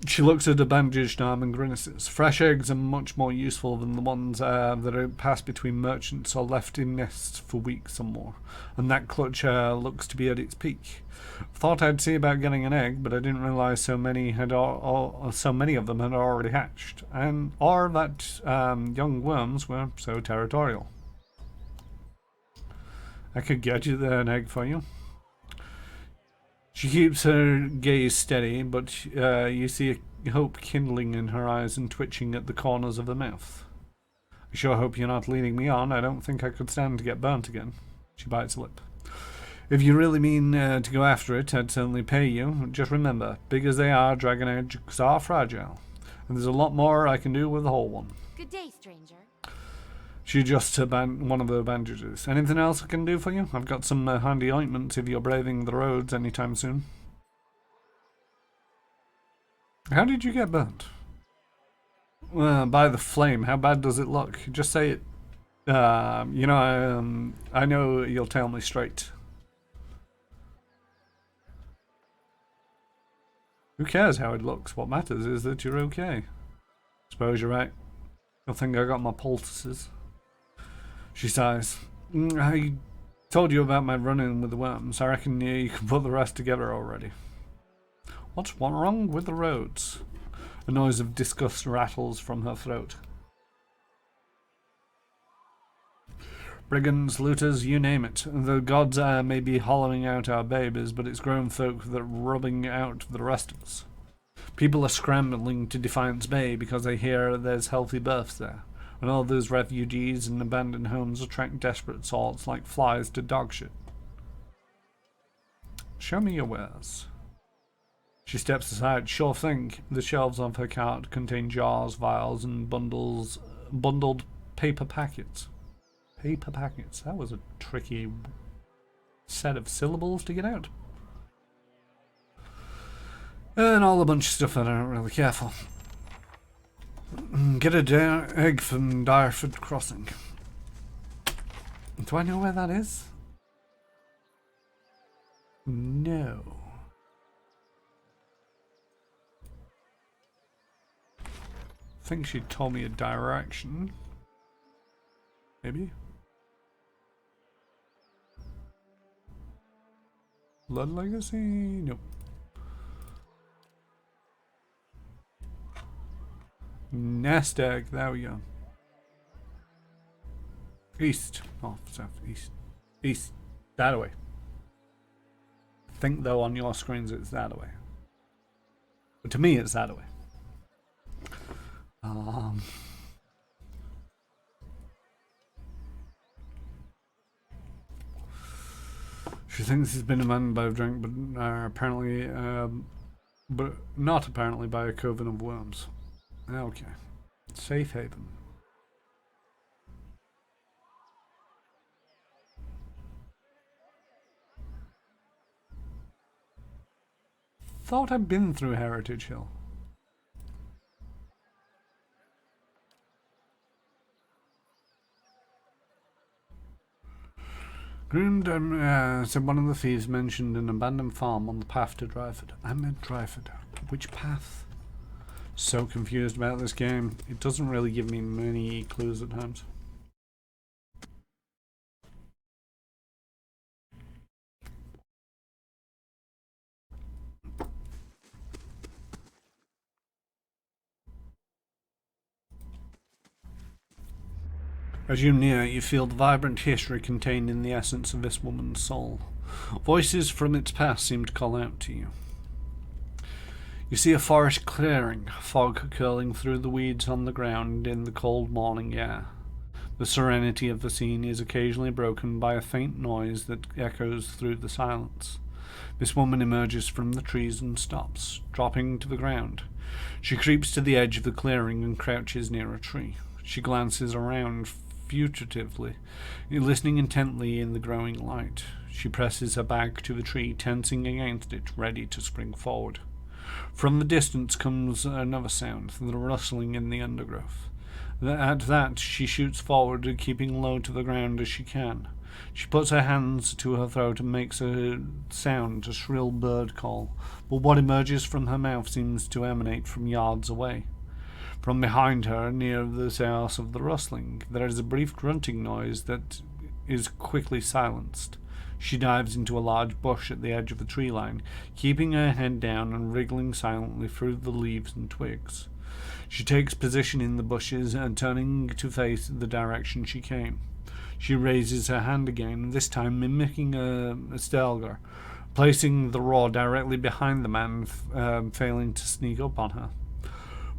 She looks at a bandaged arm and grimaces. Fresh eggs are much more useful than the ones that are passed between merchants or left in nests for weeks or more. And that clutch looks to be at its peak. Thought I'd see about getting an egg, but I didn't realise so many of them had already hatched, or that young worms were so territorial. I could get you an egg for you. She keeps her gaze steady, but you see hope kindling in her eyes and twitching at the corners of the mouth. I sure hope you're not leading me on. I don't think I could stand to get burnt again. She bites her lip. If you really mean to go after it, I'd certainly pay you. Just remember, big as they are, dragon eggs are fragile. And there's a lot more I can do with the whole one. Good day, stranger. She adjusts one of her bandages. Anything else I can do for you? I've got some handy ointments if you're braving the roads anytime soon. How did you get burnt? By the flame. How bad does it look? Just say it. I know you'll tell me straight. Who cares how it looks? What matters is that you're okay. Suppose you're right. You'll think I got my poultices. She sighs. I told you about my run-in with the worms. I reckon you can put the rest together already. What's wrong with the roads? A noise of disgust rattles from her throat. Brigands, looters, you name it. The gods may be hollowing out our babies, but it's grown folk that are rubbing out the rest of us. People are scrambling to Defiance Bay because they hear there's healthy births there, and all those refugees and abandoned homes attract desperate souls like flies to dog shit. Show me your wares. She steps aside. Sure thing. The shelves of her cart contain jars, vials, and bundled paper packets. Paper packets. That was a tricky set of syllables to get out. And all a bunch of stuff that I don't really care for. Get a egg from Direford Crossing. Do I know where that is? No. I think she told me a direction. Maybe? Blood Legacy? Nope. Nest egg, there we go. East. Oh, south, east. East. That way. I think though on your screens it's that way. But to me it's that way. She thinks he's been abandoned by a drink, but but not apparently by a coven of worms. Okay. Safe haven. Thought I'd been through Heritage Hill. Groomed, said one of the thieves mentioned an abandoned farm on the path to Dryford. I meant Dryford. Which path? So confused about this game. It doesn't really give me many clues at times. As you near, you feel the vibrant history contained in the essence of this woman's soul. Voices from its past seem to call out to you. You see a forest clearing, fog curling through the weeds on the ground in the cold morning air. The serenity of the scene is occasionally broken by a faint noise that echoes through the silence. This woman emerges from the trees and stops, dropping to the ground. She creeps to the edge of the clearing and crouches near a tree. She glances around fugitively, listening intently in the growing light. She presses her back to the tree, tensing against it, ready to spring forward. From the distance comes another sound, the rustling in the undergrowth. At that, she shoots forward, keeping low to the ground as she can. She puts her hands to her throat and makes a sound, a shrill bird call, but what emerges from her mouth seems to emanate from yards away. From behind her, near the source of the rustling, there is a brief grunting noise that is quickly silenced. She dives into a large bush at the edge of the tree line, keeping her head down and wriggling silently through the leaves and twigs. She takes position in the bushes and turning to face the direction she came. She raises her hand again, this time mimicking a stelgar, placing the roar directly behind the man, failing to sneak up on her.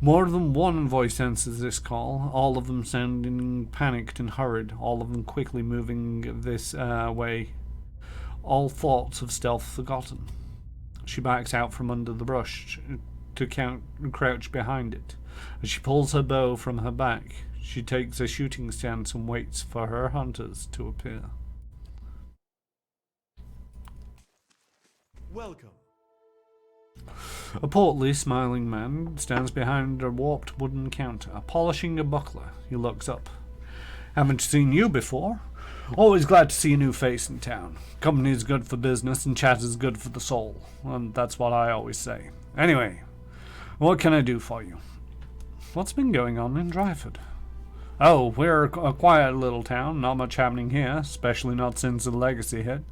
More than one voice answers this call, all of them sounding panicked and hurried, all of them quickly moving this way, all thoughts of stealth forgotten. She backs out from under the brush to crouch behind it. As she pulls her bow from her back, she takes a shooting stance and waits for her hunters to appear. Welcome. A portly, smiling man stands behind a warped wooden counter, polishing a buckler. He looks up. Haven't seen you before. Always glad to see a new face in town. Company's good for business and chat is good for the soul. And that's what I always say. Anyway, what can I do for you? What's been going on in Dryford? Oh, we're a quiet little town. Not much happening here, especially not since the legacy hit.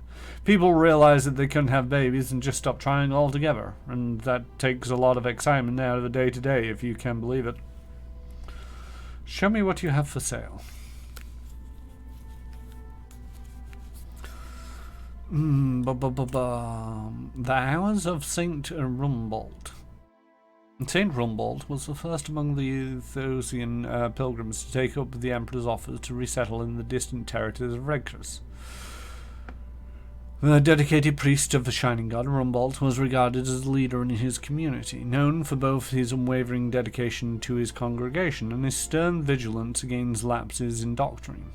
People realized that they couldn't have babies and just stopped trying altogether, and that takes a lot of excitement out of the day-to-day, if you can believe it. Show me what you have for sale. The Hours of St. Rumbold. St. Rumbold was the first among the Thosian pilgrims to take up the Emperor's offer to resettle in the distant territories of Regris. The dedicated priest of the Shining God, Rumbold was regarded as a leader in his community, known for both his unwavering dedication to his congregation and his stern vigilance against lapses in doctrine.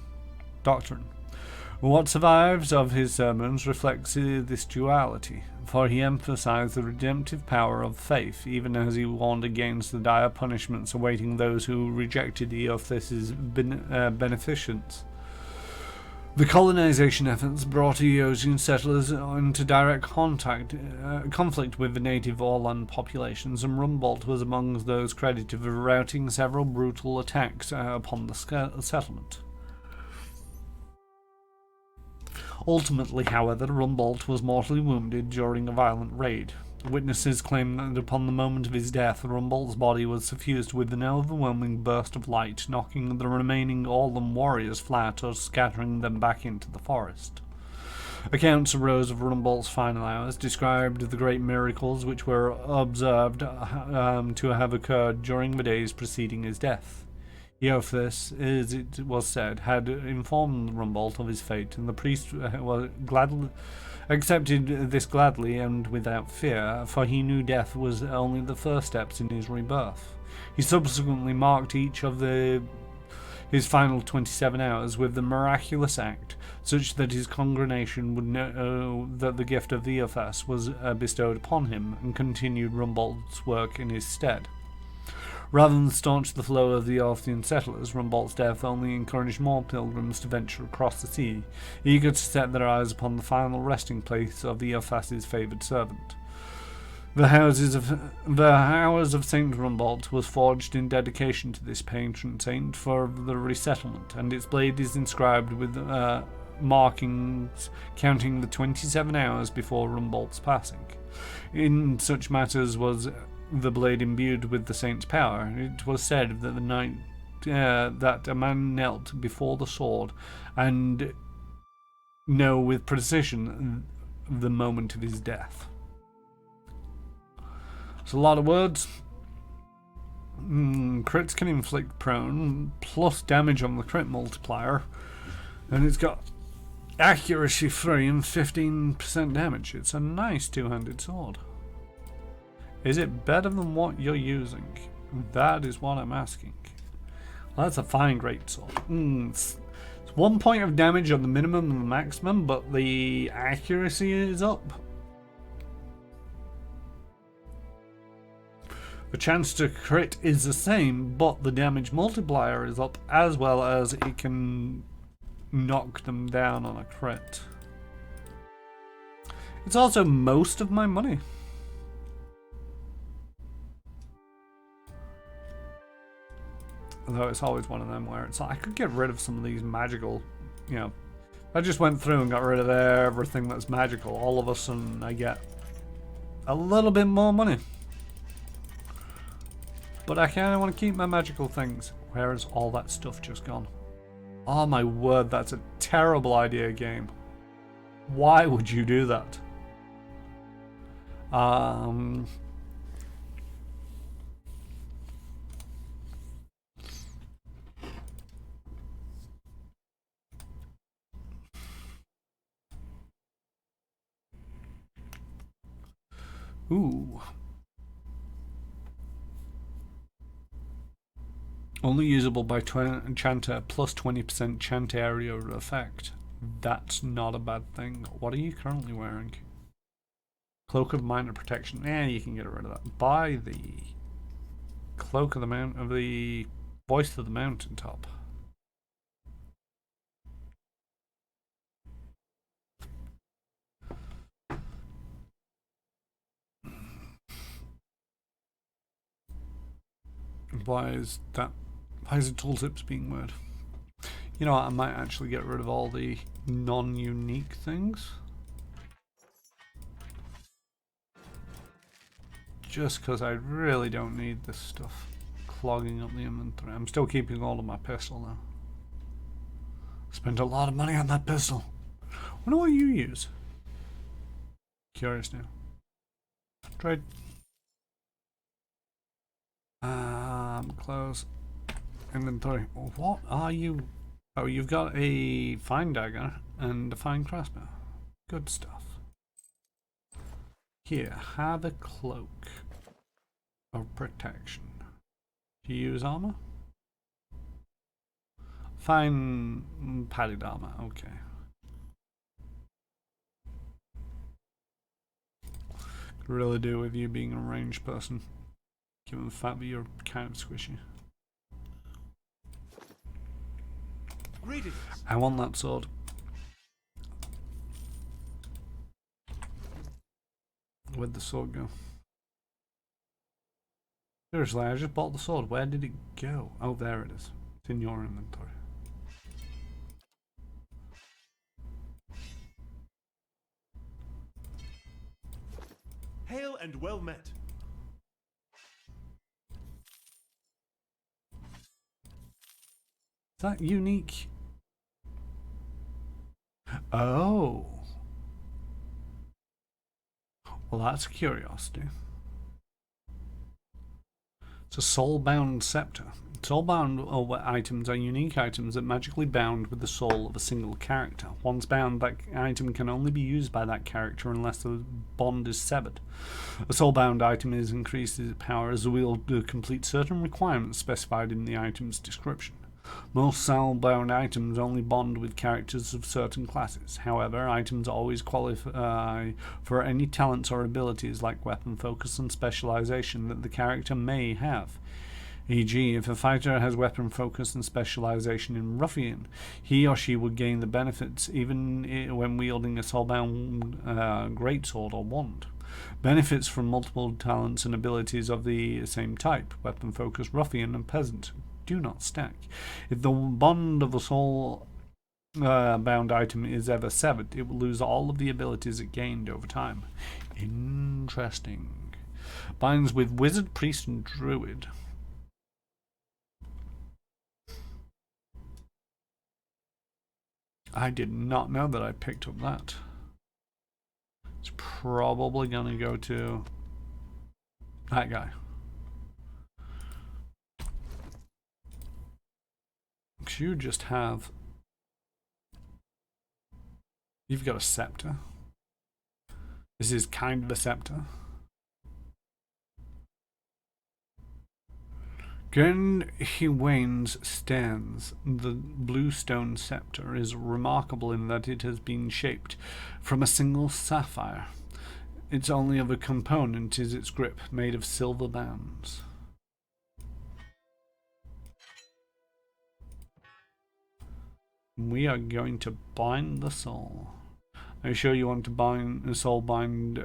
What survives of his sermons reflects this duality, for he emphasized the redemptive power of faith, even as he warned against the dire punishments awaiting those who rejected Eothas' beneficence. The colonization efforts brought Eosian settlers into direct conflict with the native Orland populations, and Rumbold was among those credited with routing several brutal attacks upon the settlement. Ultimately, however, Rumbold was mortally wounded during a violent raid. Witnesses claim that upon the moment of his death, Rumbold's body was suffused with an overwhelming burst of light, knocking the remaining Orlan warriors flat or scattering them back into the forest. Accounts arose of Rumbold's final hours, described the great miracles which were observed to have occurred during the days preceding his death. Eothas, as it was said, had informed Rumbold of his fate, and the priest accepted this gladly and without fear, for he knew death was only the first steps in his rebirth. He subsequently marked each of his final 27 hours with the miraculous act, such that his congregation would know that the gift of Eothas was bestowed upon him, and continued Rumbold's work in his stead. Rather than staunch the flow of the Orthian settlers, Rumbold's death only encouraged more pilgrims to venture across the sea, eager to set their eyes upon the final resting place of Eothas' favoured servant. The Hours of Saint Rumbold was forged in dedication to this patron saint for the resettlement, and its blade is inscribed with markings counting the 27 hours before Rumbold's passing. In such matters was the blade imbued with the saint's power. It was said that the night that a man knelt before the sword and know with precision the moment of his death. It's a lot of words. Crits can inflict prone, plus damage on the crit multiplier, and it's got accuracy 3 and 15% damage. It's a nice two-handed sword. Is it better than what you're using? That is what I'm asking. Well, that's a fine greatsword. It's 1 point of damage on the minimum and the maximum, but the accuracy is up. The chance to crit is the same, but the damage multiplier is up, as well as it can knock them down on a crit. It's also most of my money. Although it's always one of them where it's like, I could get rid of some of these magical, I just went through and got rid of everything that's magical. All of a sudden I get a little bit more money. But I kind of want to keep my magical things. Where is all that stuff just gone? Oh my word, that's a terrible idea, game. Why would you do that? Ooh. Only usable by Chanter plus 20% chant area effect. That's not a bad thing. What are you currently wearing? Cloak of Minor Protection. You can get rid of that. Buy the Cloak of the Voice of the Mountaintop. Why is the tooltips being weird? You know what, I might actually get rid of all the non-unique things. Just because I really don't need this stuff clogging up the inventory. I'm still keeping all of my pistol now. Spent a lot of money on that pistol. Wonder what you use. Curious now. Trade. Close. Inventory. What are you? Oh, you've got a fine dagger and a fine crossbow. Good stuff. Here, have a cloak of protection. Do you use armor? Fine padded armor, okay. Really do with you being a ranged person, given the fact that you're kind of squishy. Greetings. I want that sword. Where'd the sword go? Seriously, I just bought the sword. Where did it go? Oh, there it is. It's in your inventory. Hail and well met. Is that unique? Oh. Well, that's a curiosity. It's a soul-bound scepter. Soul-bound items are unique items that magically bound with the soul of a single character. Once bound, that item can only be used by that character unless the bond is severed. A soul-bound item increases its power as the wield to complete certain requirements specified in the item's description. Most soul-bound items only bond with characters of certain classes. However, items always qualify for any talents or abilities like weapon focus and specialization that the character may have. E.g., if a fighter has weapon focus and specialization in ruffian, he or she would gain the benefits even when wielding a soulbound greatsword or wand. Benefits from multiple talents and abilities of the same type, weapon focus, ruffian, and peasant, do not stack. If the bond of a soul bound item is ever severed, it will lose all of the abilities it gained over time. Interesting. Binds with wizard, priest, and druid. I did not know that I picked up that. It's probably gonna go to that guy. Because you just have... You've got a scepter. This is kind of a scepter. Gren Hiwain's stands. The blue stone scepter is remarkable in that it has been shaped from a single sapphire. Its only other component is its grip, made of silver bands. We are going to bind the soul. Are you sure you want to bind the soul bind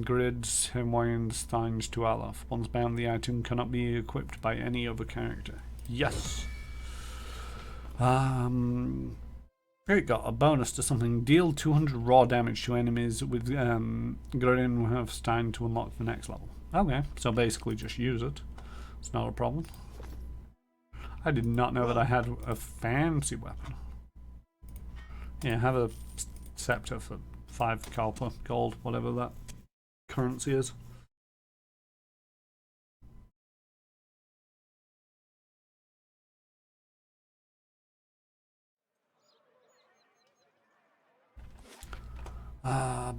grids Hawaiian steins to Alaf? Once bound, the item cannot be equipped by any other character. Yes. It got a bonus to something. Deal 200 raw damage to enemies with Gridin Stein to unlock the next level. Okay, so basically just use it. It's not a problem. I did not know that I had a fancy weapon. Yeah, have a scepter for 5 copper, gold, whatever that currency is. Right.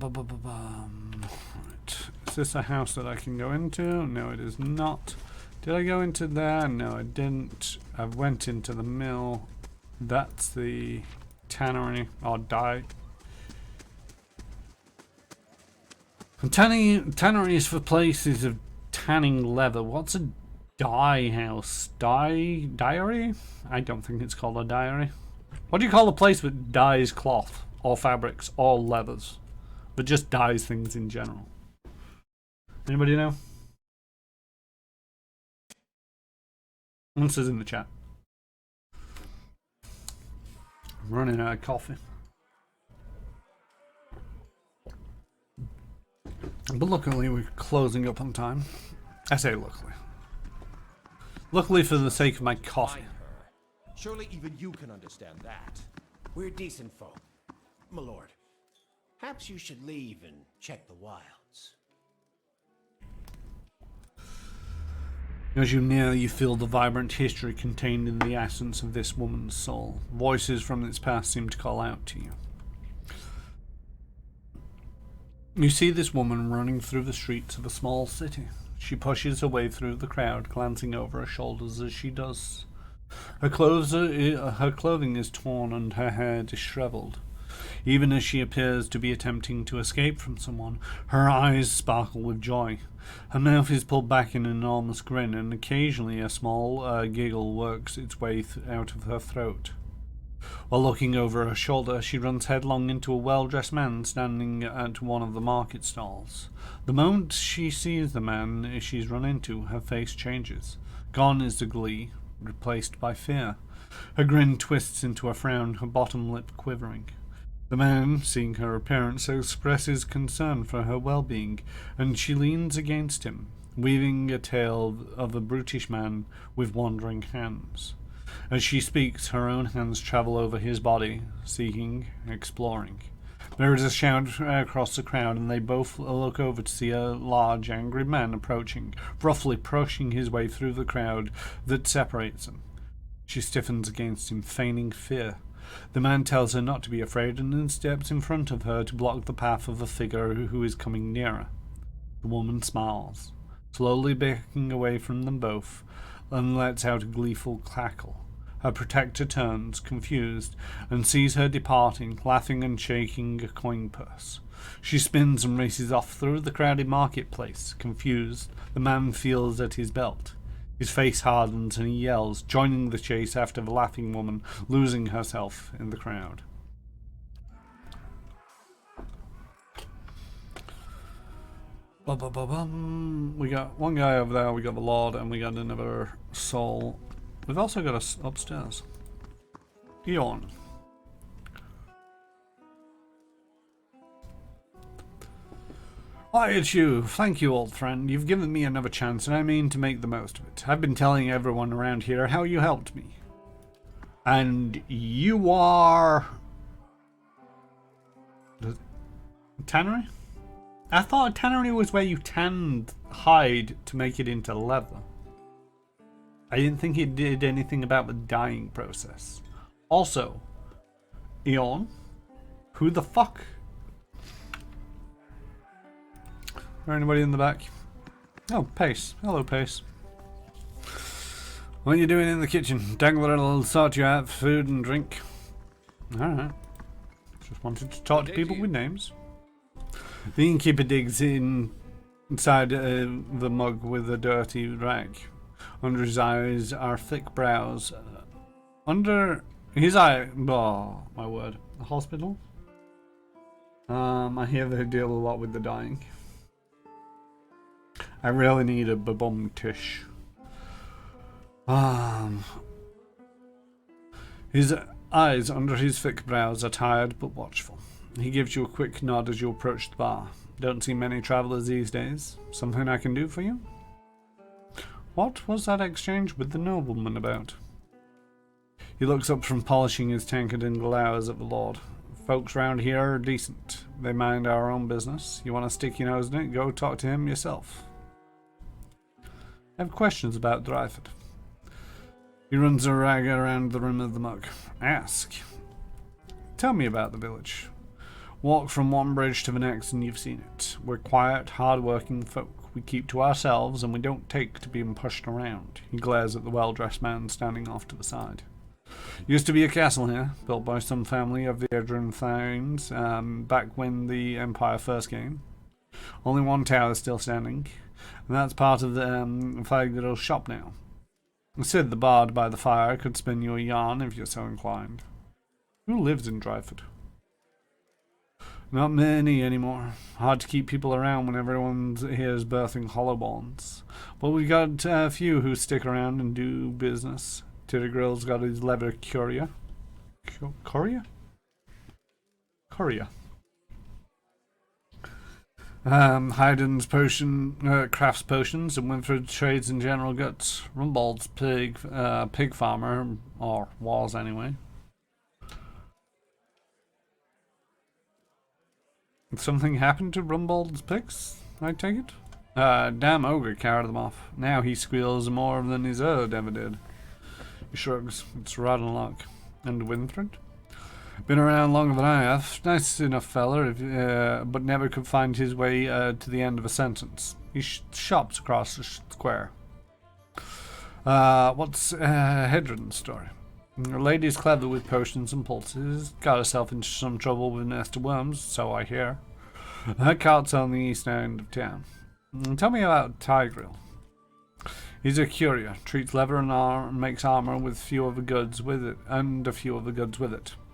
Is this a house that I can go into? No, it is not. Did I go into there? No, I didn't. I went into the mill. That's the tannery or dye. Tannery is for places of tanning leather. What's a dye house? Dyery? I don't think it's called a dyery. What do you call a place that dyes cloth or fabrics or leathers, but just dyes things in general? Anybody know? Answers in the chat. I'm running out of coffee. But luckily we're closing up on time. I say luckily. Luckily for the sake of my coffee. Surely even you can understand that. We're decent folk, my lord. Perhaps you should leave and check the wilds. As you near, you feel the vibrant history contained in the essence of this woman's soul. Voices from its past seem to call out to you. You see this woman running through the streets of a small city. She pushes her way through the crowd, glancing over her shoulders as she does. Her clothing is torn and her hair disheveled. Even as she appears to be attempting to escape from someone, her eyes sparkle with joy. Her mouth is pulled back in an enormous grin, and occasionally a small giggle works its way out of her throat. While looking over her shoulder, she runs headlong into a well-dressed man standing at one of the market stalls. The moment she sees the man she's run into, her face changes. Gone is the glee, replaced by fear. Her grin twists into a frown, her bottom lip quivering. The man, seeing her appearance, expresses concern for her well-being, and she leans against him, weaving a tale of a brutish man with wandering hands. As she speaks, her own hands travel over his body, seeking, exploring. There is a shout across the crowd, and they both look over to see a large, angry man approaching, roughly pushing his way through the crowd that separates them. She stiffens against him, feigning fear. The man tells her not to be afraid and then steps in front of her to block the path of a figure who is coming nearer. The woman smiles, slowly backing away from them both, and lets out a gleeful cackle. Her protector turns, confused, and sees her departing, laughing and shaking a coin purse. She spins and races off through the crowded marketplace. Confused, the man feels at his belt. His face hardens and he yells, joining the chase after the laughing woman, losing herself in the crowd. We got one guy over there, we got the Lord, and we got another soul. We've also got us upstairs. Eon. Why, it's you. Thank you, old friend. You've given me another chance, and I mean to make the most of it. I've been telling everyone around here how you helped me. And you are... the tannery? I thought a tannery was where you tanned hide to make it into leather. I didn't think it did anything about the dyeing process. Also, Eon, who the fuck... Is there anybody in the back? Oh, Pace. Hello, Pace. What are you doing in the kitchen? Dangler will sort you out for food and drink. Alright. Just wanted to talk to people with names. The innkeeper digs inside the mug with a dirty rag. Under his eyes are thick brows. Under his eye... oh, my word. The hospital? I hear they deal a lot with the dying. I really need a babum tish. His eyes under his thick brows are tired but watchful. He gives you a quick nod as you approach the bar. Don't see many travellers these days. Something I can do for you? What was that exchange with the nobleman about? He looks up from polishing his tankard and glowers at the Lord. Folks round here are decent. They mind our own business. You want to stick your nose in it? Go talk to him yourself. I have questions about Dryford. He runs a rag around the rim of the mug. Ask. Tell me about the village. Walk from one bridge to the next and you've seen it. We're quiet, hard-working folk. We keep to ourselves and we don't take to being pushed around. He glares at the well-dressed man standing off to the side. Used to be a castle here, built by some family of the Adrian-Thanes, back when the Empire first came. Only one tower is still standing, and that's part of the flag little shop now. Sid the bard by the fire could spin you a yarn if you're so inclined. Who lives in Dryford? Not many anymore. Hard to keep people around when everyone here is birthing hollowborns. But we got a few who stick around and do business. Tittergrill's got his leather curia. Curia? Curia. Haydn's crafts potions, and Winfred trades in general goods. Rumbald's pig farmer, or was anyway. Something happened to Rumbald's pigs, I take it? Damn ogre carried them off. Now he squeals more than his Erd ever did. He shrugs. It's rotten luck. And Winfred? Been around longer than I have. Nice enough fella, but never could find his way to the end of a sentence. He shops across the square. What's Hedron's story? The lady's clever with potions and pulses. Got herself into some trouble with a nest of worms, so I hear. Her cart's on the east end of town. Tell me about Tigreal. He's a courier, treats leather and makes armor with a few of the goods with it.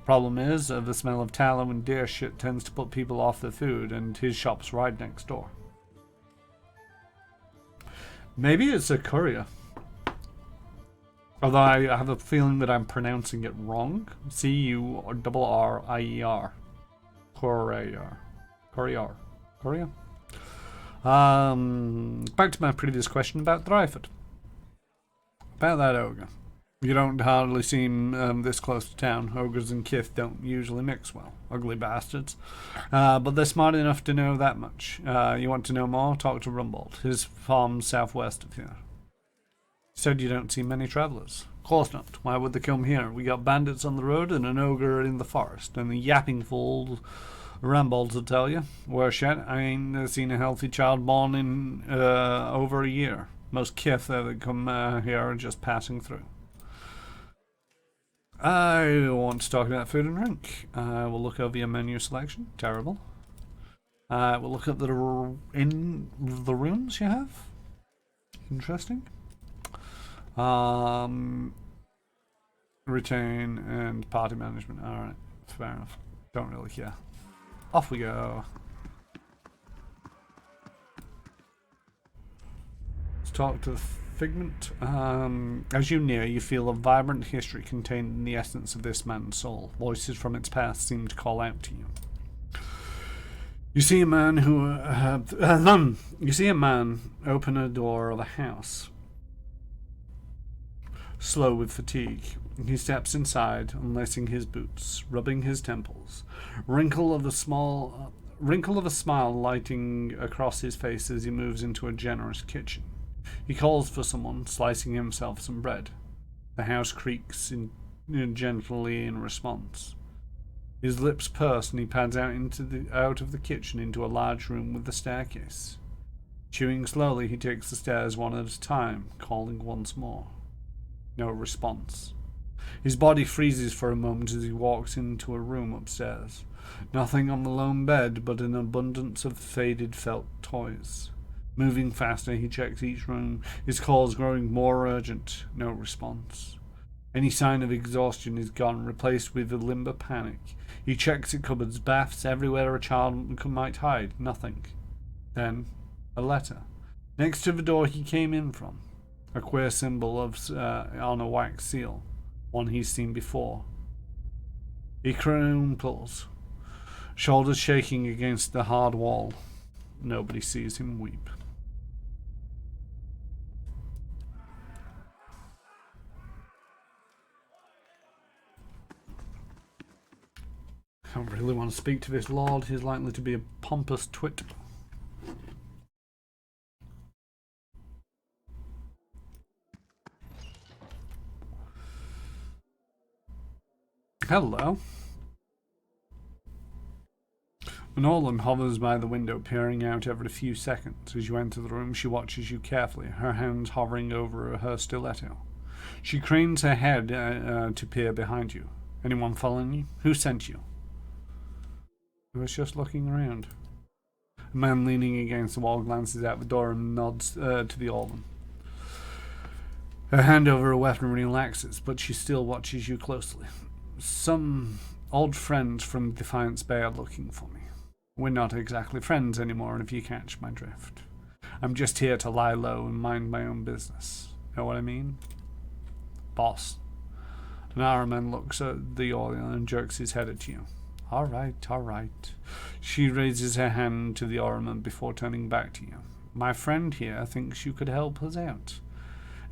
Problem is, the smell of tallow and deer shit tends to put people off their food, and his shop's right next door. Maybe it's a courier. Although I have a feeling that I'm pronouncing it wrong. C-U-R-R-I-E-R. Courier. Courier. Courier? Back to my previous question about Dryford. About that ogre. You don't hardly seem this close to town. Ogres and kith don't usually mix well. Ugly bastards. But they're smart enough to know that much. You want to know more? Talk to Rumbold. His farm's southwest of here. Said you don't see many travellers. Of course not. Why would they come here? We got bandits on the road and an ogre in the forest. And the yapping fool Rambolds will tell you. Worse yet, I ain't seen a healthy child born in over a year. Most kith that come here are just passing through. I want to talk about food and drink. We'll look over your menu selection. Terrible. We'll look at the rooms you have. Interesting. Retain and party management. Alright, fair enough. Don't really care. Off we go. Let's talk to the Figment. As you near, you feel a vibrant history contained in the essence of this man's soul. Voices from its past seem to call out to you. You see a man open a door of a house. Slow with fatigue, he steps inside, unlacing his boots, rubbing his temples. Wrinkle of a smile lighting across his face as he moves into a generous kitchen. He calls for someone, slicing himself some bread. The house creaks gently in response. His lips purse and he pads out of the kitchen into a large room with a staircase. Chewing slowly, he takes the stairs one at a time, calling once more. No response. His body freezes for a moment as he walks into a room upstairs. Nothing on the lone bed but an abundance of faded felt toys. Moving faster, he checks each room, his calls growing more urgent. No response. Any sign of exhaustion is gone, replaced with a limber panic. He checks the cupboards, baths, everywhere a child might hide. Nothing. Then, a letter. Next to the door he came in from. A queer symbol on a wax seal. One he's seen before. He crumples, shoulders shaking against the hard wall. Nobody sees him weep. I don't really want to speak to this lord. He's likely to be a pompous twit. Hello. Nolan hovers by the window, peering out every few seconds. As you enter the room, she watches you carefully, her hands hovering over her stiletto. She cranes her head to peer behind you. Anyone following you? Who sent you? I was just looking around. A man leaning against the wall glances out the door and nods to the Orlan. Her hand over her weapon relaxes, but she still watches you closely. Some old friends from Defiance Bay are looking for me. We're not exactly friends anymore, if you catch my drift. I'm just here to lie low and mind my own business. Know what I mean? Boss. An Araman looks at the Orlan and jerks his head at you. All right. She raises her hand to the Oraman before turning back to you. My friend here thinks you could help us out.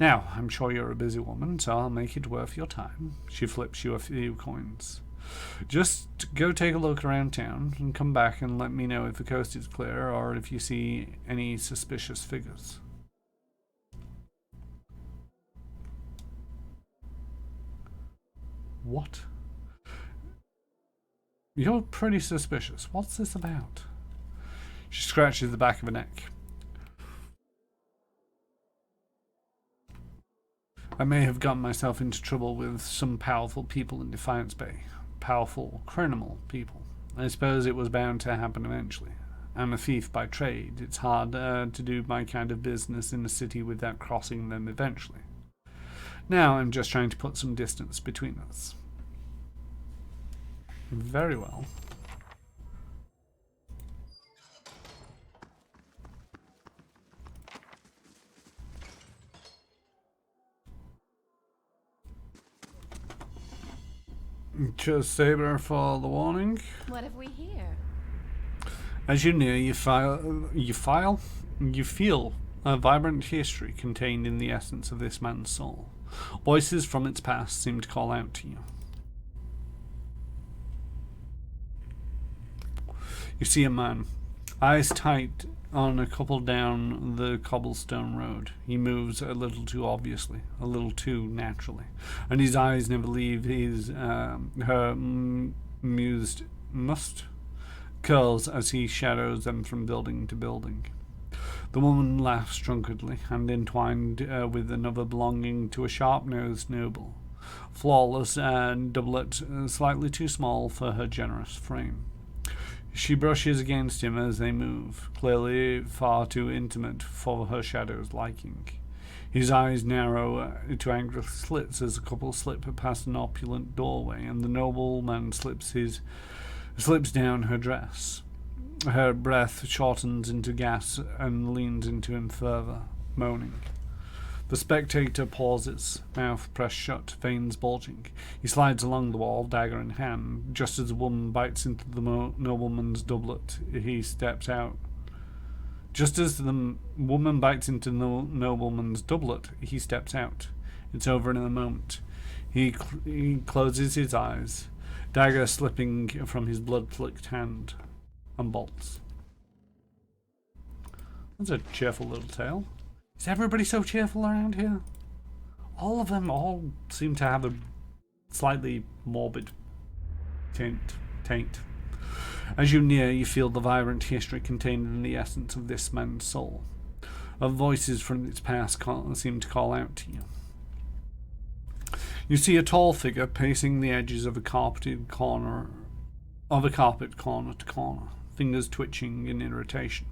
Now, I'm sure you're a busy woman, so I'll make it worth your time. She flips you a few coins. Just go take a look around town and come back and let me know if the coast is clear or if you see any suspicious figures. What? You're pretty suspicious. What's this about? She scratches the back of her neck. I may have gotten myself into trouble with some powerful people in Defiance Bay. Powerful criminal people. I suppose it was bound to happen eventually. I'm a thief by trade. It's hard to do my kind of business in a city without crossing them eventually. Now I'm just trying to put some distance between us. Very well. Just Saber for the warning. What have we here? As you near, you feel a vibrant history contained in the essence of this man's soul. Voices from its past seem to call out to you. You see a man, eyes tight on a couple down the cobblestone road. He moves a little too obviously, a little too naturally, and his eyes never leave his must curls as he shadows them from building to building. The woman laughs drunkenly and entwined with another belonging to a sharp-nosed noble. Flawless and doublet, slightly too small for her generous frame. She brushes against him as they move, clearly far too intimate for her shadow's liking. His eyes narrow to angry slits as the couple slip past an opulent doorway, and the nobleman slips down her dress. Her breath shortens into gasps and leans into him further, moaning. The spectator pauses, mouth pressed shut, veins bulging. He slides along the wall, dagger in hand. Just as the woman bites into the nobleman's doublet, he steps out. Just as the woman bites into the nobleman's doublet, he steps out. It's over in a moment. He closes his eyes, dagger slipping from his blood-flicked hand, and bolts. That's a cheerful little tale. Is everybody so cheerful around here? All of them all seem to have a slightly morbid taint. As you near, you feel the vibrant history contained in the essence of this man's soul. Voices from its past seem to call out to you. You see a tall figure pacing the edges of a carpet corner to corner, fingers twitching in irritation.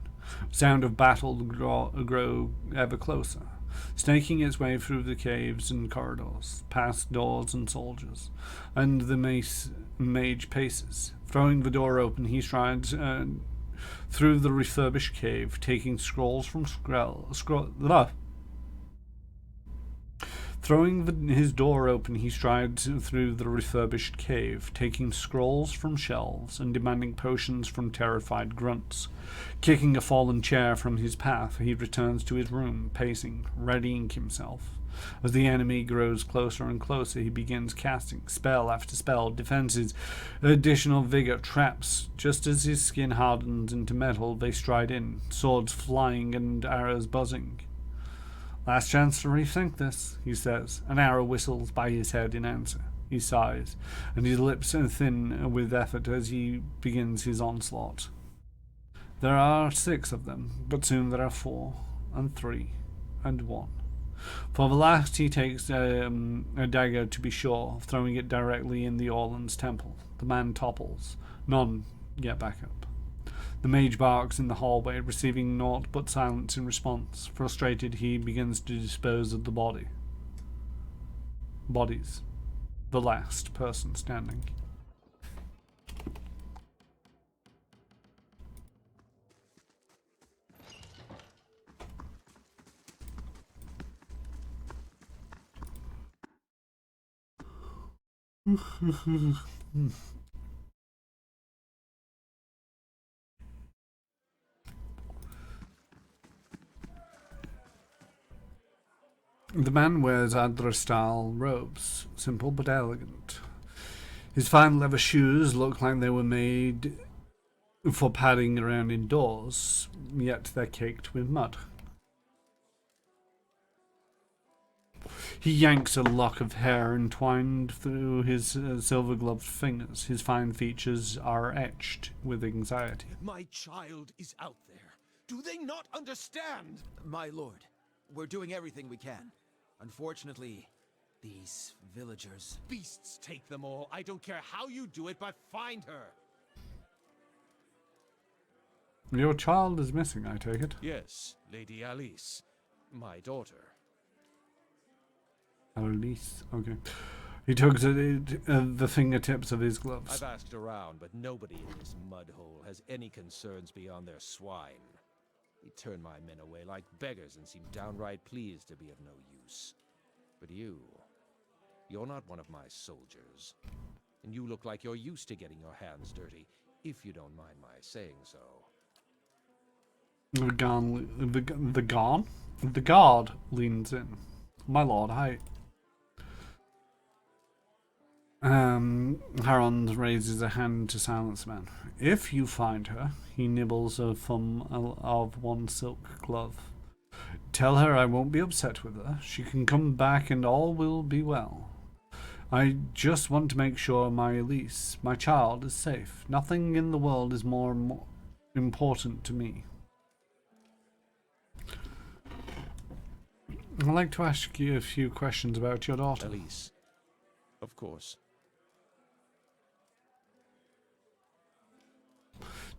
Sound of battle grow ever closer, snaking its way through the caves and corridors, past doors and soldiers, and the mage paces. Throwing the door open, he strides through the refurbished cave, taking scrolls from Throwing his door open, he strides through the refurbished cave, taking scrolls from shelves and demanding potions from terrified grunts. Kicking a fallen chair from his path, he returns to his room, pacing, readying himself. As the enemy grows closer and closer, he begins casting spell after spell, defenses, additional vigor, traps. Just as his skin hardens into metal, they stride in, swords flying and arrows buzzing. Last chance to rethink this, he says. An arrow whistles by his head in answer. He sighs, and his lips are thin with effort as he begins his onslaught. There are 6 of them, but soon there are 4, and 3, and 1. For the last he takes a dagger to be sure, throwing it directly in the Orlan's temple. The man topples. None get back up. The mage barks in the hallway, receiving naught but silence in response. Frustrated, he begins to dispose of the bodies. The last person standing. The man wears Adra-style robes, simple but elegant. His fine leather shoes look like they were made for padding around indoors, yet they're caked with mud. He yanks a lock of hair entwined through his silver-gloved fingers. His fine features are etched with anxiety. My child is out there. Do they not understand? My lord, we're doing everything we can. Unfortunately, these villagers... Beasts take them all. I don't care how you do it, but find her. Your child is missing, I take it. Yes, Lady Alice. My daughter. Alice, okay. He tugs at the fingertips of his gloves. I've asked around, but nobody in this mud hole has any concerns beyond their swine. They turn my men away like beggars and seem downright pleased to be of no use. But you're not one of my soldiers. And you look like you're used to getting your hands dirty, if you don't mind my saying so. The guard leans in. My lord, Harond raises a hand to silence the man. If you find her, he nibbles a thumb of one silk glove. Tell her I won't be upset with her. She can come back and all will be well. I just want to make sure my Elise, my child, is safe. Nothing in the world is more important to me. I'd like to ask you a few questions about your daughter. Alice. Of course.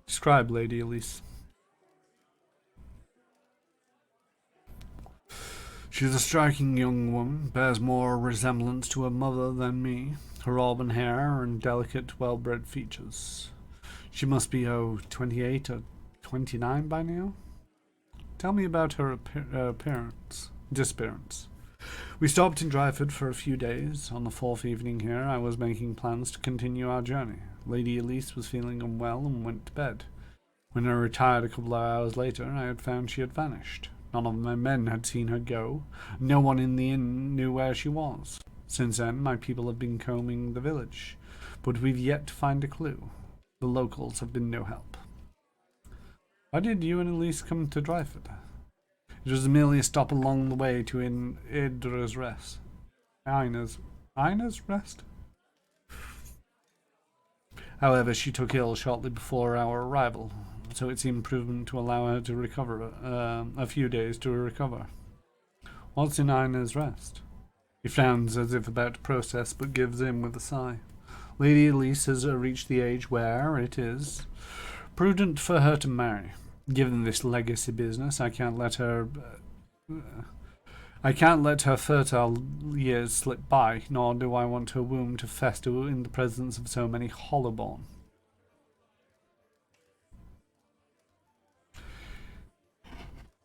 Describe Lady Elise. She's a striking young woman, bears more resemblance to her mother than me. Her auburn hair and delicate, well-bred features. She must be, 28 or 29 by now? Tell me about her disappearance. We stopped in Dryford for a few days. On the fourth evening here, I was making plans to continue our journey. Lady Elise was feeling unwell and went to bed. When I retired a couple of hours later, I had found she had vanished. None of my men had seen her go. No one in the inn knew where she was. Since then, my people have been combing the village, but we've yet to find a clue. The locals have been no help. Why did you and Elise come to Dryford? It was merely a stop along the way to Idra's Rest. Ina's Rest? However, she took ill shortly before our arrival, so it seemed prudent to allow her to recover, a few days to recover. What's in Ina's Rest? He frowns as if about to protest, but gives in with a sigh. Lady Elise has reached the age where it is prudent for her to marry. Given this legacy business, I can't let her fertile years slip by, nor do I want her womb to fester in the presence of so many hollowborn.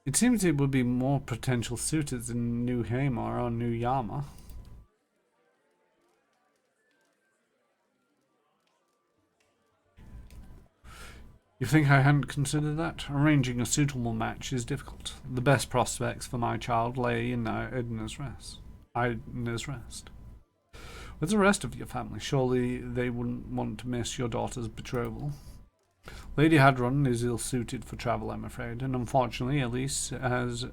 It seems it would be more potential suitors in New Hamar or New Yama. You think I hadn't considered that? Arranging a suitable match is difficult. The best prospects for my child lay in Ina's Rest. Where's the rest of your family? Surely they wouldn't want to miss your daughter's betrothal. Lady Hadron is ill-suited for travel, I'm afraid, and unfortunately Elise has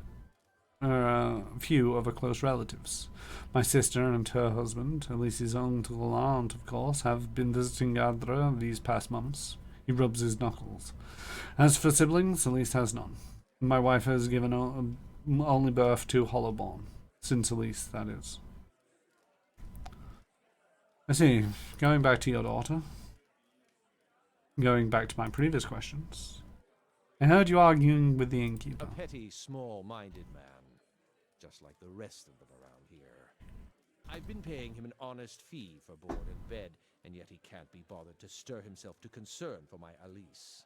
few of her close relatives. My sister and her husband, Elise's uncle and aunt, of course, have been visiting Adra these past months. He rubs his knuckles. As for siblings, Elise has none. My wife has given only birth to hollowborn. Since Elise, that is. I see. Going back to your daughter. Going back to my previous questions. I heard you arguing with the innkeeper. A petty, small-minded man. Just like the rest of them around here. I've been paying him an honest fee for board and bed, and yet he can't be bothered to stir himself to concern for my Alice.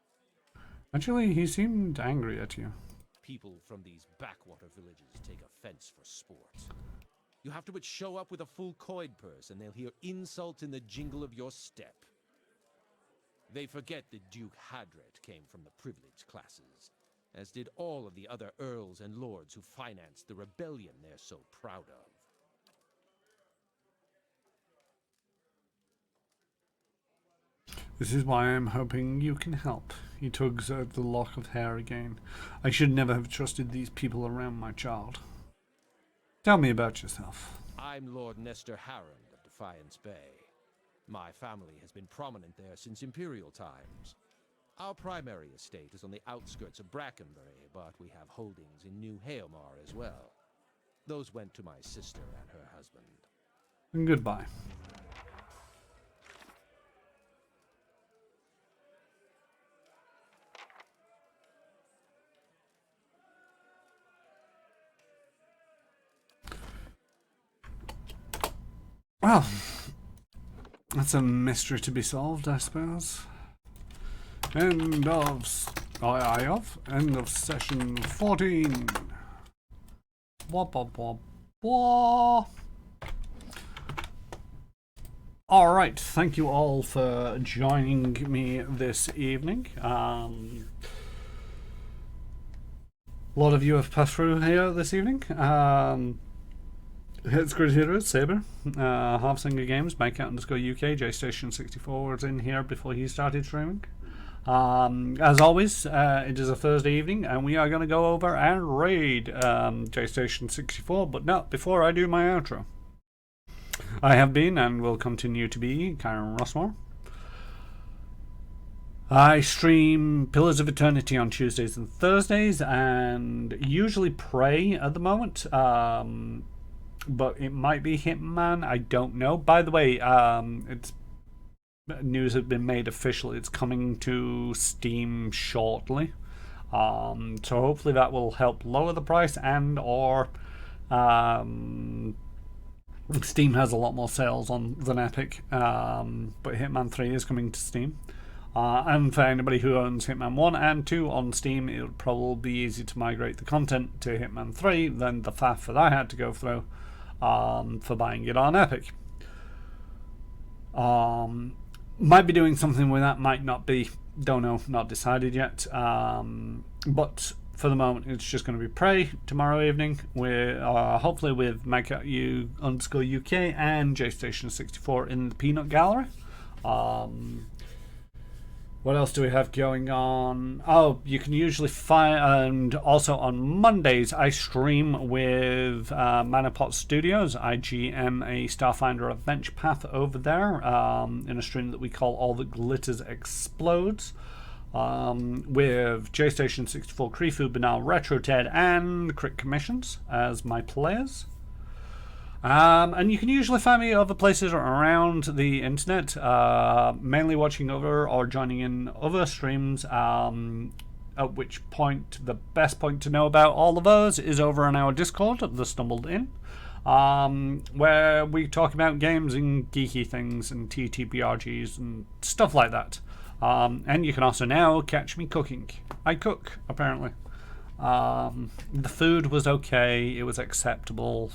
Actually, he seemed angry at you. People from these backwater villages take offense for sport. You have to but show up with a full coin purse, and they'll hear insults in the jingle of your step. They forget that Duke Hadret came from the privileged classes, as did all of the other earls and lords who financed the rebellion they're so proud of. This is why I'm hoping you can help. He tugs at the lock of hair again. I should never have trusted these people around my child. Tell me about yourself. I'm Lord Nestor Harrond of Defiance Bay. My family has been prominent there since Imperial times. Our primary estate is on the outskirts of Brackenbury, but we have holdings in New Haomar as well. Those went to my sister and her husband. And goodbye. Well, that's a mystery to be solved, I suppose. End of session 14. Wop wop wop wop. Alright, thank you all for joining me this evening. A lot of you have passed through here this evening. It's Grid Heroes, Saber, Half-Singer Games, Mike_UK, JStation64 was in here before he started streaming. As always, it is a Thursday evening, and we are going to go over and raid JStation64, but not before I do my outro. I have been, and will continue to be, Karen Rossmore. I stream Pillars of Eternity on Tuesdays and Thursdays, and usually Prey at the moment. But it might be Hitman, I don't know. By the way, it's news has been made official. It's coming to Steam shortly. So hopefully that will help lower the price, and or Steam has a lot more sales on than Epic. But Hitman 3 is coming to Steam. And for anybody who owns Hitman 1 and 2 on Steam, it would probably be easier to migrate the content to Hitman 3 than the faff that I had to go through for buying it on Epic. Might be doing something with that, might not be, don't know, not decided yet. But for the moment, it's just going to be Prey tomorrow evening, with hopefully with Mike_UK and JStation64 in the Peanut Gallery. What else do we have going on? Oh, you can usually find, and also on Mondays I stream with Manapot Studios. I GM a Starfinder Adventure Path over there in a stream that we call All That Glitters Explodes, with JStation64, Krifu, Banal, Retro Ted, and Crit Commissions as my players. And you can usually find me other places around the internet, mainly watching over or joining in other streams, at which point the best point to know about all of those is over on our Discord, The Stumbled In, where we talk about games and geeky things and TTRPGs and stuff like that. And you can also now catch me cooking. I cook, apparently. The food was okay, it was acceptable.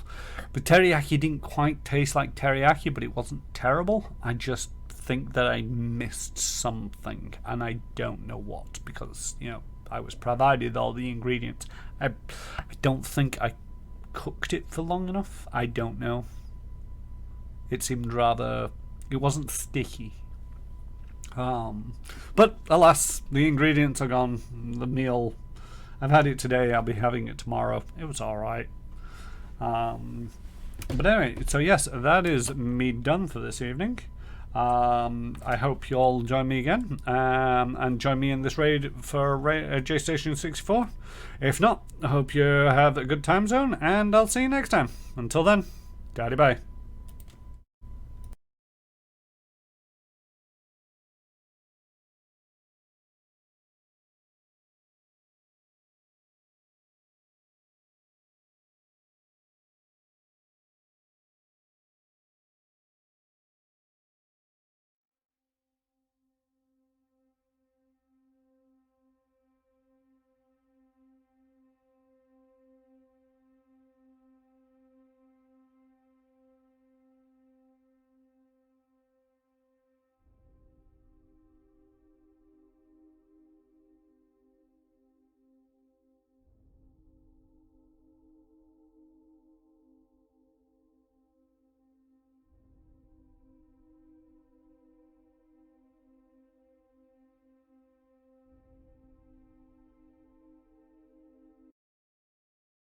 The teriyaki didn't quite taste like teriyaki, but it wasn't terrible. I just think that I missed something, and I don't know what, because, you know, I was provided all the ingredients. I don't think I cooked it for long enough. I don't know. It seemed rather... it wasn't sticky. But alas, the ingredients are gone. The meal... I've had it today, I'll be having it tomorrow. It was alright. But anyway, so yes, that is me done for this evening. I hope you all join me again, and join me in this raid for JStation 64. If not, I hope you have a good time zone, and I'll see you next time. Until then, daddy bye.